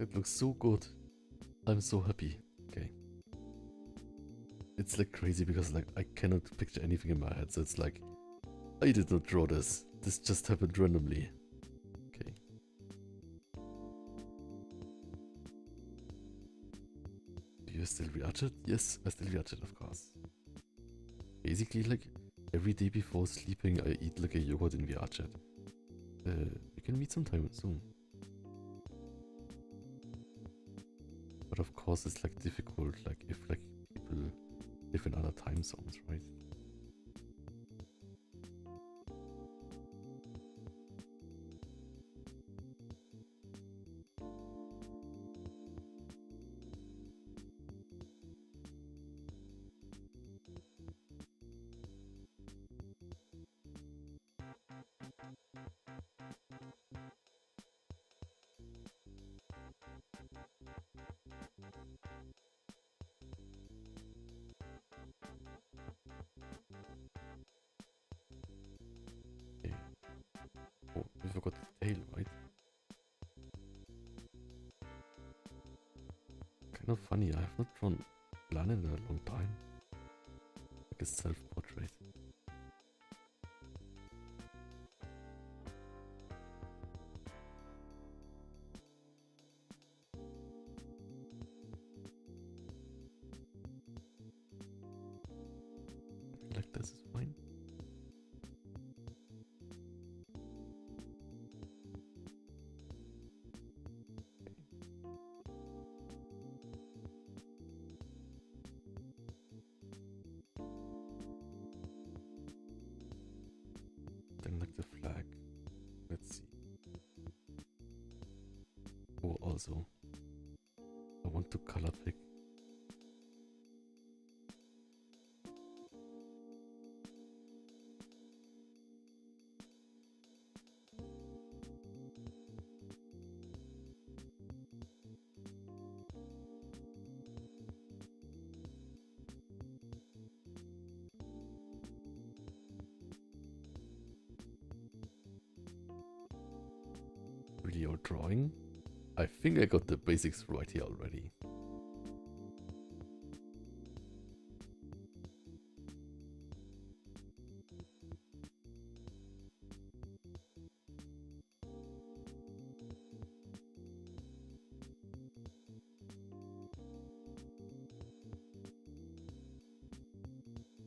It looks so good. I'm so happy. Okay. It's like crazy because like I cannot picture anything in my head. So it's like, I did not draw this. This just happened randomly. Okay. Do you still react it? Yes, I still react it, of course. Basically, like every day before sleeping, I eat like a yogurt in Viachet. We can meet sometime soon. But of course, it's like difficult, like if like people live in other time zones, right? Okay. Oh, we forgot the tail, right? Kind of funny, I have not drawn planet in a long time. Like a self-portrait. Like this is fine. Then like the flag. Let's see. Oh, also, I want to color pick. Really old drawing. I think I got the basics right here already.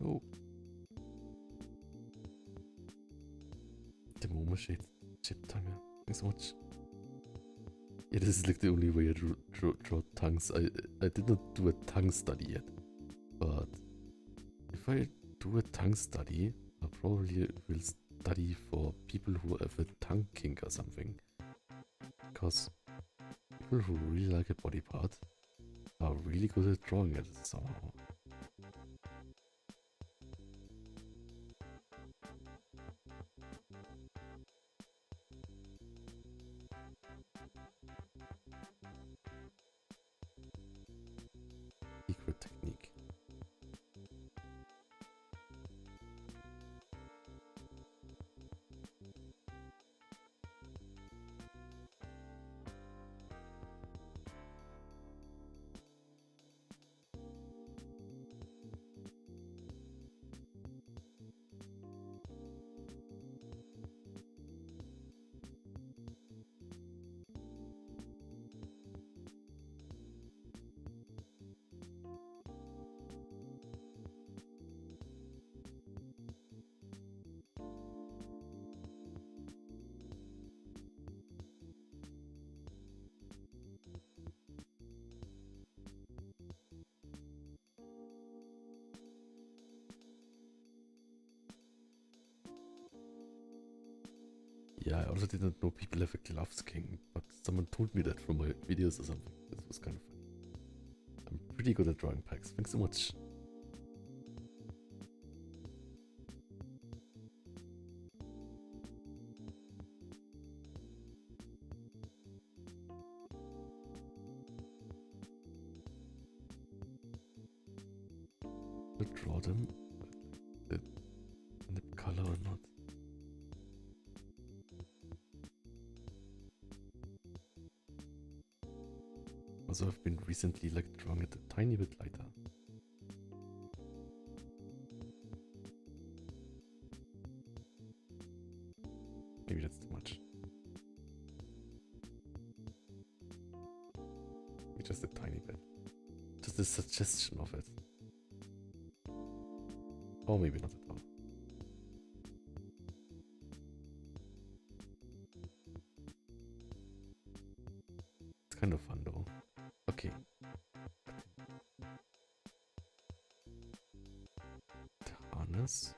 Oh. The Momo shade chip tongue. Thanks so much. Yeah, this is like the only way I draw tongues. I did not do a tongue study yet. But if I do a tongue study, I probably will study for people who have a tongue kink or something. Because people who really like a body part are really good at drawing it somehow. Secret technique. Yeah, I also did not know people have a gloves king, but someone told me that from my videos or something. This was kind of funny. I'm pretty good at drawing packs. Thanks so much. To draw them, the nip color or not. Also I've been recently like drawing it a tiny bit lighter. Maybe that's too much. Maybe just a tiny bit. Just a suggestion of it. Or maybe not at all. It's kind of fun though. Okay. The harness.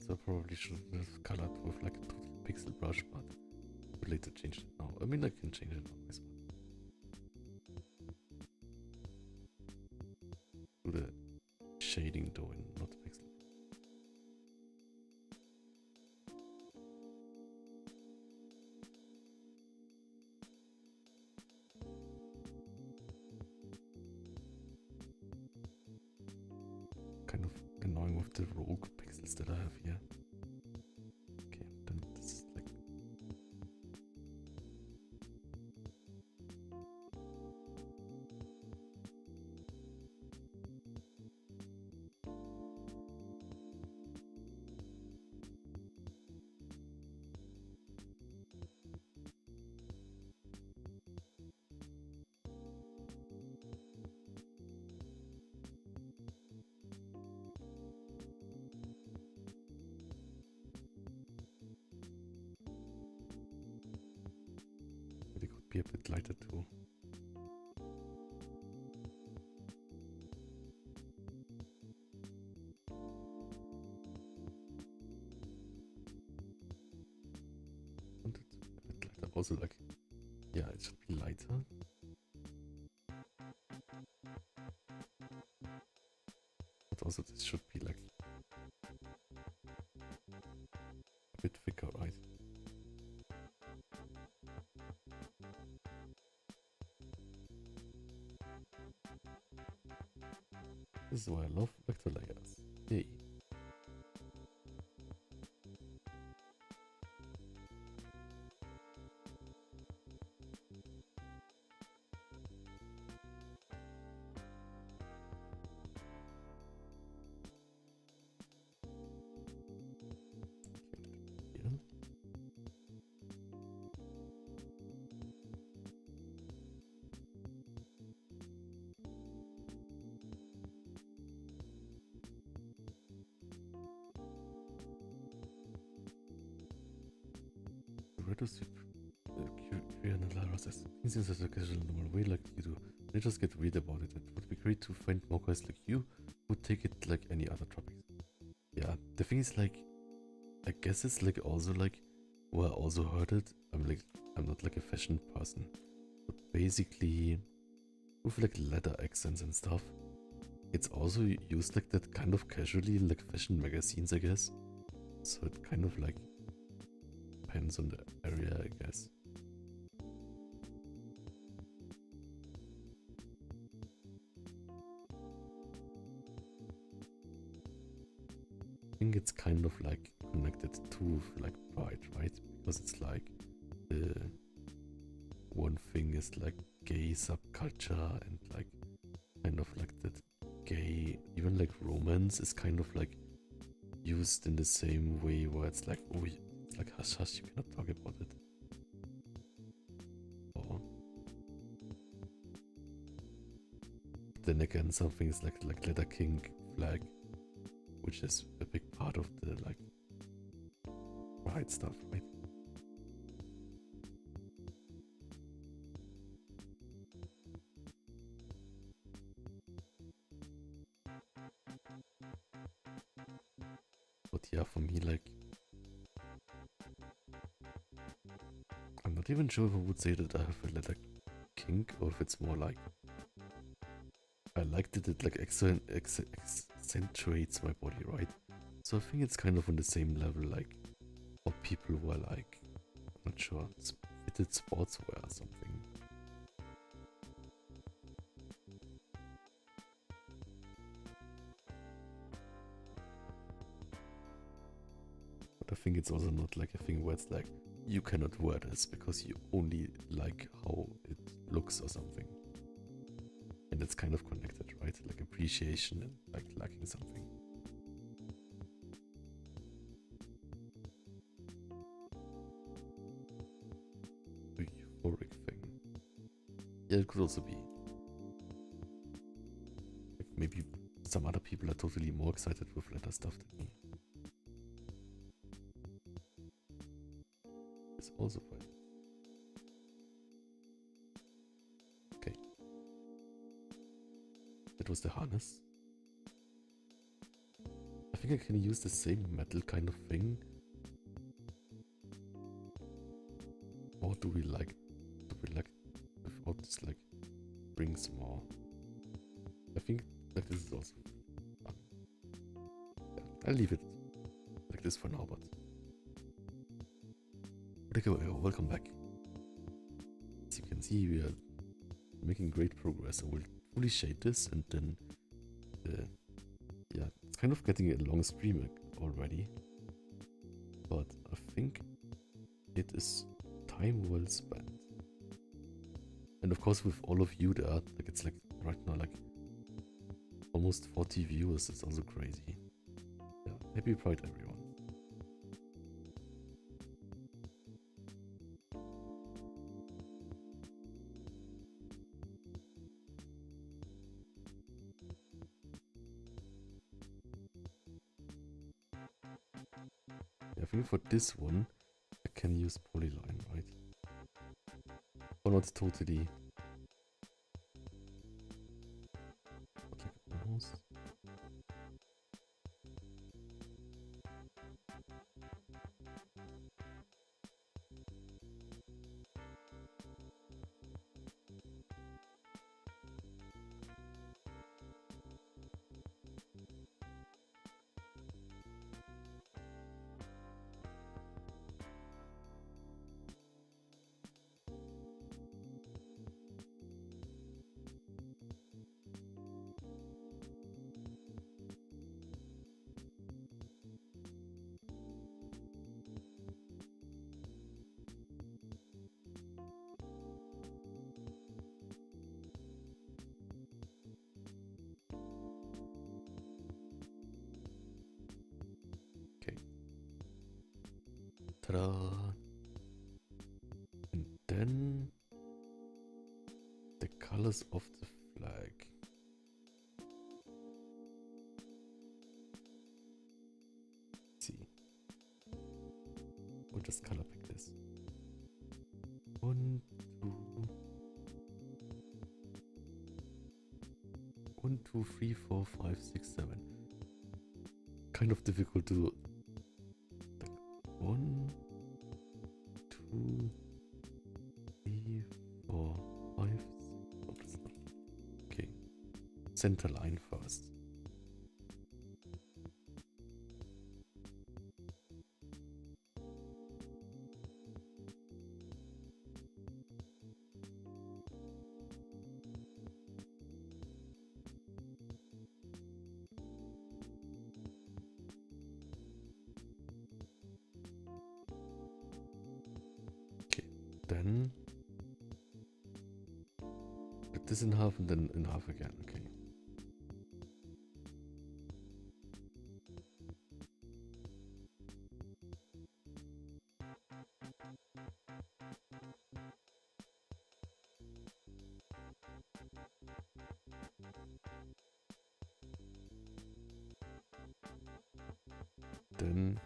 So I probably should have colored with like a total pixel brush, but too late to change it now. I mean, I can change it now, I suppose. Do the shading though, and not pixel. Kind of annoying with the rogue pixels that I have here. Okay, then this is like it could be a bit lighter too. And it's a bit lighter. Also, like, yeah, it should be lighter. But also, this should be like a bit thicker, right? This is why I love vector layers. Yay. Yeah. Reduce Q&Rs as things in such a casual normal way like you do. They just get weird about it. It would be great to find more guys like you who take it like any other topics. Yeah, the thing is like, I guess it's like also like, well, I also heard it. I'm not like a fashion person, but basically with like leather accents and stuff, it's also used like that kind of casually in like fashion magazines, I guess. So it kind of like depends on the area, I guess. I think it's kind of like connected to like pride, right? Because it's like the one thing is like gay subculture and like kind of like that gay, even like romance is kind of like used in the same way where it's like, oh, it's like hush hush, you cannot talk about it. Or then again, something is like Letter King flag, which is a big part of the like pride stuff, right? But yeah, for me, like, I'm not even sure if I would say that I have a leather kink, or if it's more like I like that it like accentuates my body, right? So I think it's kind of on the same level, like, for people who are like, I'm not sure, fitted sportswear or something. But I think it's also not like a thing where it's like, you cannot wear this because you only like how it looks or something. And it's kind of connected, right? Like appreciation and like liking something. The euphoric thing. Yeah, it could also be. Like maybe some other people are totally more excited with leather stuff than me. It's also fine. Okay. That was the harness. I think I can use the same metal kind of thing. Or do we like without this like brings more? I think that this is also fun. Yeah, I'll leave it like this for now, but welcome back. As you can see, we are making great progress. I will fully shade this, and then yeah, it's kind of getting a long stream already, but I think it is time well spent. And of course, with all of you there, like it's like right now like almost 40 viewers. It's also crazy. Yeah, happy Pride, everyone. Yeah, I think for this one, I can use polyline, right? Or not totally. But like almost. Okay. Ta-da! And then the colors of the flag. Let's see. We'll just color pick this. 1, 2, 1, 2, 3, 4, 5, 6, 7. Kind of difficult to. 1, 2, 3, 4, 5. Oh, that's not. Okay. Center line first. Then split this in half and then in half again. Okay. Then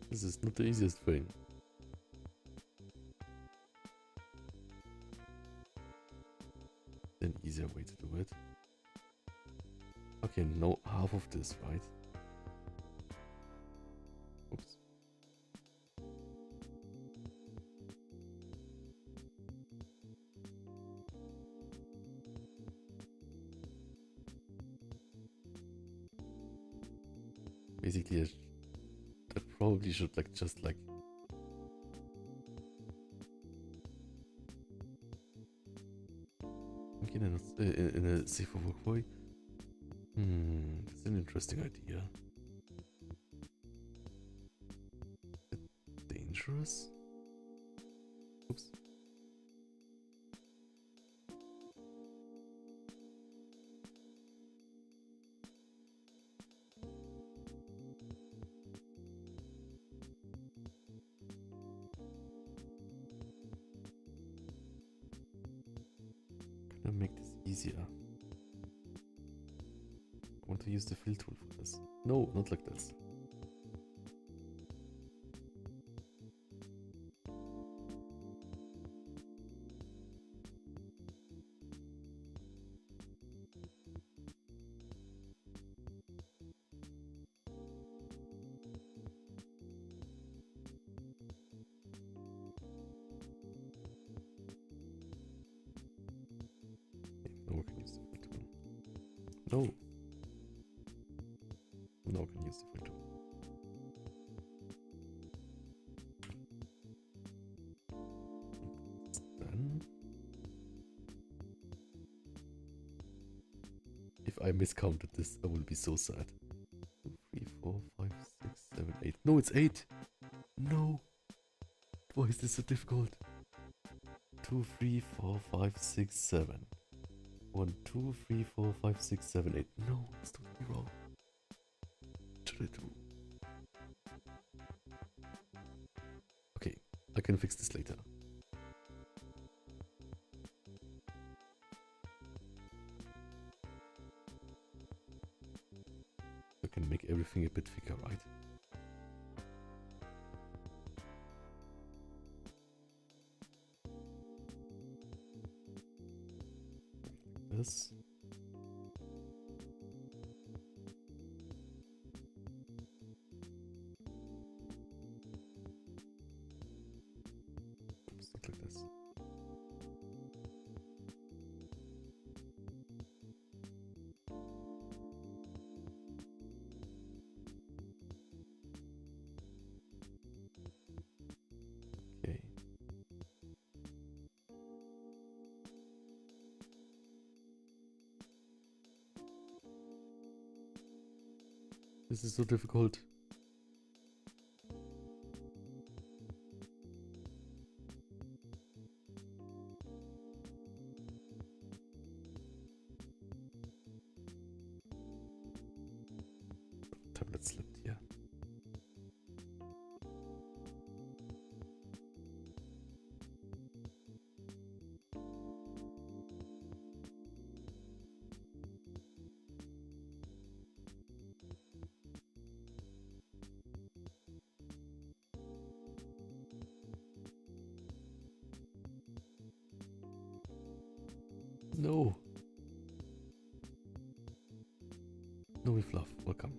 this is not the easiest thing. an easier way to do it. Okay, no, half of this, right? Oops. Basically, I probably should like just like in a safer workflow. That's an interesting idea. Dangerous? Oops. Can I make this easier? I want to use the fill tool for this. No, not like this. No, I can use the fill tool. No. No, I can use the fill tool. Then, if I miscounted this, I will be so sad. 2, 3, 4, 5, 6, 7, 8. No, it's 8. No. Why is this so difficult? 2, 3, 4, 5, 6, 7. 1, 2, 3, 4, 5, 6, 7, 8. No, it's totally wrong. What should I do? Okay, I can fix this later. I can make everything a bit thicker, right? This. Oops, not like this. Okay. This is so difficult. Tablet slipped here. No. No, with love. Welcome.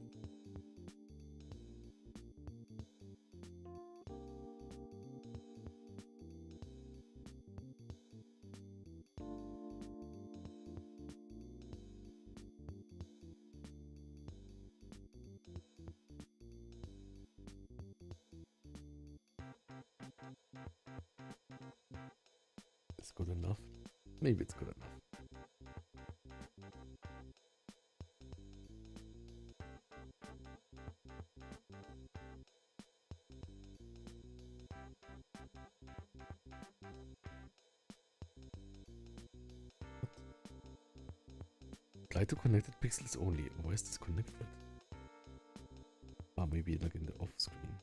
Is good enough? Maybe it's good enough. Try to connected pixels only. Why is this connected? Ah, maybe like in the off screen.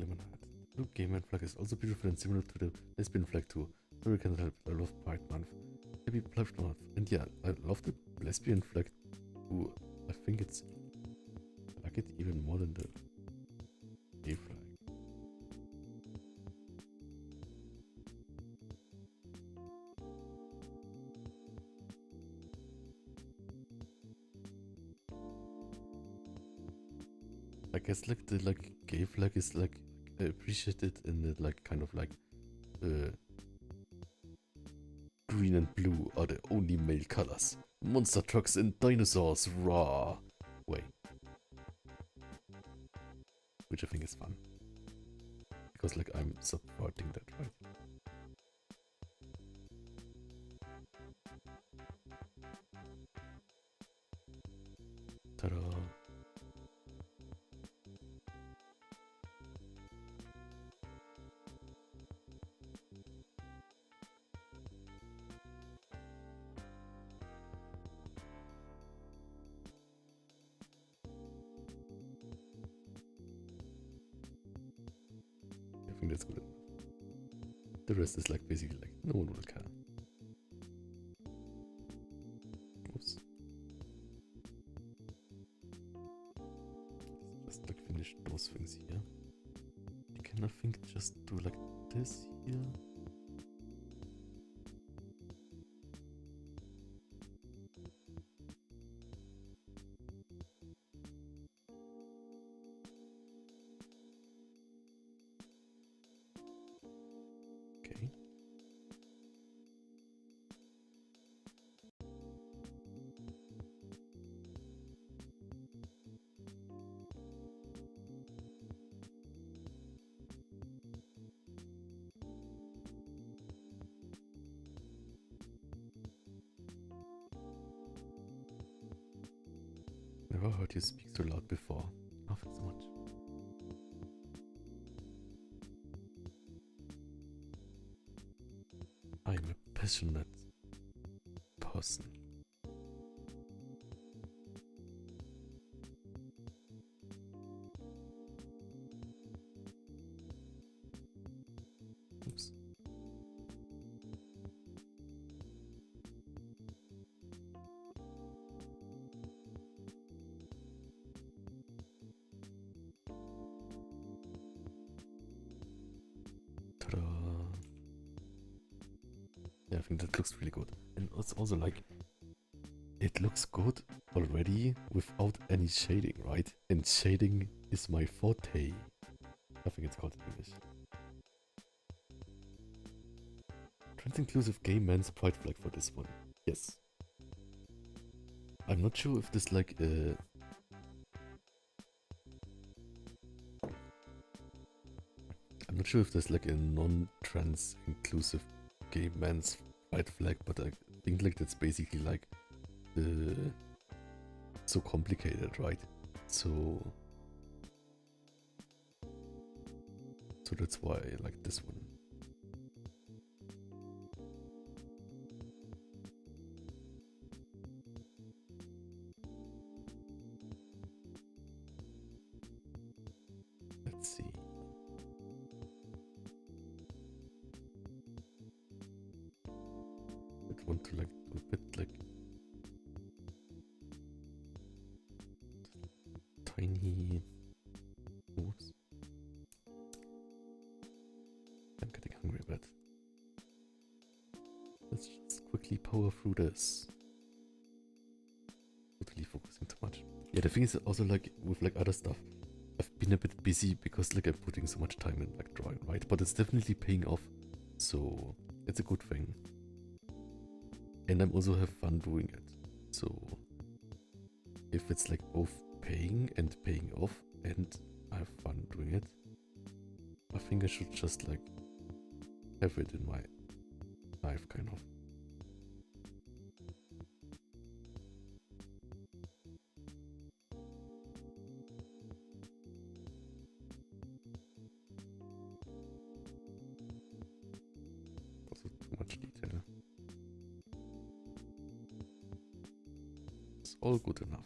Lemonade. The blue gay man flag is also beautiful and similar to the lesbian flag too. Furry can help. I love Pride Month. Happy Pride Month. And yeah, I love the lesbian flag too. I think it's... I like it even more than the gay flag. I guess like the gay flag is like appreciated in the like kind of like green and blue are the only male colors. Monster trucks and dinosaurs, raw. Way. Which I think is fun. Because like I'm supporting that, right? Ta-da. I think that's good enough. The rest is like basically like no one will care. Oops. Just like finish those things here. You can I think just do like this here. Okay. Never heard you speak so loud before. Love it so much. I'm a passionate person. Oops. Ta-da. Yeah, I think that looks really good. And it's also like, it looks good already without any shading, right? And shading is my forte. I think it's called in English. Trans-inclusive gay men's pride flag for this one. Yes. I'm not sure if this like I'm not sure if there's like a non-trans inclusive gay men's pride flag, but I think like that's basically like so complicated, right? So that's why I like this one. Let's see. I want to like do a bit like tiny. Oops. I'm getting hungry a bit. Let's just quickly power through this. Totally focusing too much. Yeah, the thing is also like with like other stuff, I've been a bit busy because like I'm putting so much time in like drawing, right? But it's definitely paying off, so it's a good thing. And I'm also have fun doing it. So if it's like both paying and paying off and I have fun doing it, I think I should just like have it in my life kind of. Also too much detail. It's all good enough.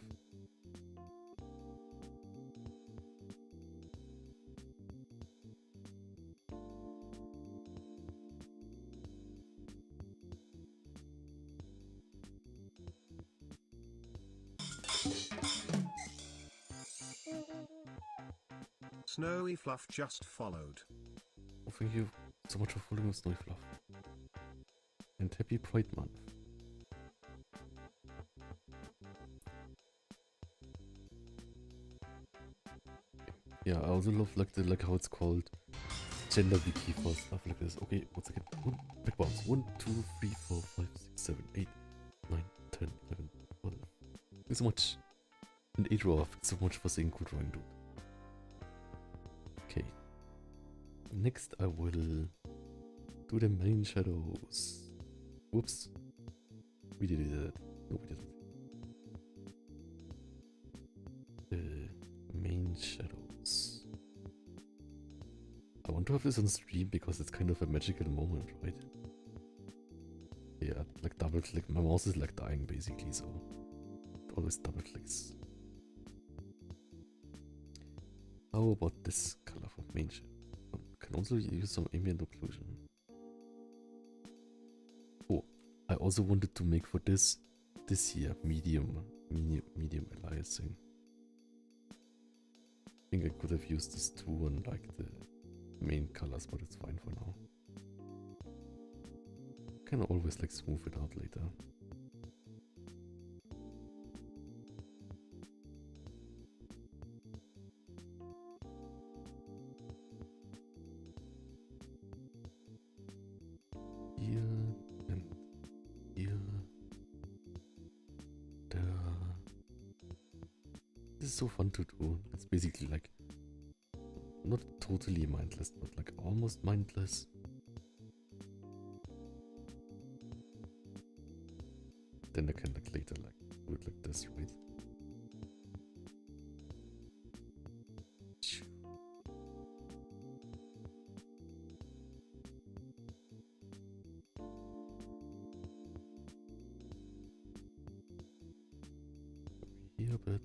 Snowy Fluff just followed. Oh, thank you so much for following Snowy Fluff. And happy Pride Month. Yeah, I also love like how it's called gender wiki for stuff like this. Okay, once again, back bounce. 1, 2, 3, 4, 5, 6, 7, 8, 9, 10, 11, 12. Thanks so much. And 8 row, thanks so much for saying cool drawing, dude. Okay. Next I will do the main shadows. Whoops. We did it. No, we didn't. The main shadows. I want to have this on stream because it's kind of a magical moment, right? Yeah, like double click. My mouse is like dying basically, so it always double clicks. How about this color for main shadow? Can also use some ambient occlusion. Oh, I also wanted to make for this here medium aliasing. I think I could have used this too on like the main colors, but it's fine for now. Can always like smooth it out later. Here and here. There. This is so fun to do. It's basically like not totally mindless, but like almost mindless. Then I can like later like do it like this, right? Here a bit.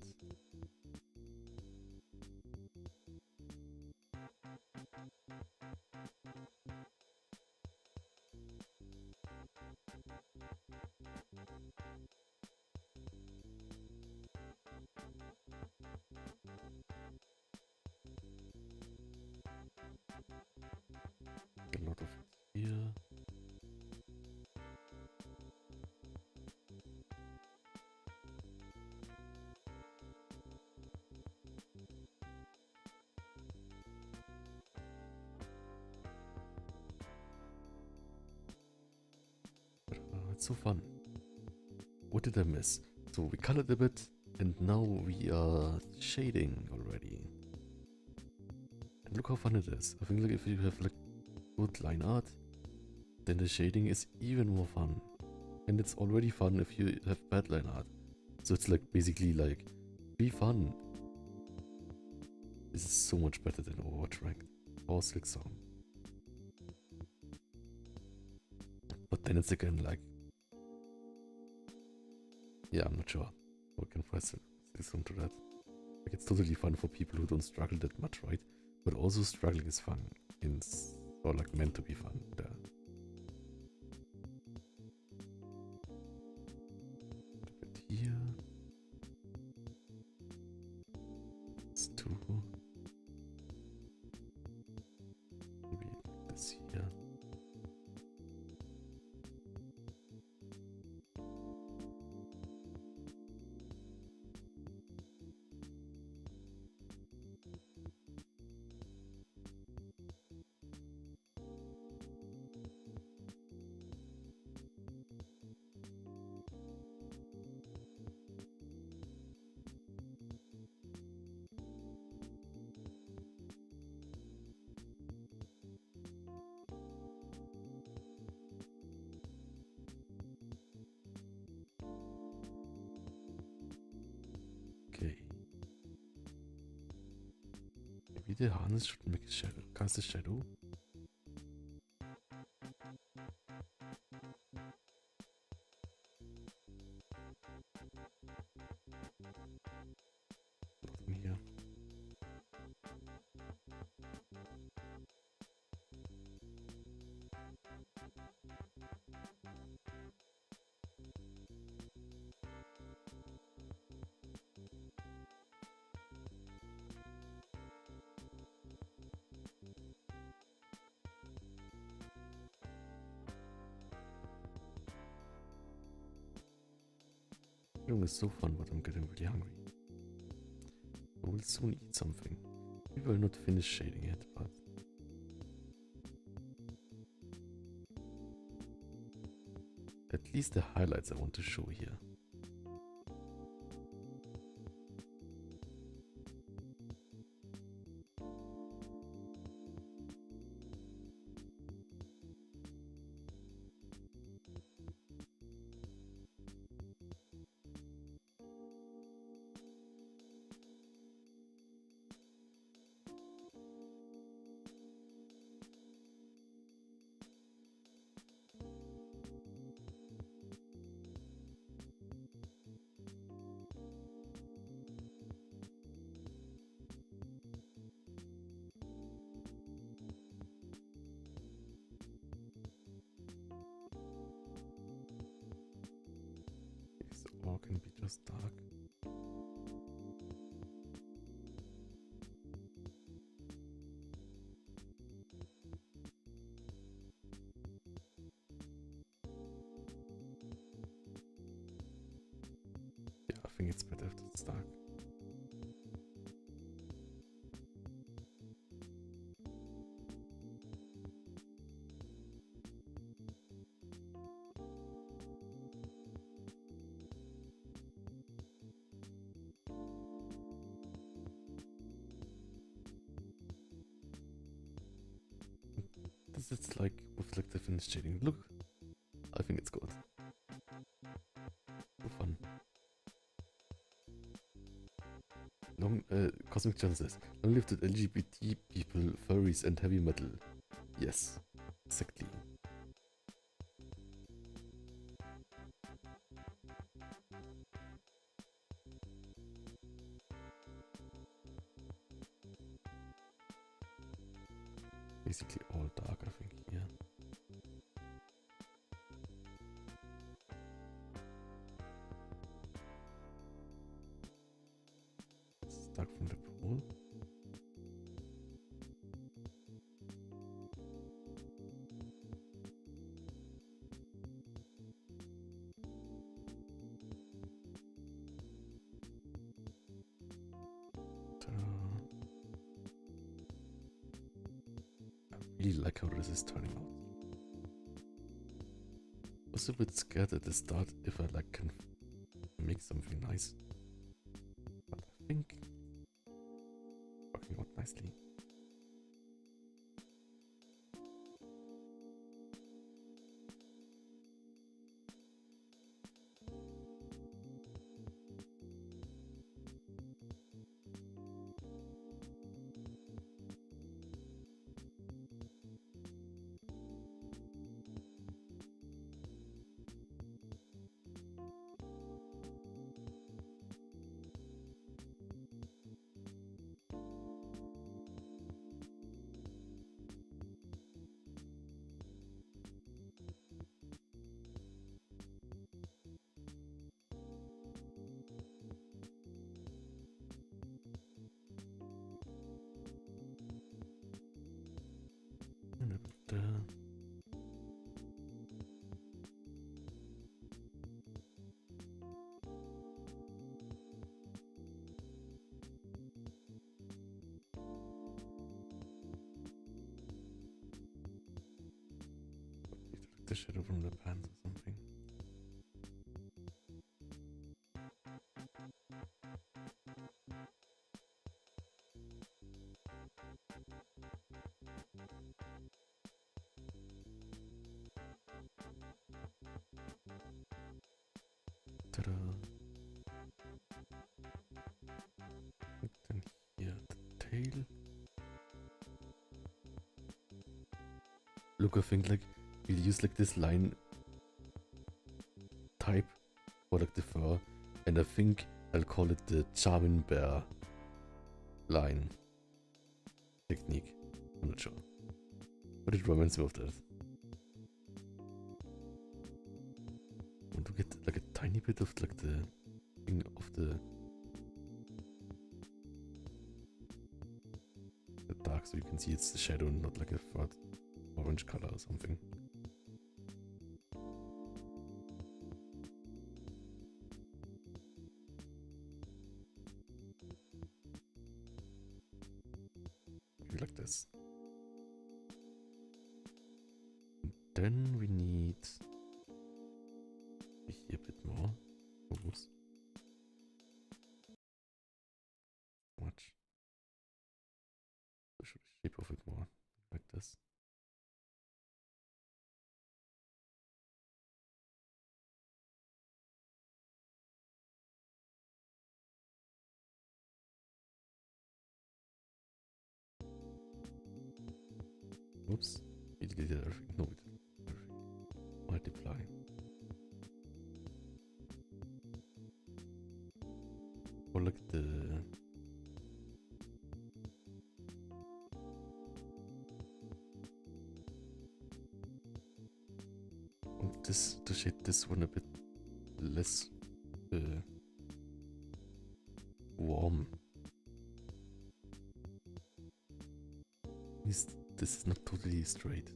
A lot of it here. But, it's so fun. What did I miss? So we colored a bit, and now we are shading already. And look how fun it is. I think like if you have like good line art, then the shading is even more fun. And it's already fun if you have bad line art. So it's like basically like, be fun. This is so much better than Overwatch Ranked or Slick Song. But then it's again like, yeah, I'm not sure. We can press listen to that. Like it's totally fun for people who don't struggle that much, right? But also struggling is fun. Or like meant to be fun. There. A bit here. It's two. Maybe this here. Okay. Maybe the harness should make a shadow. Cast a shadow. Nothing here. Shadowing is so fun, but I'm getting really hungry. I will soon eat something. We will not finish shading it, but... at least the highlights I want to show here. This all can be just dark. Yeah, I think it's better if it's dark. This is like with like the finished shading. Look, I think it's good. So fun. Long, Cosmic John says, long live the LGBT people, furries, and heavy metal. Yes, exactly. Basically all dark, I think, yeah. It's dark from the pool. I really like how this is turning out. I was a bit scared at the start if I like can make something nice, but I think working out nicely. The shadow from the pants or something. Ta-da! Then here the tail. Look, I think like we'll use like this line type for like the fur, and I think I'll call it the Charmin Bear line technique. I'm not sure, but it reminds me of that. I want to get like a tiny bit of like the thing of the dark, so you can see it's the shadow and not like a fur orange color or something. like this. Then we need here a bit more. Oops. Much. I should shape of it more like this. Oops. We deleted everything. No, we didn't. Everything. Multiply. Or like the this to shade this one a bit less warm. This is not totally straight.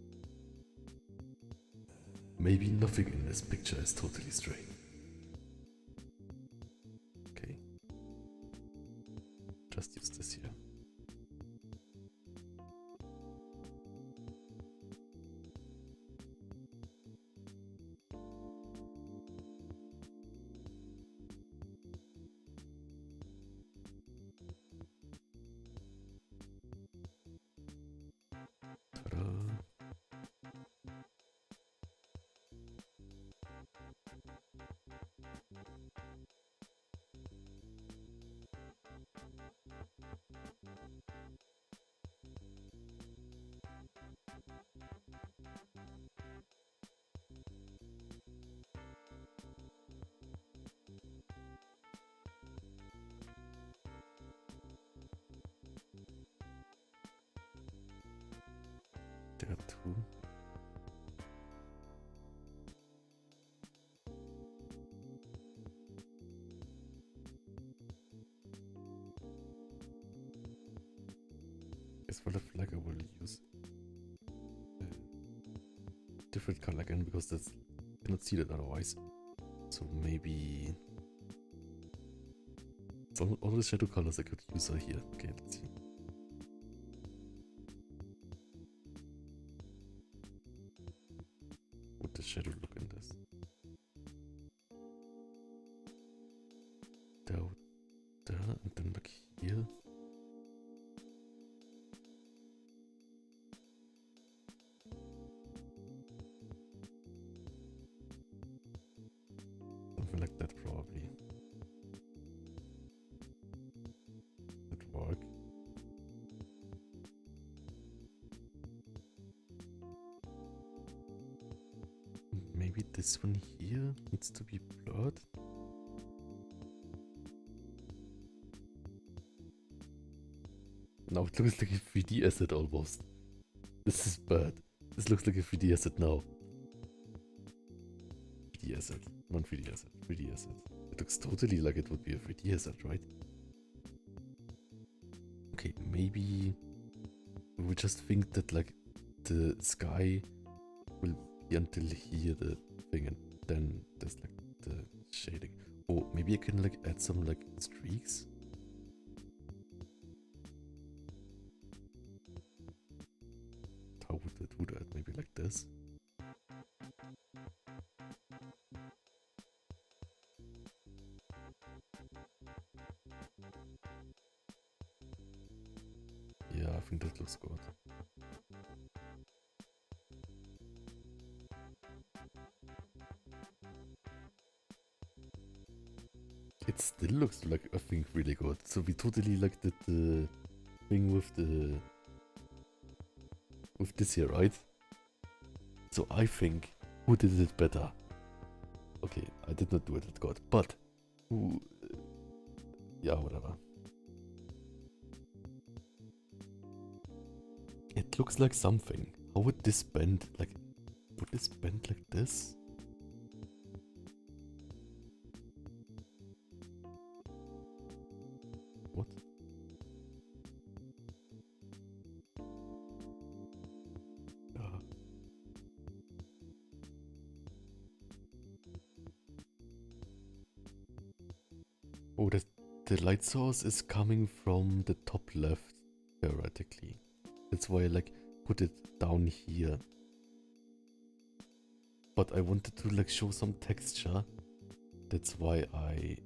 Maybe nothing in this picture is totally straight. Okay. Just use this here. Ta-da. There are two. As for the flag, I will use a different color again because that's I cannot see that otherwise. So maybe all the shadow colors I could use are here. Okay, let's see. Would the shadow look in this? There, and then like here. Something like that probably. Would work. Maybe this one here needs to be blurred. Now it looks like a 3D asset almost. This is bad. This looks like a 3D asset now. 3D asset. Non 3D asset. 3D asset. It looks totally like it would be a 3D asset, right? Okay, maybe we just think that like the sky will be until here the thing and then there's like the shading. Or maybe I can like add some like streaks. How would I do that? Maybe like this. Yeah, I think that looks good. It still looks like, I think, really good. So we totally like did the thing with this here, right? So I think, who did it better? Okay, I did not do it that good, but who? Yeah, whatever. It looks like something. How would this bend? Like, would this bend like this? What? Oh, the light source is coming from the top left, theoretically. That's why I like put it down here. But I wanted to like show some texture. That's why I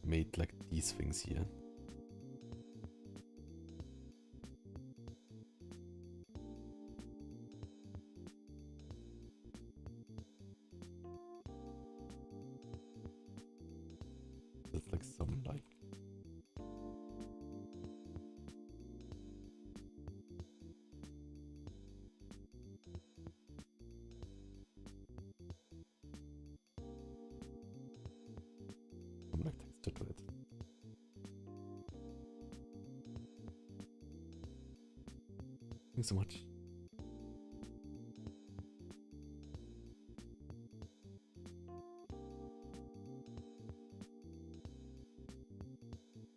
made like these things here. That's like some like texture to it. Thanks so much.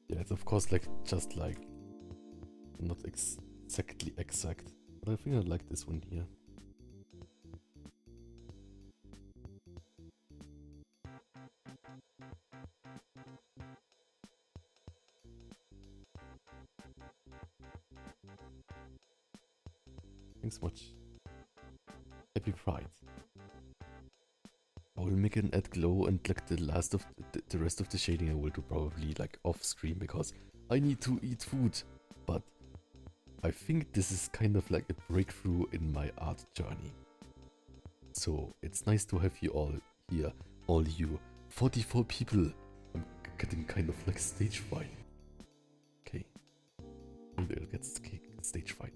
Yeah, it's of course like just like not exactly exact, but I think I like this one here. Thanks so much. Happy Pride. I will make an add glow and like the last of the rest of the shading I will do probably like off screen because I need to eat food. But I think this is kind of like a breakthrough in my art journey. So it's nice to have you all here, all you 44 people. I'm getting kind of like stage fright. Okay, maybe I'll get stage fright.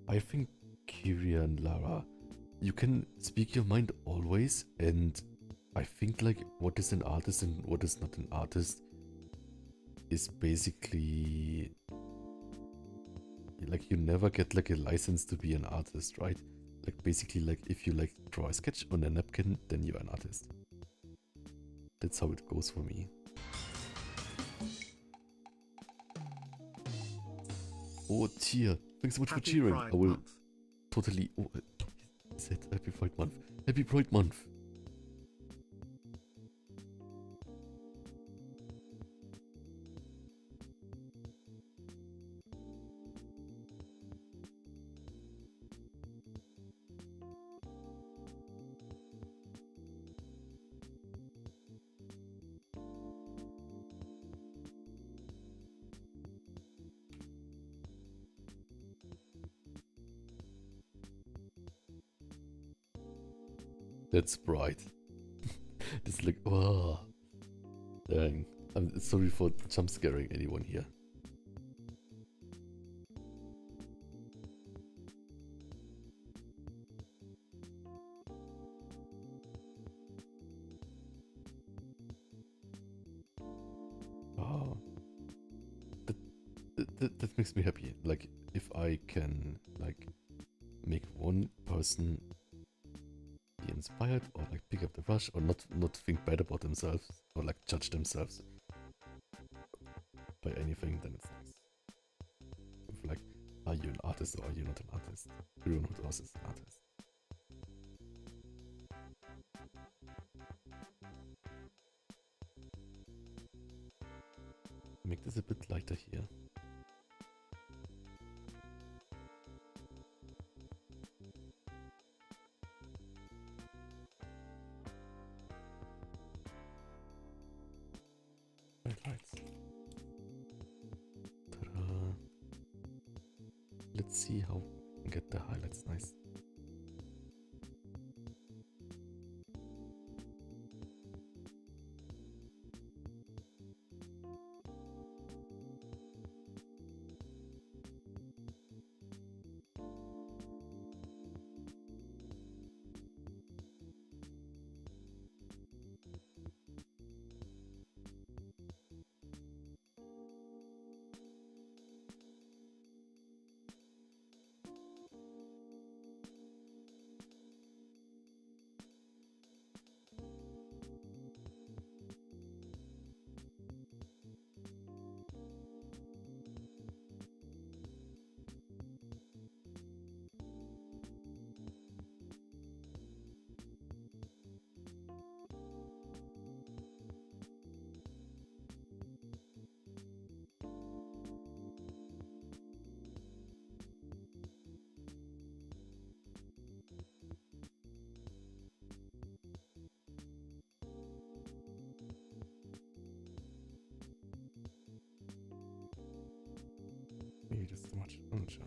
I think Kyria and Lara, you can speak your mind always, and I think like what is an artist and what is not an artist is basically like you never get like a license to be an artist, right? Like basically like if you like draw a sketch on a napkin, then you're an artist. That's how it goes for me. Oh, cheer. Thanks so much for cheering. I will totally... Oh, he said Happy Pride Month. Happy Pride Month. That's bright. It's like, oh, dang. I'm sorry for jump scaring anyone here. Oh, that makes me happy. Like, if I can, like, make one person be inspired or like pick up the brush or not think bad about themselves or like judge themselves by anything, then it's nice. If like, are you an artist or are you not an artist? Everyone who else is an artist. Make this a bit lighter here. Lights. Ta-da. Let's see how we can get the highlights nice. that's too much. I'm not sure.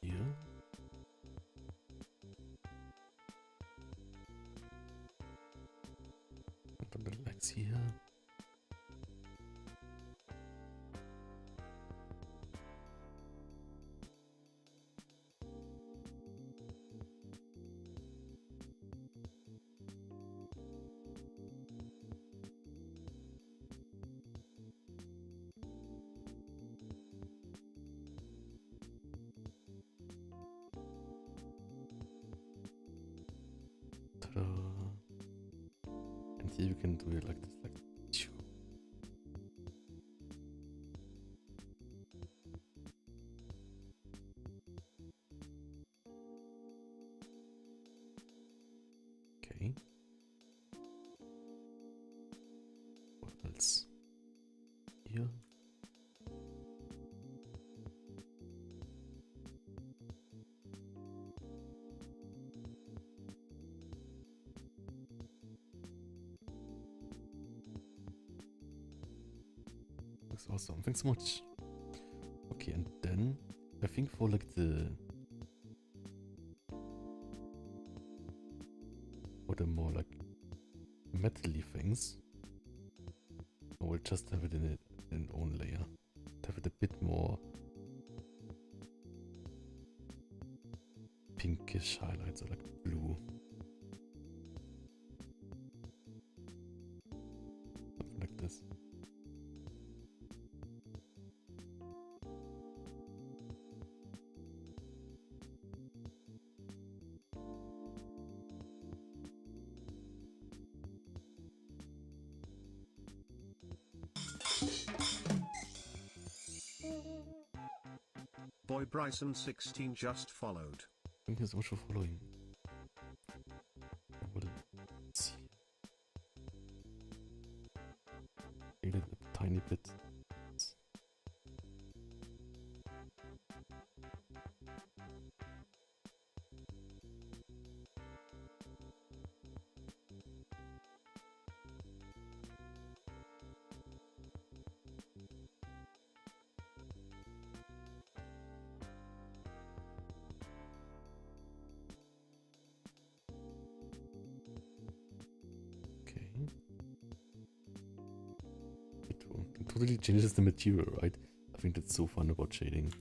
Here. And then the legs here. Ta-da. And here you can do it like this, like phew. Okay. What else? Here. Looks awesome. Thanks so much. Okay, and then I think for like the more like metally things, I will just have it in an own layer. To have it a bit more pinkish highlights or like blue. Something like this. Boy Bryson 16 just followed. Thank you so much for following. I will see. Made it a tiny bit. Okay. It totally changes the material, right? I think that's so fun about shading.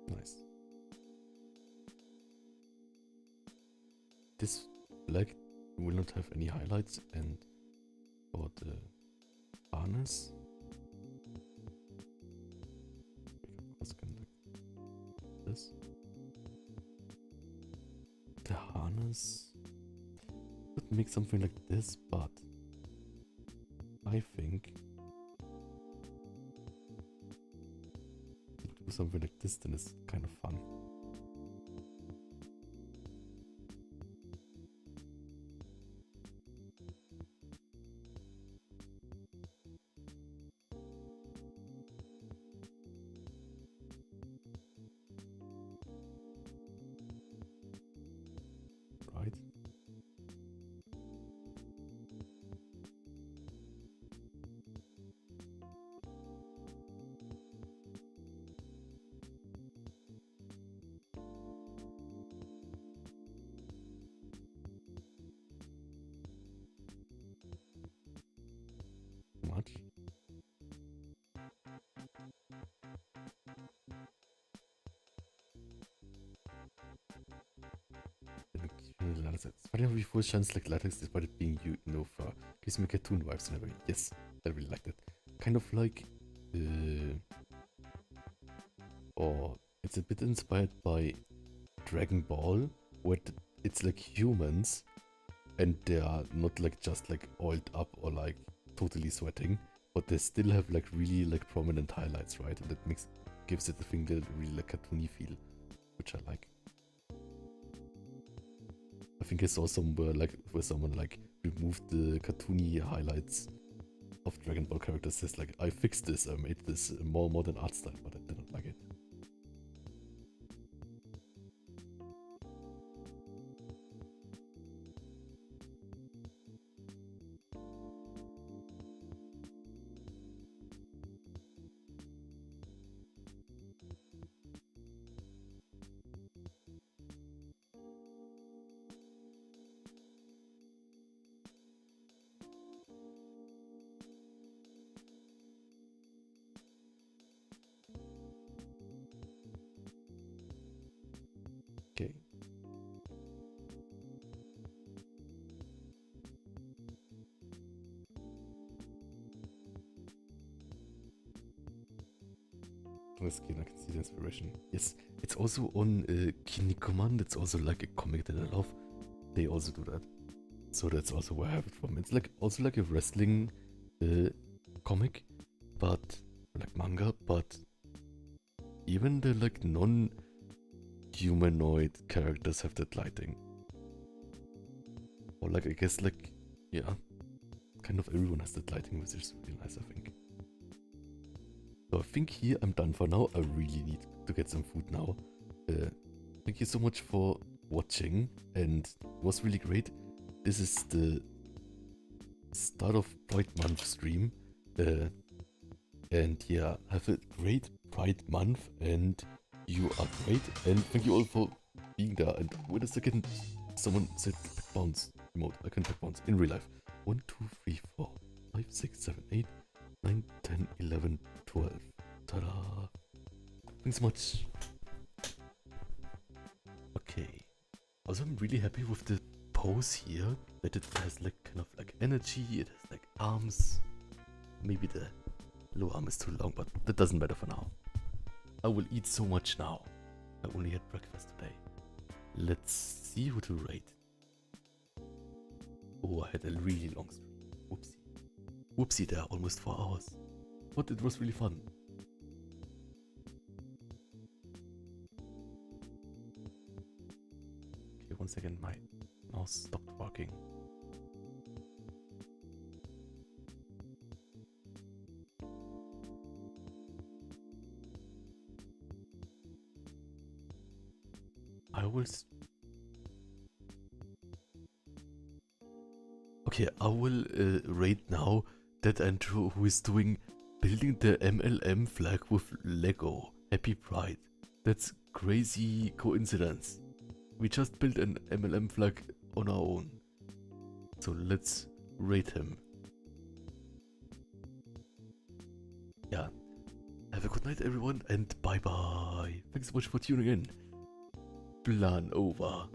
Nice. This black will not have any highlights, and for the harness, we can like this. The harness could make something like this, but I think if you do something like this, then it's kind of fun. Right? Much. it's funny how we full shines like latex despite it being fur. Gives me cartoon vibes and everything. Yes, I really like that. Kind of like, or it's a bit inspired by Dragon Ball, where it's like humans, and they are not like just like oiled up or like totally sweating, but they still have like really like prominent highlights, right? And that gives it the thing that really like cartoony feel, which I like. I think I saw somewhere like where someone like removed the cartoony highlights of Dragon Ball characters. Says like, I fixed this, I made this more modern art style, but I didn't like it. Okay. On the skin, I can see the inspiration. Yes, it's also on Kinnikuman. It's also like a comic that I love. They also do that. So that's also where I have it from. It's like also like a wrestling comic, but like manga, but even the like non-humanoid characters have that lighting. Or like I guess like, yeah, kind of everyone has that lighting, which is really nice, I think. So I think here I'm done for now. I really need to get some food now. Thank you so much for watching, and it was really great. This is the start of Pride Month stream. And yeah, have a great Pride Month, and you are great. And thank you all for being there. And wait a second, someone said back bounce emote. I can back bounce in real life. 1, 2, 3, 4, 5, 6, 7, 8, 9, 10, 11, 12. Ta-da! Thanks so much. Okay. Also, I'm really happy with the pose here. That it has like kind of like energy. It has like arms. Maybe the lower arm is too long, but that doesn't matter for now. I will eat so much now. I only had breakfast today. Let's see who to rate. Oh, I had a really long stream. Whoopsie. Whoopsie there, almost 4 hours. But it was really fun. Okay, 1 second, my mouse stopped working. Okay, I will rate now that Andrew who is doing building the MLM flag with Lego. Happy Pride. That's crazy coincidence. We just built an MLM flag on our own. So let's rate him. Yeah. Have a good night everyone, and bye bye. Thanks so much for tuning in. Plan over.